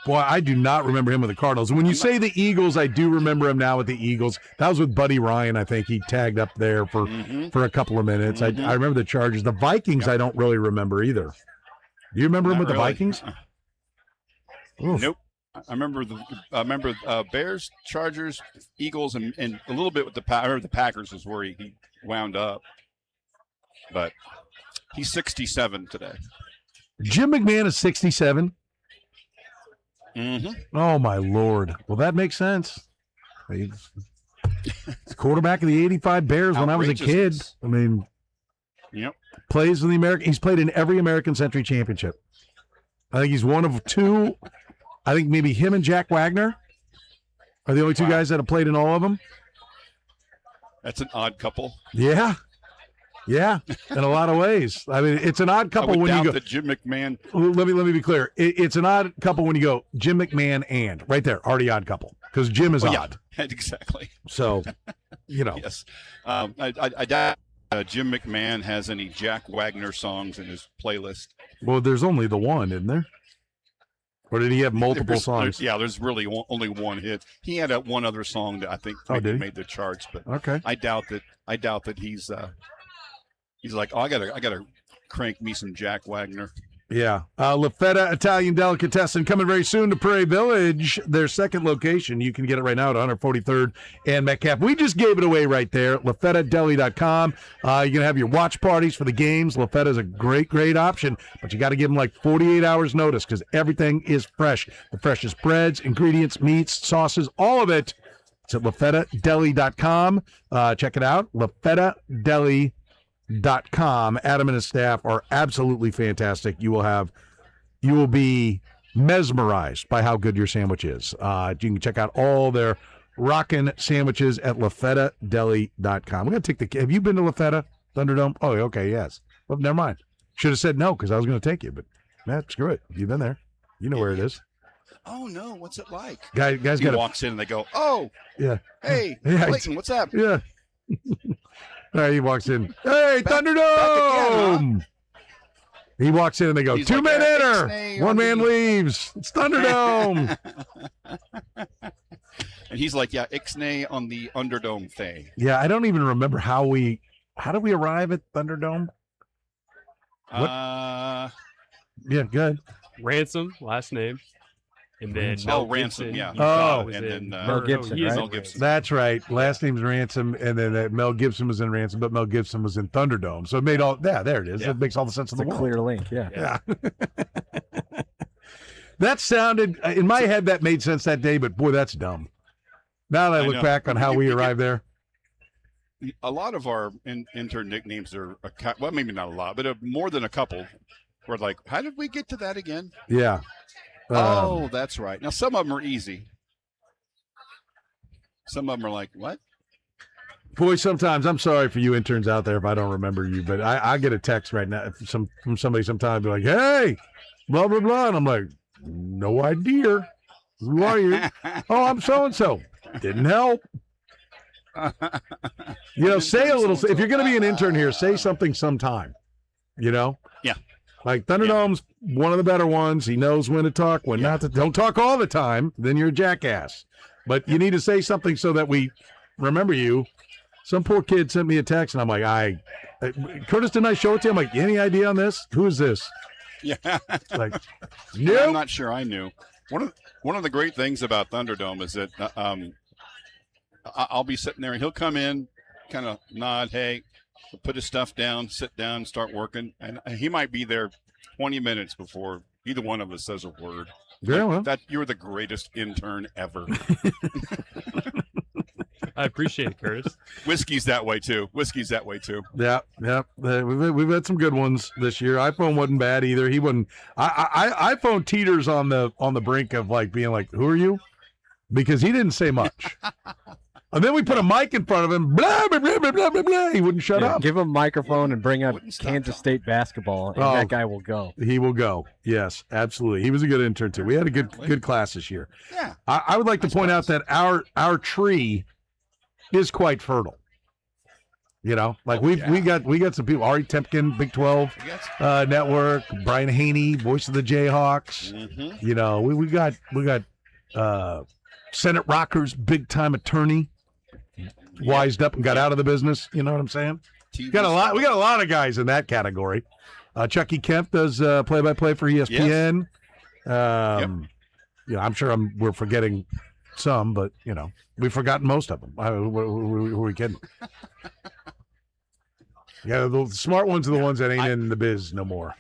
Boy, I do not remember him with the Cardinals. And when you say the Eagles, I do remember him now with the Eagles. That was with Buddy Ryan, I think. He tagged up there for a couple of minutes. I remember the Chargers. The Vikings, I don't really remember either. Do you remember him with the Vikings? Nope. I remember Bears, Chargers, Eagles, and a little bit with the Packers is where he wound up. But he's 67 today. Jim McMahon is 67. Oh, my Lord. Well, that makes sense. He's quarterback of the 85 Bears when I was a kid. I mean, plays in the American. He's played in every American Century Championship. I think he's one of 2. I think maybe him and Jack Wagner are the only 2 guys that have played in all of them. That's an odd couple. Yeah. Yeah, in a lot of ways. I mean, it's an odd couple when you go. That Jim McMahon. Let me be clear. It's an odd couple when you go Jim McMahon and right there, already odd couple because Jim is odd. Yeah, exactly. So, Yes, I doubt Jim McMahon has any Jack Wagner songs in his playlist. Well, there's only the one, isn't there? Or did he have multiple songs? There's really only one hit. He had one other song that I think made the charts, but okay. I doubt that he's like, I gotta crank me some Jack Wagner. Yeah. La Feta Italian Delicatessen coming very soon to Prairie Village, their second location. You can get it right now at 143rd and Metcalf. We just gave it away right there, LaFetaDeli.com. You're going to have your watch parties for the games. La Feta is a great option, but you got to give them like 48 hours notice because everything is fresh. The freshest breads, ingredients, meats, sauces, all of it. It's at LaFetaDeli.com. Check it out, LaFetaDeli.com. Adam and his staff are absolutely fantastic. You will be mesmerized by how good your sandwich is. You can check out all their rockin' sandwiches at LaFettaDeli.com. We're going to take have you been to LaFetta Thunderdome? Oh, okay, yes. Well, never mind. Should have said no because I was going to take you, but screw it. You've been there. You know where it is. Oh, no. What's it like? Guys he walks in and they go, oh, yeah. Hey, yeah, Clayton, what's up? Yeah. All right, he walks in. Hey, Thunderdome! Again, huh? He walks in and they go, He's 2 like, men enter. One man leaves. It's Thunderdome. And he's like, yeah, Ixnay on the Underdome thing. Yeah, I don't even remember how did we arrive at Thunderdome? What? Yeah, good. Ransom, last name. And then Ransom, yeah. Oh, and then Mel Gibson, right? Mel Gibson. That's right. Last name's Ransom, and then Mel Gibson was in Ransom, but Mel Gibson was in Thunderdome. So it made there it is. It makes all the sense in the world. Clear link, yeah. That sounded, in my head, that made sense that day, but boy, that's dumb. Now that I look back on how we arrived there. A lot of our intern nicknames are, well, maybe not a lot, but more than a couple. We're like, how did we get to that again? Yeah. Oh, that's right. Now, some of them are easy. Some of them are like, what? Boy, sometimes, I'm sorry for you interns out there if I don't remember you, but I get a text right now from somebody sometimes be like, hey, blah, blah, blah. And I'm like, no idea. Who are you? Oh, I'm so-and-so. Didn't help. Say a little, if you're going to be an intern here, say something sometime, Yeah. Like Thunderdome's one of the better ones. He knows when to talk, when not to. Don't talk all the time. Then you're a jackass. But you need to say something so that we remember you. Some poor kid sent me a text, and I'm like, Curtis, didn't I show it to you? I'm like, any idea on this? Who is this? Yeah. Like, nope. I'm not sure I knew. One of the great things about Thunderdome is that I'll be sitting there, and he'll come in, kind of nod, hey, put his stuff down, sit down, start working, and he might be there 20 minutes before either one of us says a word. Yeah, well. That you're the greatest intern ever. I appreciate it, Curtis. Whiskey's that way too. Yeah. We've had some good ones this year. iPhone wasn't bad either. He wasn't. iPhone teeters on the brink of like being like, who are you? Because he didn't say much. And then we put a mic in front of him, blah, blah, blah, blah, blah, blah, blah. He wouldn't shut up. Give him a microphone and bring up Kansas State basketball, and that guy will go. He will go. Yes, absolutely. He was a good intern, too. We had a good class this year. Yeah. I would like to point out that our tree is quite fertile. We got some people. Ari Tempkin, Big 12 Network, Brian Haney, voice of the Jayhawks. Mm-hmm. We got Senate Rockers, big time attorney. Wised up and got out of the business. You know what I'm saying? We got a lot of guys in that category. Chucky Kemp does play-by-play for ESPN. Yes. I'm sure we're forgetting some, but we've forgotten most of them. Who are we kidding? Yeah, the smart ones are the ones that ain't in the biz no more.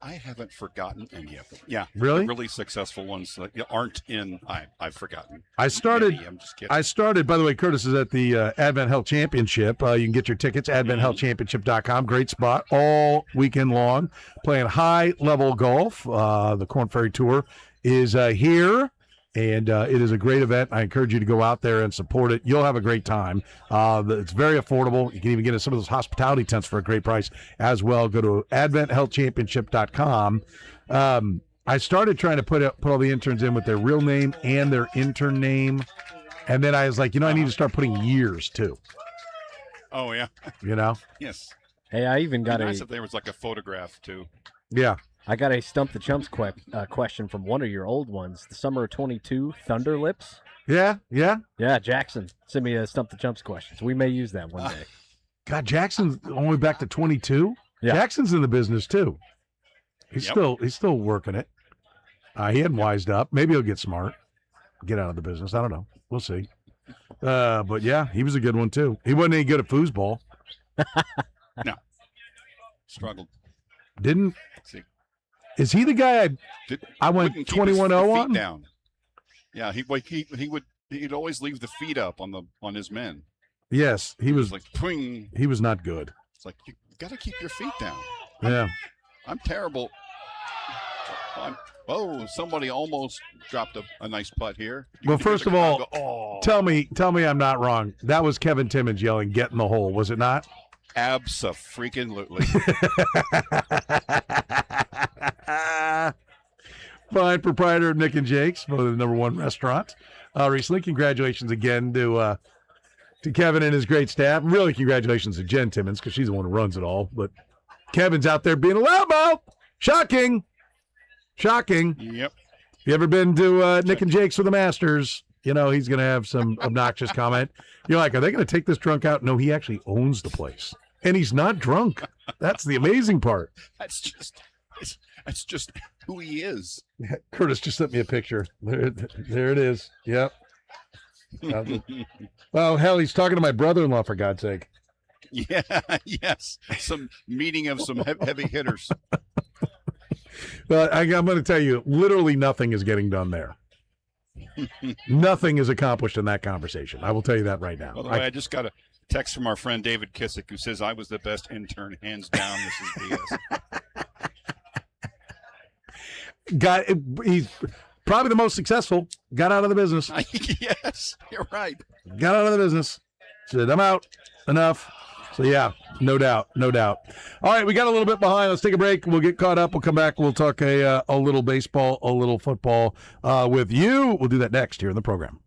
I haven't forgotten any of them. Yeah, really, the really successful ones that aren't in. I've forgotten. I'm just kidding. I started. By the way, Curtis is at the Advent Health Championship. You can get your tickets AdventHealthChampionship.com. Great spot all weekend long. Playing high level golf. The Korn Ferry Tour is here. And it is a great event. I encourage you to go out there and support it. You'll have a great time. It's very affordable. You can even get some of those hospitality tents for a great price as well. Go to AdventHealthChampionship.com. I started trying to put all the interns in with their real name and their intern name. And then I was like, I need to start putting years too. Oh, yeah. Yes. Hey, I even got nice if there was like a photograph too. Yeah. I got a Stump the Chumps question from one of your old ones. The summer of 22, Thunder Lips. Yeah. Jackson sent me a Stump the Chumps question, so we may use that one day. God, Jackson's only back to 22. Yeah. Jackson's in the business too. He's still working it. He hadn't wised up. Maybe he'll get smart, get out of the business. I don't know. We'll see. But yeah, he was a good one too. He wasn't any good at foosball. No. Struggled. Didn't. Let's see. Is he the guy I went 21-0 on? Down. Yeah, he'd always leave the feet up on his men. Yes, he was like twing. He was not good. It's like you got to keep your feet down. Yeah. I'm terrible. Oh, somebody almost dropped a nice putt here. Well, first of all, oh. tell me I'm not wrong. That was Kevin Timmons yelling, "Get in the hole," was it not? Abso-freaking-lutely. Fine proprietor of Nick and Jake's, voted the #1 restaurant recently. Congratulations again to Kevin and his great staff. Really, congratulations to Jen Timmons because she's the one who runs it all. But Kevin's out there being a loudmouth. Shocking. Yep. If you ever been to Nick and Jake's for the Masters, you know he's going to have some obnoxious comment. You're like, are they going to take this drunk out? No, he actually owns the place. And he's not drunk. That's the amazing part. That's just who he is. Yeah, Curtis just sent me a picture. There it is. Yep. Well, hell, he's talking to my brother-in-law, for God's sake. Yeah, yes. Some meeting of some heavy hitters. Well, I'm going to tell you, literally nothing is getting done there. Nothing is accomplished in that conversation. I will tell you that right now. By the way, I just got a text from our friend David Kissick who says I was the best intern, hands down. This is BS. He's probably the most successful. Got out of the business. Yes, you're right. Got out of the business. Said, I'm out. Enough. So, yeah, no doubt. All right, we got a little bit behind. Let's take a break. We'll get caught up. We'll come back. We'll talk a little baseball, a little football with you. We'll do that next here in the program.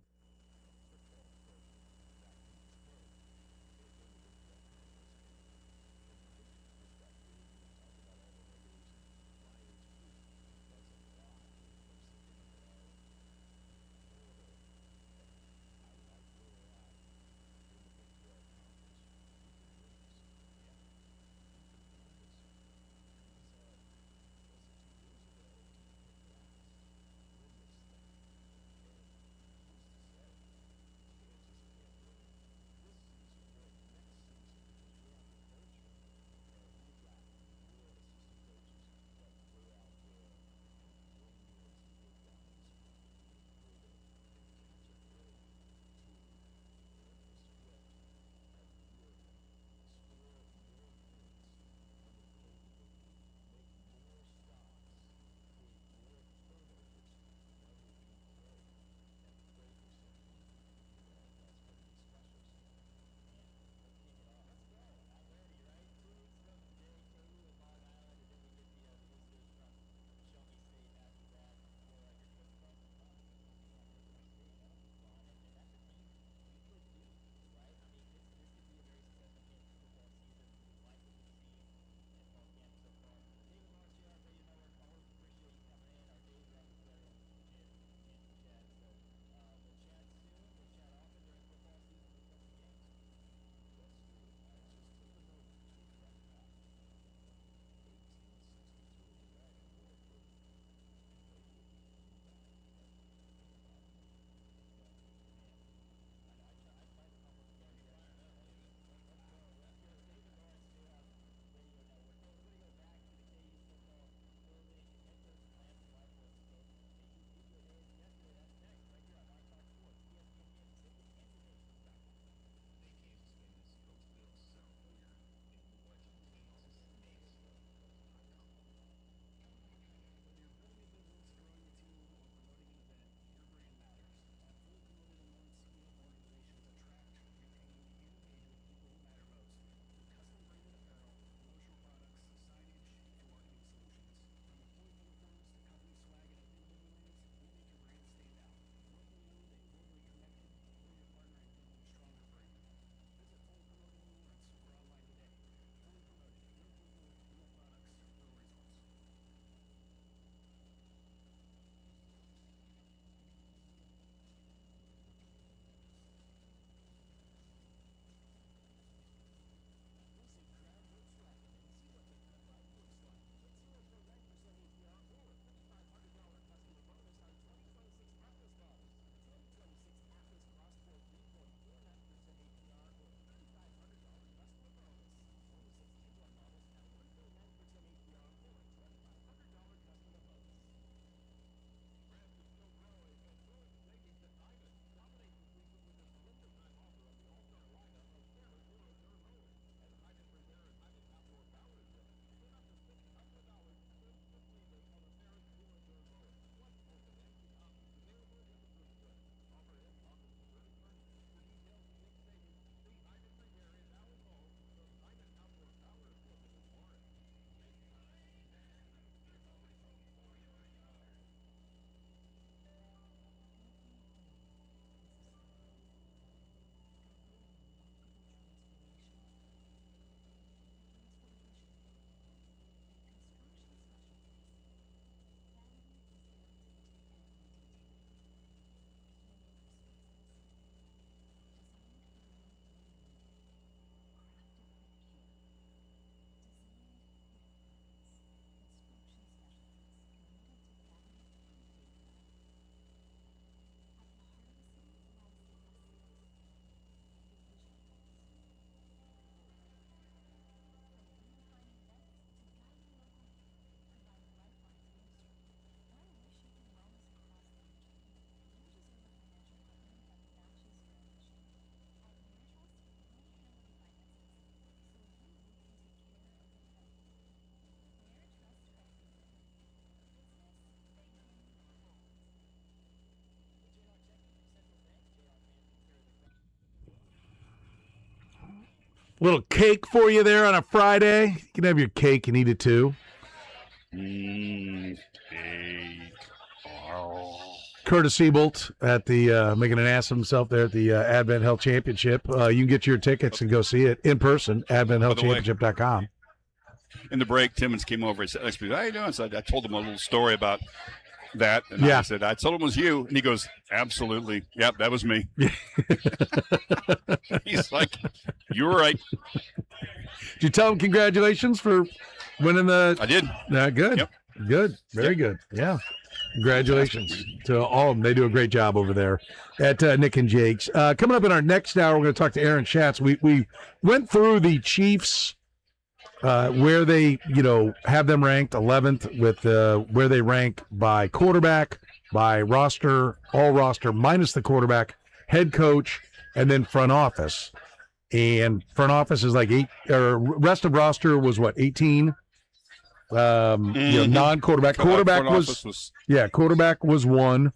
Little cake for you there on a Friday. You can have your cake and eat it too. Cake. Curtis Siebolt at the making an ass of himself there at the Advent Health Championship. You can get your tickets and go see it in person, adventhealthchampionship.com. In the break, Timmons came over and said, "How you doing?" So I told him a little story about that, and Yeah. I said, "I told him it was you," and he goes, "Absolutely, yep, that was me." He's like, "You were right." Did you tell him congratulations for winning the? I did. Good. Yep. Good. Very good. Yeah. Congratulations to all of them. They do a great job over there at Nick and Jake's. Coming up in our next hour, we're going to talk to Aaron Schatz. We went through the Chiefs, where they, have them ranked 11th with where they rank by quarterback, by roster, all roster, minus the quarterback, head coach, and then front office. And front office is like 8, or rest of roster was what, 18? Non-quarterback. Quarterback was quarterback was 1.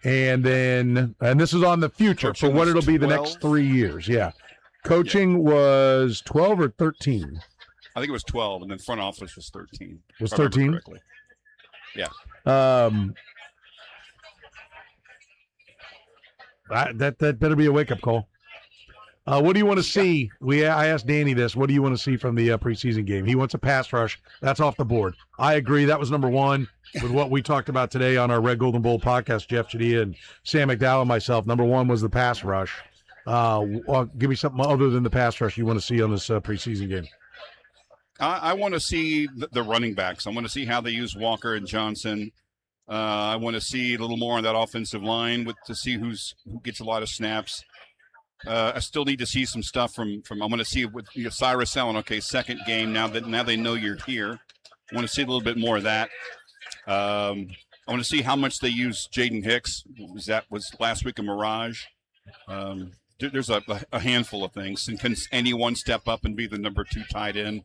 And then, and this is on the future Coaching for what was it'll be the 12? next 3 years. Yeah. Coaching was 12 or 13. I think it was 12, and then front office was 13. Was if I remember 13? correctly. Yeah. That better be a wake-up call. What do you want to see? I asked Danny this. What do you want to see from the preseason game? He wants a pass rush. That's off the board. I agree. That was number one with what we talked about today on our Red Golden Bowl podcast, Jeff Chadilla and Sam McDowell and myself. Number one was the pass rush. Give me something other than the pass rush you want to see on this preseason game. I want to see the running backs. I want to see how they use Walker and Johnson. I want to see a little more on that offensive line to see who gets a lot of snaps. I still need to see some stuff from I want to see with Cyrus Allen. Okay, second game now they know you're here. I want to see a little bit more of that. I want to see how much they use Jaden Hicks. Was last week a mirage? There's a handful of things. And can anyone step up and be the number 2 tight end?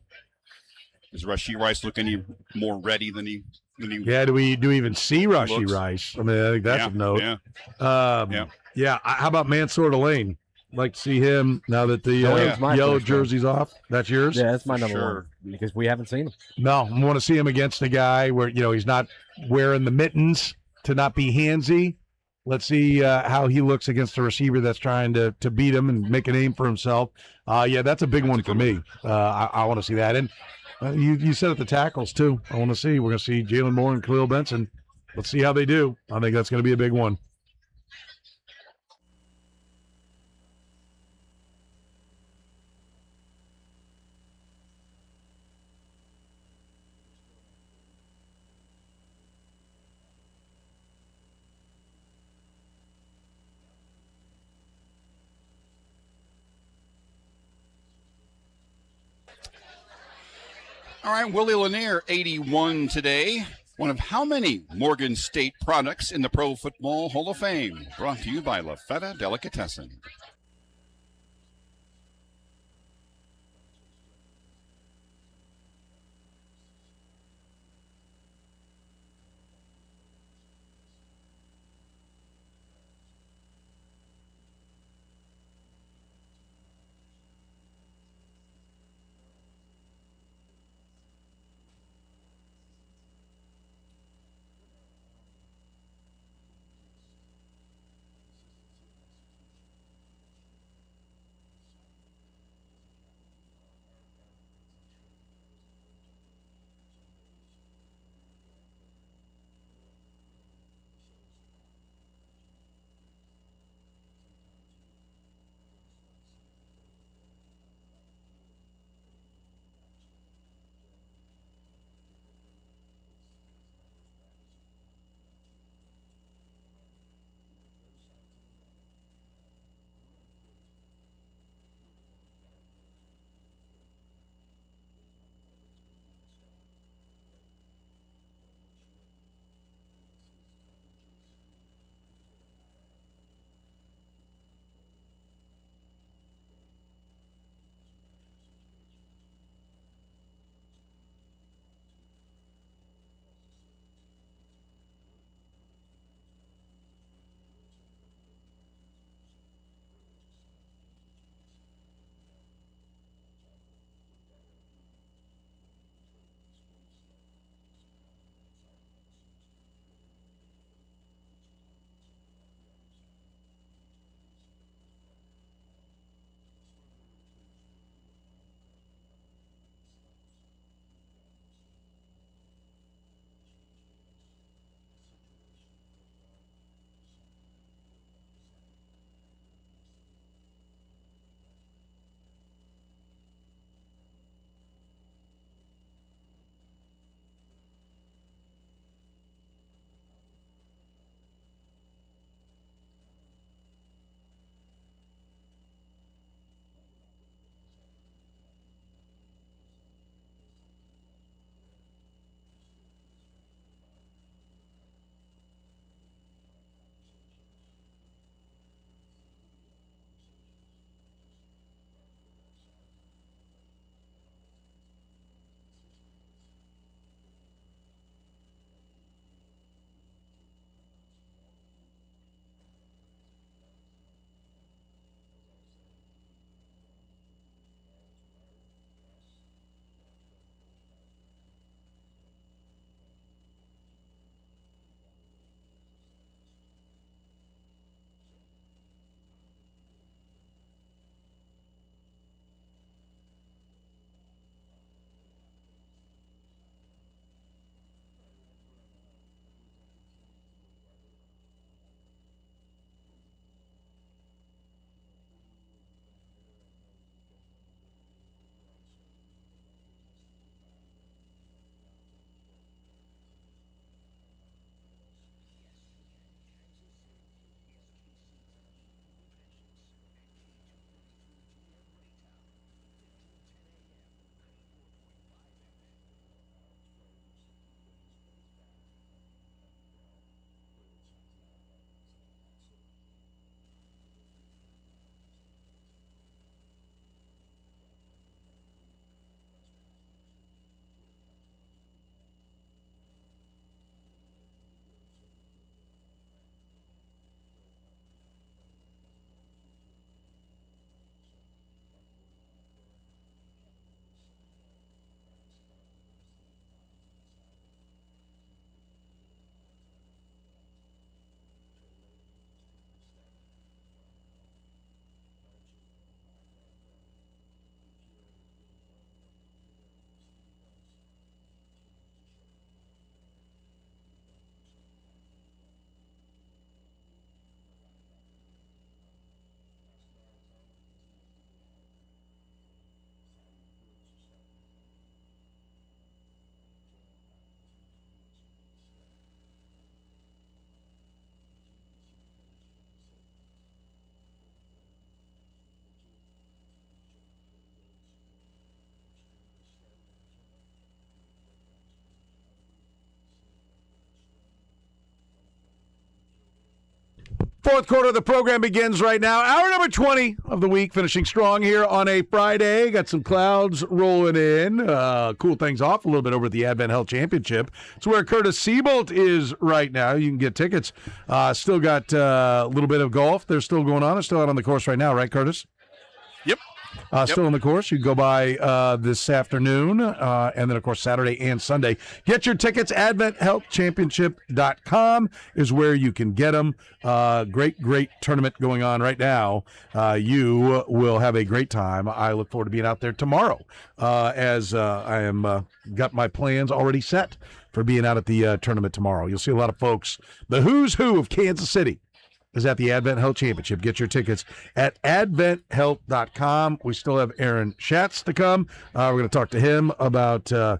Does Rashee Rice look any more ready than he? Yeah, do we even see Rashee Rice? I mean, I think that's a note. Yeah. How about Mansour Delane? Like to see him now that the yellow jersey's off. That's yours? Yeah, that's my number 1 because we haven't seen him. No, I want to see him against a guy where he's not wearing the mittens to not be handsy. Let's see how he looks against a receiver that's trying to beat him and make a name for himself. That's a big one for me. I want to see that. And you said at the tackles too. I want to see. We're going to see Jalen Moore and Khalil Benson. Let's see how they do. I think that's going to be a big one. All right, Willie Lanier, 81 today. One of how many Morgan State products in the Pro Football Hall of Fame? Brought to you by La Feta Delicatessen. fourth quarter of the program begins right now. Hour number 20 of the week, finishing strong here on a Friday. Got some clouds rolling in. Cool things off a little bit over at the Advent Health Championship. It's where Curtis Siebold is right now. You can get tickets. Still got a little bit of golf. They're still going on. They're still out on the course right now, right, Curtis? Yep. Still on the course. You can go by this afternoon, and then, of course, Saturday and Sunday. Get your tickets. AdventHealthChampionship.com is where you can get them. Great tournament going on right now. You will have a great time. I look forward to being out there tomorrow, as I am got my plans already set for being out at the tournament tomorrow. You'll see a lot of folks. The who's who of Kansas City is at the Advent Health Championship. Get your tickets at adventhealth.com. We still have Aaron Schatz to come. We're going to talk to him about the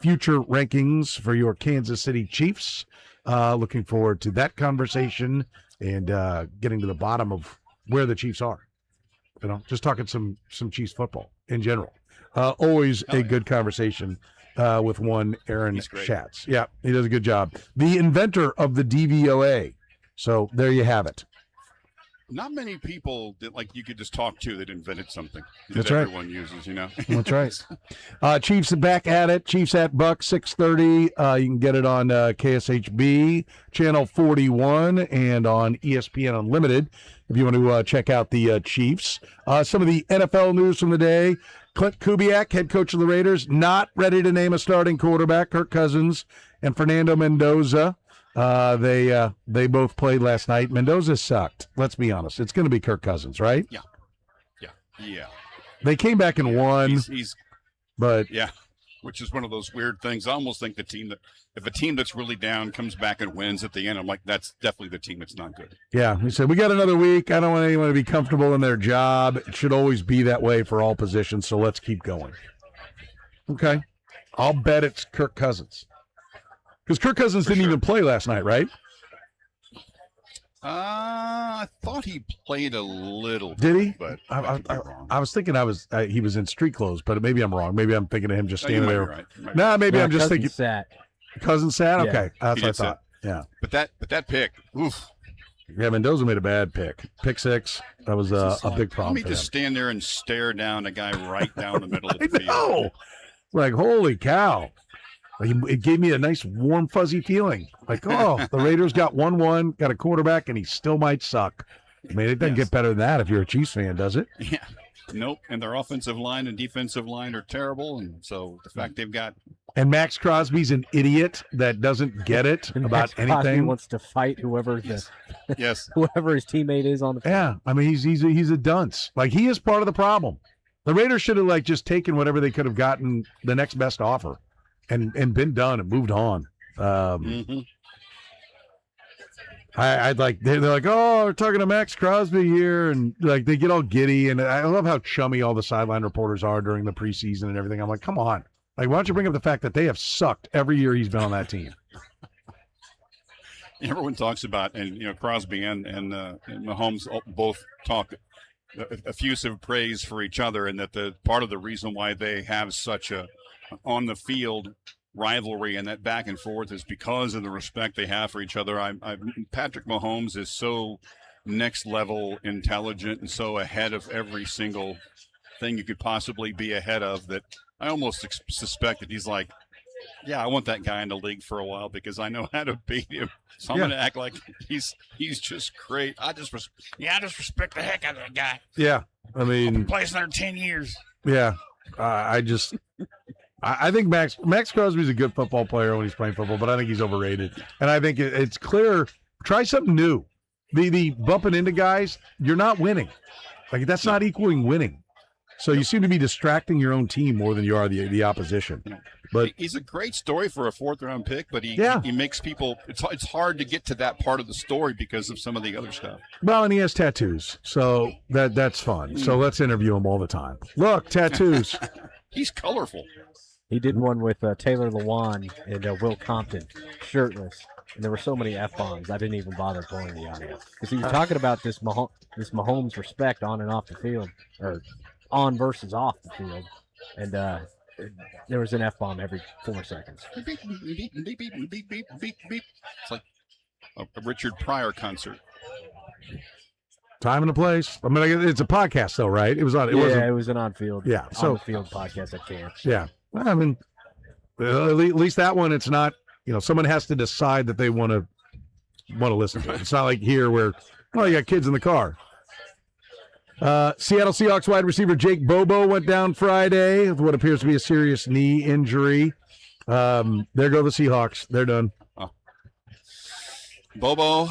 future rankings for your Kansas City Chiefs. Looking forward to that conversation and getting to the bottom of where the Chiefs are. You know, just talking some Chiefs football in general. Always a good conversation with one Aaron Schatz. Yeah, he does a good job. The inventor of the DVOA. So there you have it. Not many people that you could just talk to that invented something that That's right. everyone uses, That's right. Chiefs back at it. Chiefs at Buck 6:30. You can get it on KSHB channel 41 and on ESPN Unlimited if you want to check out the Chiefs. Some of the NFL news from the day. Clint Kubiak, head coach of the Raiders, not ready to name a starting quarterback. Kirk Cousins and Fernando Mendoza. They both played last night. Mendoza sucked. Let's be honest. It's going to be Kirk Cousins, right? Yeah. They came back and won. But yeah, which is one of those weird things. I almost think if a team that's really down comes back and wins at the end, I'm like, that's definitely the team that's not good. Yeah, he said, we got another week. I don't want anyone to be comfortable in their job. It should always be that way for all positions, so let's keep going. Okay. I'll bet it's Kirk Cousins. Because Kirk Cousins didn't even play last night, right? I thought he played a little. Did he? But I was thinking he was in street clothes, but maybe I'm wrong. Maybe I'm thinking of him just standing there. Right. No, maybe I'm just thinking. Cousins sat. Yeah. Okay, that's He what I did thought. sit. Yeah. But that pick, oof. Yeah, Mendoza made a bad pick. Pick six. That was a big problem. Let me just stand there and stare down a guy right down the middle of the field. Oh, like holy cow! It gave me a nice warm fuzzy feeling. Like, oh, the Raiders got 1-1, got a quarterback, and he still might suck. I mean, it doesn't get better than that if you're a Chiefs fan, does it? Yeah. Nope. And their offensive line and defensive line are terrible, and so the fact they've got. And Max Crosby's an idiot that doesn't get it And about Max Crosby anything. wants to fight whoever Yes. whoever his teammate is on the field. Yeah, I mean he's a dunce. Like he is part of the problem. The Raiders should have just taken whatever they could have gotten, the next best offer, and been done and moved on. I'd like they're like, oh, we're talking to Max Crosby here, and like they get all giddy, and I love how chummy all the sideline reporters are during the preseason and everything. I'm like, come on, like why don't you bring up the fact that they have sucked every year he's been on that team? Everyone talks about, and Crosby and Mahomes both talk effusive praise for each other, and that the part of the reason why they have such a on the field rivalry and that back and forth is because of the respect they have for each other. Patrick Mahomes is so next level intelligent and so ahead of every single thing you could possibly be ahead of that I almost suspect that he's like, yeah, I want that guy in the league for a while because I know how to beat him. So I'm going to act like he's just great. I just respect the heck out of that guy. Yeah, I mean, plays another 10 years. Yeah, I think Max Crosby's a good football player when he's playing football, but I think he's overrated. And I think it's clear. Try something new. The bumping into guys, you're not winning. Like that's not equaling winning. So you seem to be distracting your own team more than you are the opposition. But he's a great story for a fourth-round pick, but he makes people. It's hard to get to that part of the story because of some of the other stuff. Well, and he has tattoos, so that's fun. So let's interview him all the time. Look, tattoos. He's colorful. He did one with Taylor Lewan and Will Compton, shirtless. And there were so many F-bombs, I didn't even bother pulling the audio. Because he was talking about this Mahomes respect on and off the field, or on versus off the field. And there was an F-bomb every 4 seconds. Beep, beep, beep, beep, beep, beep, beep, beep. It's like a Richard Pryor concert. Time and a place. I mean, it's a podcast, though, right? It was on. It was an on-field. Yeah, on the field podcast at camp. Yeah, well, I mean, at least that one, it's not. Someone has to decide that they want to listen to it. It's not like here where, you got kids in the car. Seattle Seahawks wide receiver Jake Bobo went down Friday with what appears to be a serious knee injury. There go the Seahawks. They're done. Oh. Bobo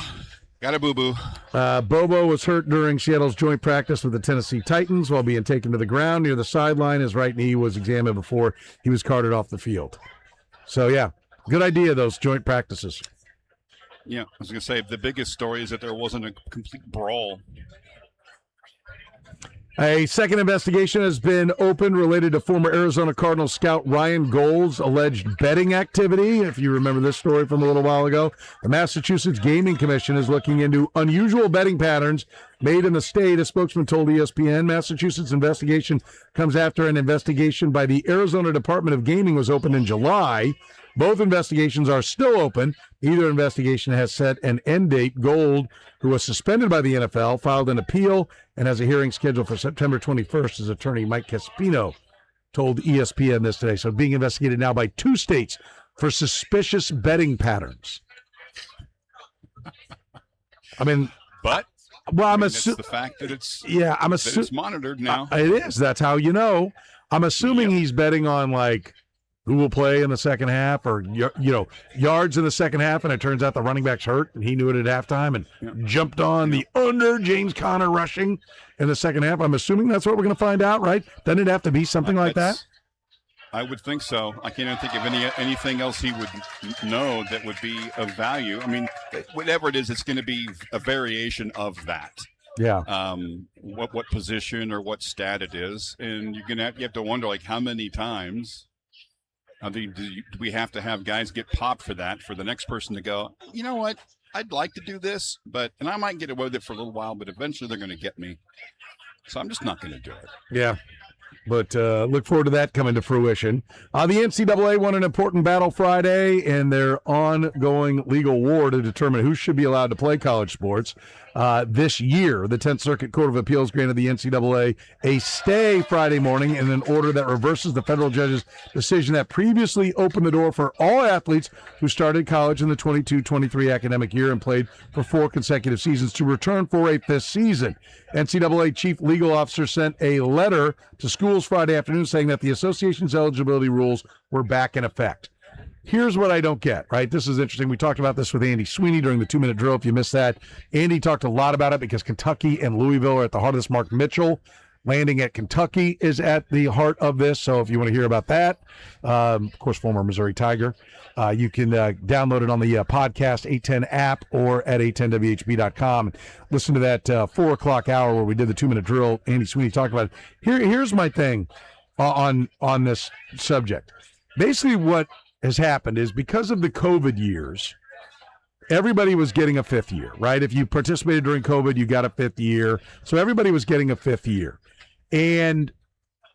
got a boo-boo. Bobo was hurt during Seattle's joint practice with the Tennessee Titans while being taken to the ground near the sideline. His right knee was examined before he was carted off the field. So, yeah, good idea, those joint practices. Yeah, I was going to say, the biggest story is that there wasn't a complete brawl. A second investigation has been opened related to former Arizona Cardinals scout Ryan Gould's alleged betting activity. If you remember this story from a little while ago, the Massachusetts Gaming Commission is looking into unusual betting patterns made in the state. A spokesman told ESPN Massachusetts' investigation comes after an investigation by the Arizona Department of Gaming was opened in July. Both investigations are still open. Either investigation has set an end date. Gould, who was suspended by the NFL, filed an appeal and has a hearing scheduled for September 21st. His attorney, Mike Caspino, told ESPN this today. So being investigated now by 2 states for suspicious betting patterns. I mean, but that's the fact that it's it's monitored now. It is. That's how you know. I'm assuming he's betting on who will play in the second half, or yards in the second half, and it turns out the running back's hurt, and he knew it at halftime and jumped on the under James Conner rushing in the second half. I'm assuming that's what we're going to find out, right? Doesn't it have to be something like that? I would think so. I can't think of anything else he would know that would be of value. I mean, whatever it is, it's going to be a variation of that. Yeah. What position or what stat it is, and you have to wonder how many times. Do we have to have guys get popped for that, for the next person to go, you know what, I'd like to do this, and I might get away with it for a little while, but eventually they're going to get me. So I'm just not going to do it. Yeah. But look forward to that coming to fruition. The NCAA won an important battle Friday in their ongoing legal war to determine who should be allowed to play college sports. This year, the 10th Circuit Court of Appeals granted the NCAA a stay Friday morning in an order that reverses the federal judge's decision that previously opened the door for all athletes who started college in the 22-23 academic year and played for 4 consecutive seasons to return for a 5th season. NCAA chief legal officer sent a letter to schools Friday afternoon saying that the association's eligibility rules were back in effect. Here's what I don't get, right? This is interesting. We talked about this with Andy Sweeney during the 2-minute drill. If you missed that, Andy talked a lot about it because Kentucky and Louisville are at the heart of this. Mark Mitchell landing at Kentucky is at the heart of this. So if you want to hear about that, of course, former Missouri Tiger, you can download it on the podcast 810 app or at 810whb.com. Listen to that 4 o'clock hour where we did the 2-minute drill. Andy Sweeney talked about it. Here's my thing on this subject. Basically what has happened is because of the COVID years, everybody was getting a 5th year, right? If you participated during COVID, you got a 5th year. So everybody was getting a 5th year. And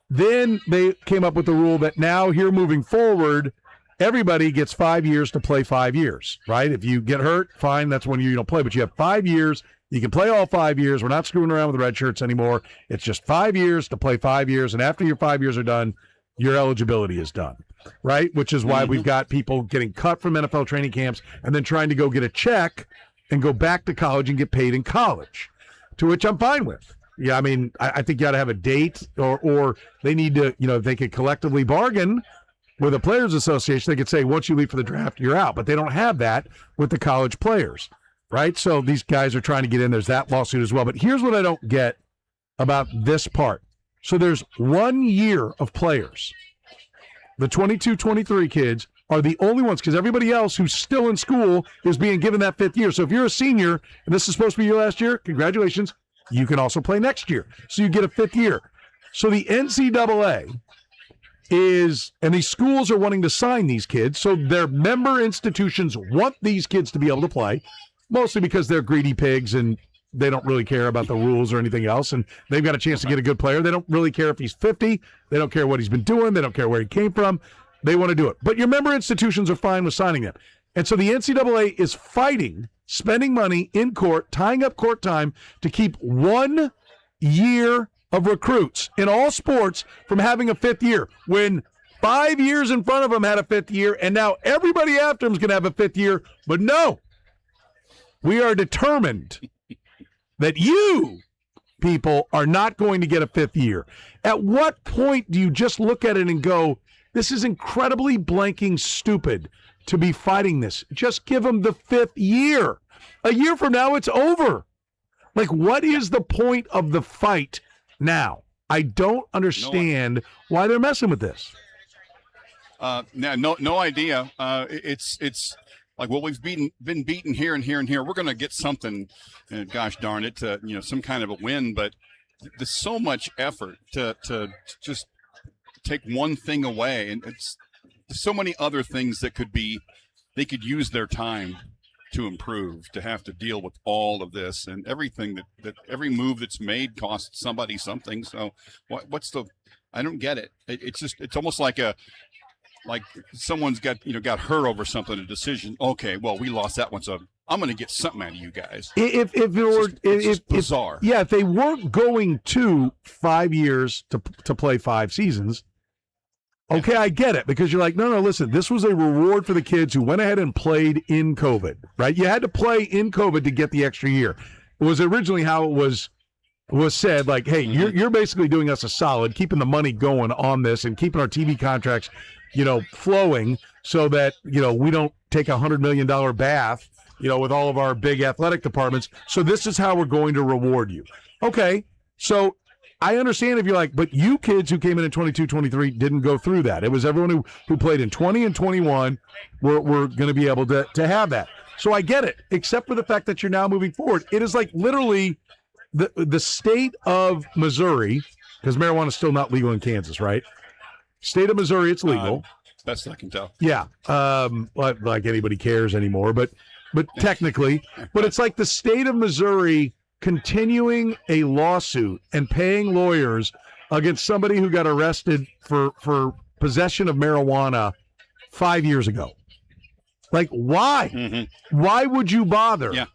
then they came up with the rule that now here moving forward, everybody gets 5 years to play 5 years, right? If you get hurt, fine, that's when you don't play. But you have 5 years. You can play all 5 years. We're not screwing around with the red shirts anymore. It's just 5 years to play 5 years. And after your 5 years are done, your eligibility is done, right? Which is why we've got people getting cut from NFL training camps and then trying to go get a check and go back to college and get paid in college, to which I'm fine with. Yeah, I mean, I think you got to have a date or they need to, if they could collectively bargain with a players association, they could say, once you leave for the draft, you're out. But they don't have that with the college players, right? So these guys are trying to get in. There's that lawsuit as well. But here's what I don't get about this part. So there's 1 year of players. The 22-23 kids are the only ones, because everybody else who's still in school is being given that 5th year. So if you're a senior and this is supposed to be your last year, congratulations. You can also play next year. So you get a 5th year. So the NCAA is, and these schools are wanting to sign these kids. So their member institutions want these kids to be able to play, mostly because they're greedy pigs and they don't really care about the rules or anything else, and they've got a chance to get a good player. They don't really care if he's 50. They don't care what he's been doing. They don't care where he came from. They want to do it. But your member institutions are fine with signing them. And so the NCAA is fighting spending money in court, tying up court time to keep 1 year of recruits in all sports from having a 5th year, when 5 years in front of them had a 5th year, and now everybody after them is going to have a 5th year. But no, we are determined that you people are not going to get a 5th year. At what point do you just look at it and go, this is incredibly blanking stupid to be fighting this? Just give them the 5th year. A year from now, it's over. Like, what is the point of the fight now? I don't understand why they're messing with this. No idea. It's like, well, we've been beaten here and here and here. We're going to get something. Gosh darn it, some kind of a win. But there's so much effort to just take one thing away, and there's so many other things that they could use their time to improve, to have to deal with all of this and everything that every move that's made costs somebody something. So I don't get it. It's almost like someone's got hurt over something, a decision. Okay, well, we lost that one, so I'm going to get something out of you guys. It's bizarre. If they weren't going to 5 years to play 5 seasons, okay, I get it, because you're like, no, listen, this was a reward for the kids who went ahead and played in COVID, right? You had to play in COVID to get the extra year. It was originally how it was said, like, hey, you're basically doing us a solid, keeping the money going on this and keeping our TV contracts, flowing, so that, we don't take $100 million bath, with all of our big athletic departments. So this is how we're going to reward you. Okay, so I understand if you're like, but you kids who came in 22, 23 didn't go through that. It was everyone who played in 20 and 21 were going to be able to have that. So I get it, except for the fact that you're now moving forward. It is like literally the state of Missouri, because marijuana is still not legal in Kansas, right? State of Missouri, it's legal. Best I can tell. Yeah, like anybody cares anymore, but technically, but it's like the state of Missouri continuing a lawsuit and paying lawyers against somebody who got arrested for possession of marijuana 5 years ago. Like, why? Mm-hmm. Why would you bother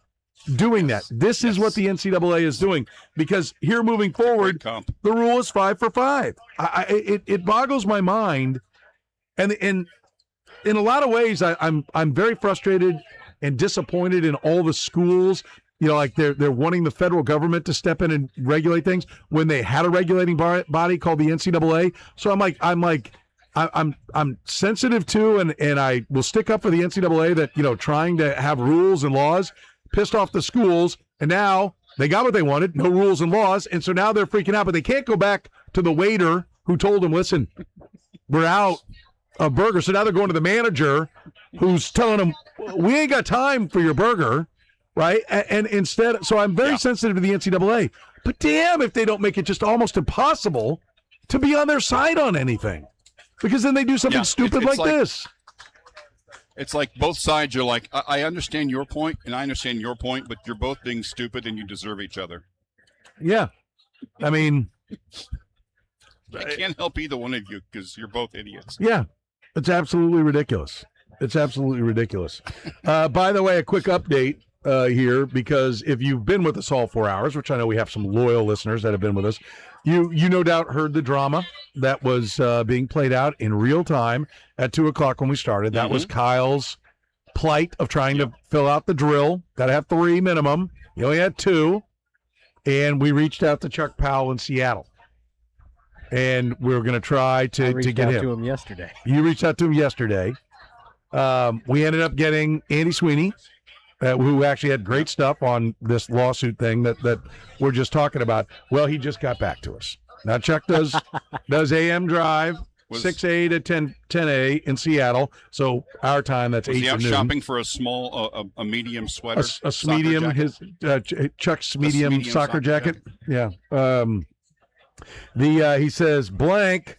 doing that? This is what the NCAA is doing, because here moving forward, the rule is 5 for 5. It boggles my mind, and in a lot of ways, I'm very frustrated and disappointed in all the schools. Like they're wanting the federal government to step in and regulate things when they had a regulating body called the NCAA. So I'm sensitive to, and I will stick up for the NCAA that, trying to have rules and laws pissed off the schools, and now they got what they wanted, no rules and laws, and so now they're freaking out, but they can't go back to the waiter who told them, listen, we're out of burger. So now they're going to the manager who's telling them, we ain't got time for your burger. Right. And instead, so I'm very sensitive to the NCAA, but damn if they don't make it just almost impossible to be on their side on anything, because then they do something stupid like this. It's like both sides are like, I understand your point and I understand your point, but you're both being stupid and you deserve each other. Yeah. I mean, I can't help either one of you because you're both idiots. Yeah. It's absolutely ridiculous. It's absolutely ridiculous. By the way, a quick update here, because if you've been with us all 4 hours, which I know we have some loyal listeners that have been with us, you no doubt heard the drama that was being played out in real time at 2:00 when we started. That was Kyle's plight of trying to fill out the drill. Got to have 3 minimum. He only had 2, and we reached out to Chuck Powell in Seattle, and we were going to try to get him. I reached out to him yesterday. You reached out to him yesterday. We ended up getting Andy Sweeney, who actually had great stuff on this lawsuit thing that we're just talking about. Well, he just got back to us. Now, Chuck does AM Drive, 6A to 10A in Seattle. So our time, that's 8 to noon. Was he out shopping for a small, a medium sweater? A medium, Chuck's medium soccer jacket. Yeah. He says, blank,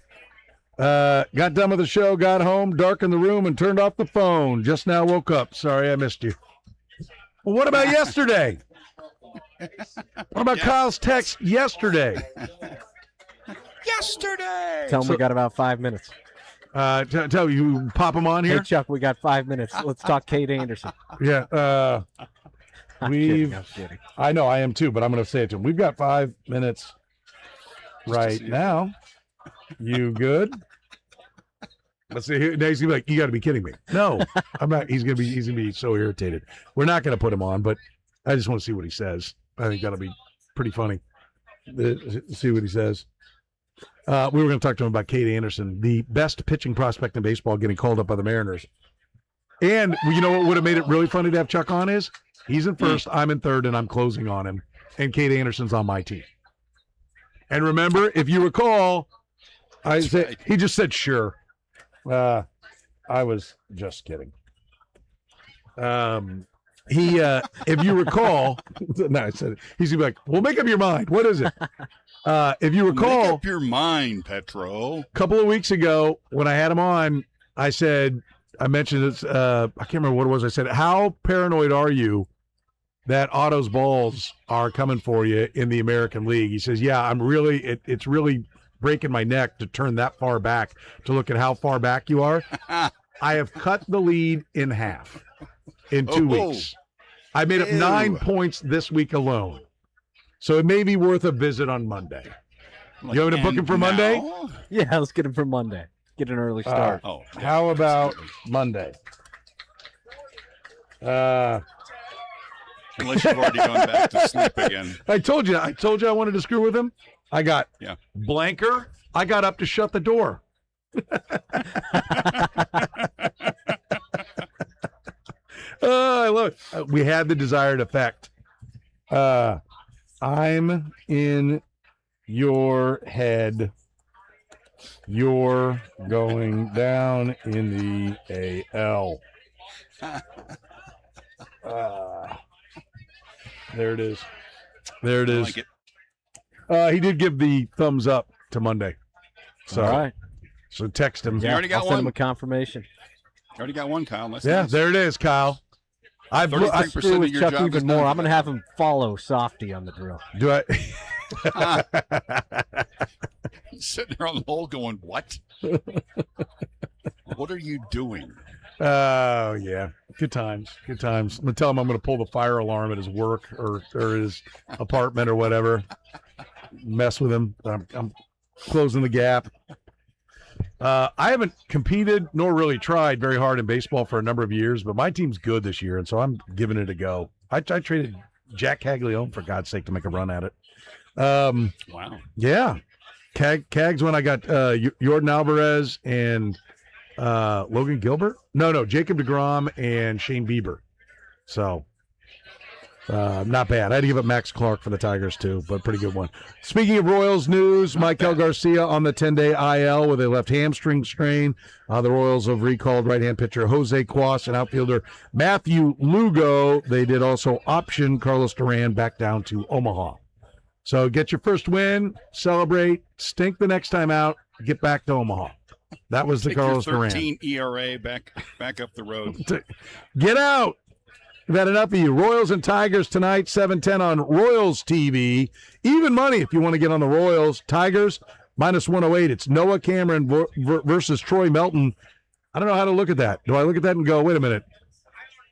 got done with the show, got home, darkened the room, and turned off the phone. Just now woke up. Sorry I missed you. Well, what about yesterday? What about Kyle's text yesterday? Yesterday. Tell him we got about 5 minutes. Tell you, pop him on here. Hey, Chuck, we got 5 minutes. Let's talk Kate Anderson. Yeah. I'm kidding. I know I am too, but I'm going to say it to him. We've got 5 minutes right now. You good? Let's see. Now he's gonna be like, "You got to be kidding me!" No, I'm not. He's gonna be so irritated. We're not going to put him on, but I just want to see what he says. I think that'll be pretty funny. See what he says. We were going to talk to him about Cade Anderson, the best pitching prospect in baseball, getting called up by the Mariners. And you know what would have made it really funny to have Chuck on is he's in first, I'm in third, and I'm closing on him. And Cade Anderson's on my team. And remember, if you recall, he just said sure. I was just kidding. If you recall, no, I said it. He's gonna be like, "Well, make up your mind. What is it?" If you recall, make up your mind, Petro. A couple of weeks ago, when I had him on, I mentioned this. I can't remember what it was. I said, "How paranoid are you that Otto's balls are coming for you in the American League?" He says, "Yeah, I'm really. It's really breaking my neck to turn that far back to look at how far back you are." I have cut the lead in half in 2 weeks. I made up 9 points this week alone. So it may be worth a visit on Monday. You want to book him for Monday? Yeah, let's get him for Monday. Get an early start. How about Monday? Unless you've already gone back to sleep again. I told you I wanted to screw with him. I got blanker. I got up to shut the door. I love it. We had the desired effect. I'm in your head. You're going down in the AL. There it is. There it is. He did give the thumbs up to Monday. So, all right. So text him. You already got I'll one. Send him a confirmation. You already got one, Kyle. There it is, Kyle. I've screwed with Chuck even more. I'm going to have him follow Softy on the drill. Do I? He's sitting there on the hole going, "What? What are you doing?" Oh, yeah. Good times. Good times. I'm going to tell him I'm going to pull the fire alarm at his work or his apartment or whatever. Mess with him. I'm closing the gap. I haven't competed nor really tried very hard in baseball for a number of years, but my team's good this year, and so I'm giving it a go. I traded Jack Caglione, for God's sake, to make a run at it. Wow. Yeah. Cags when I got Jordan Alvarez and Logan Gilbert. No, Jacob deGrom and Shane Bieber. So not bad. I had to give up Max Clark for the Tigers too, but pretty good one. Speaking of Royals news, Maikel Garcia on the 10-day IL with a left hamstring strain. The Royals have recalled right-hand pitcher Jose Cuas and outfielder Matthew Lugo. They did also option Carlos Duran back down to Omaha. So get your first win, celebrate, stink the next time out, get back to Omaha. That was the Carlos Duran. 13 ERA back up the road. Get out. We've had enough of you. Royals and Tigers tonight, 7:10 on Royals TV. Even money if you want to get on the Royals. Tigers, -108. It's Noah Cameron versus Troy Melton. I don't know how to look at that. Do I look at that and go, wait a minute,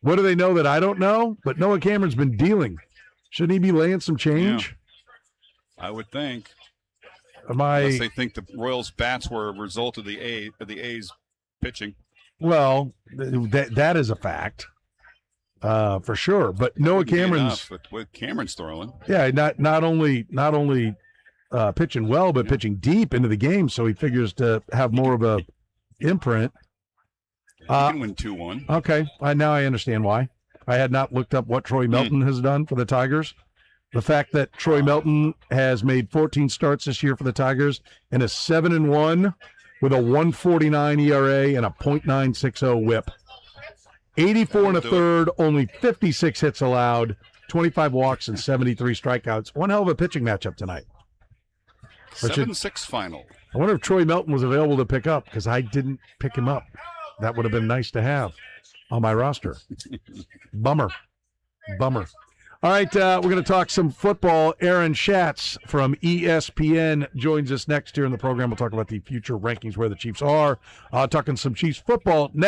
what do they know that I don't know? But Noah Cameron's been dealing. Shouldn't he be laying some change? I would think. Unless they think the Royals' bats were a result of the A's pitching. Well, that is a fact. For sure, but Noah Cameron's with Cameron's throwing. Yeah, not only pitching well, but pitching deep into the game. So he figures to have more of a imprint. He can win 2-1. Okay, now I understand why. I had not looked up what Troy Melton has done for the Tigers. The fact that Troy Melton has made 14 starts this year for the Tigers and is 7-1 with a 1.49 ERA and a .960 WHIP. 84 and a third, only 56 hits allowed, 25 walks and 73 strikeouts. One hell of a pitching matchup tonight. 7-6 final. I wonder if Troy Melton was available to pick up because I didn't pick him up. That would have been nice to have on my roster. Bummer. All right, we're going to talk some football. Aaron Schatz from ESPN joins us next here in the program. We'll talk about the future rankings, where the Chiefs are. Talking some Chiefs football next.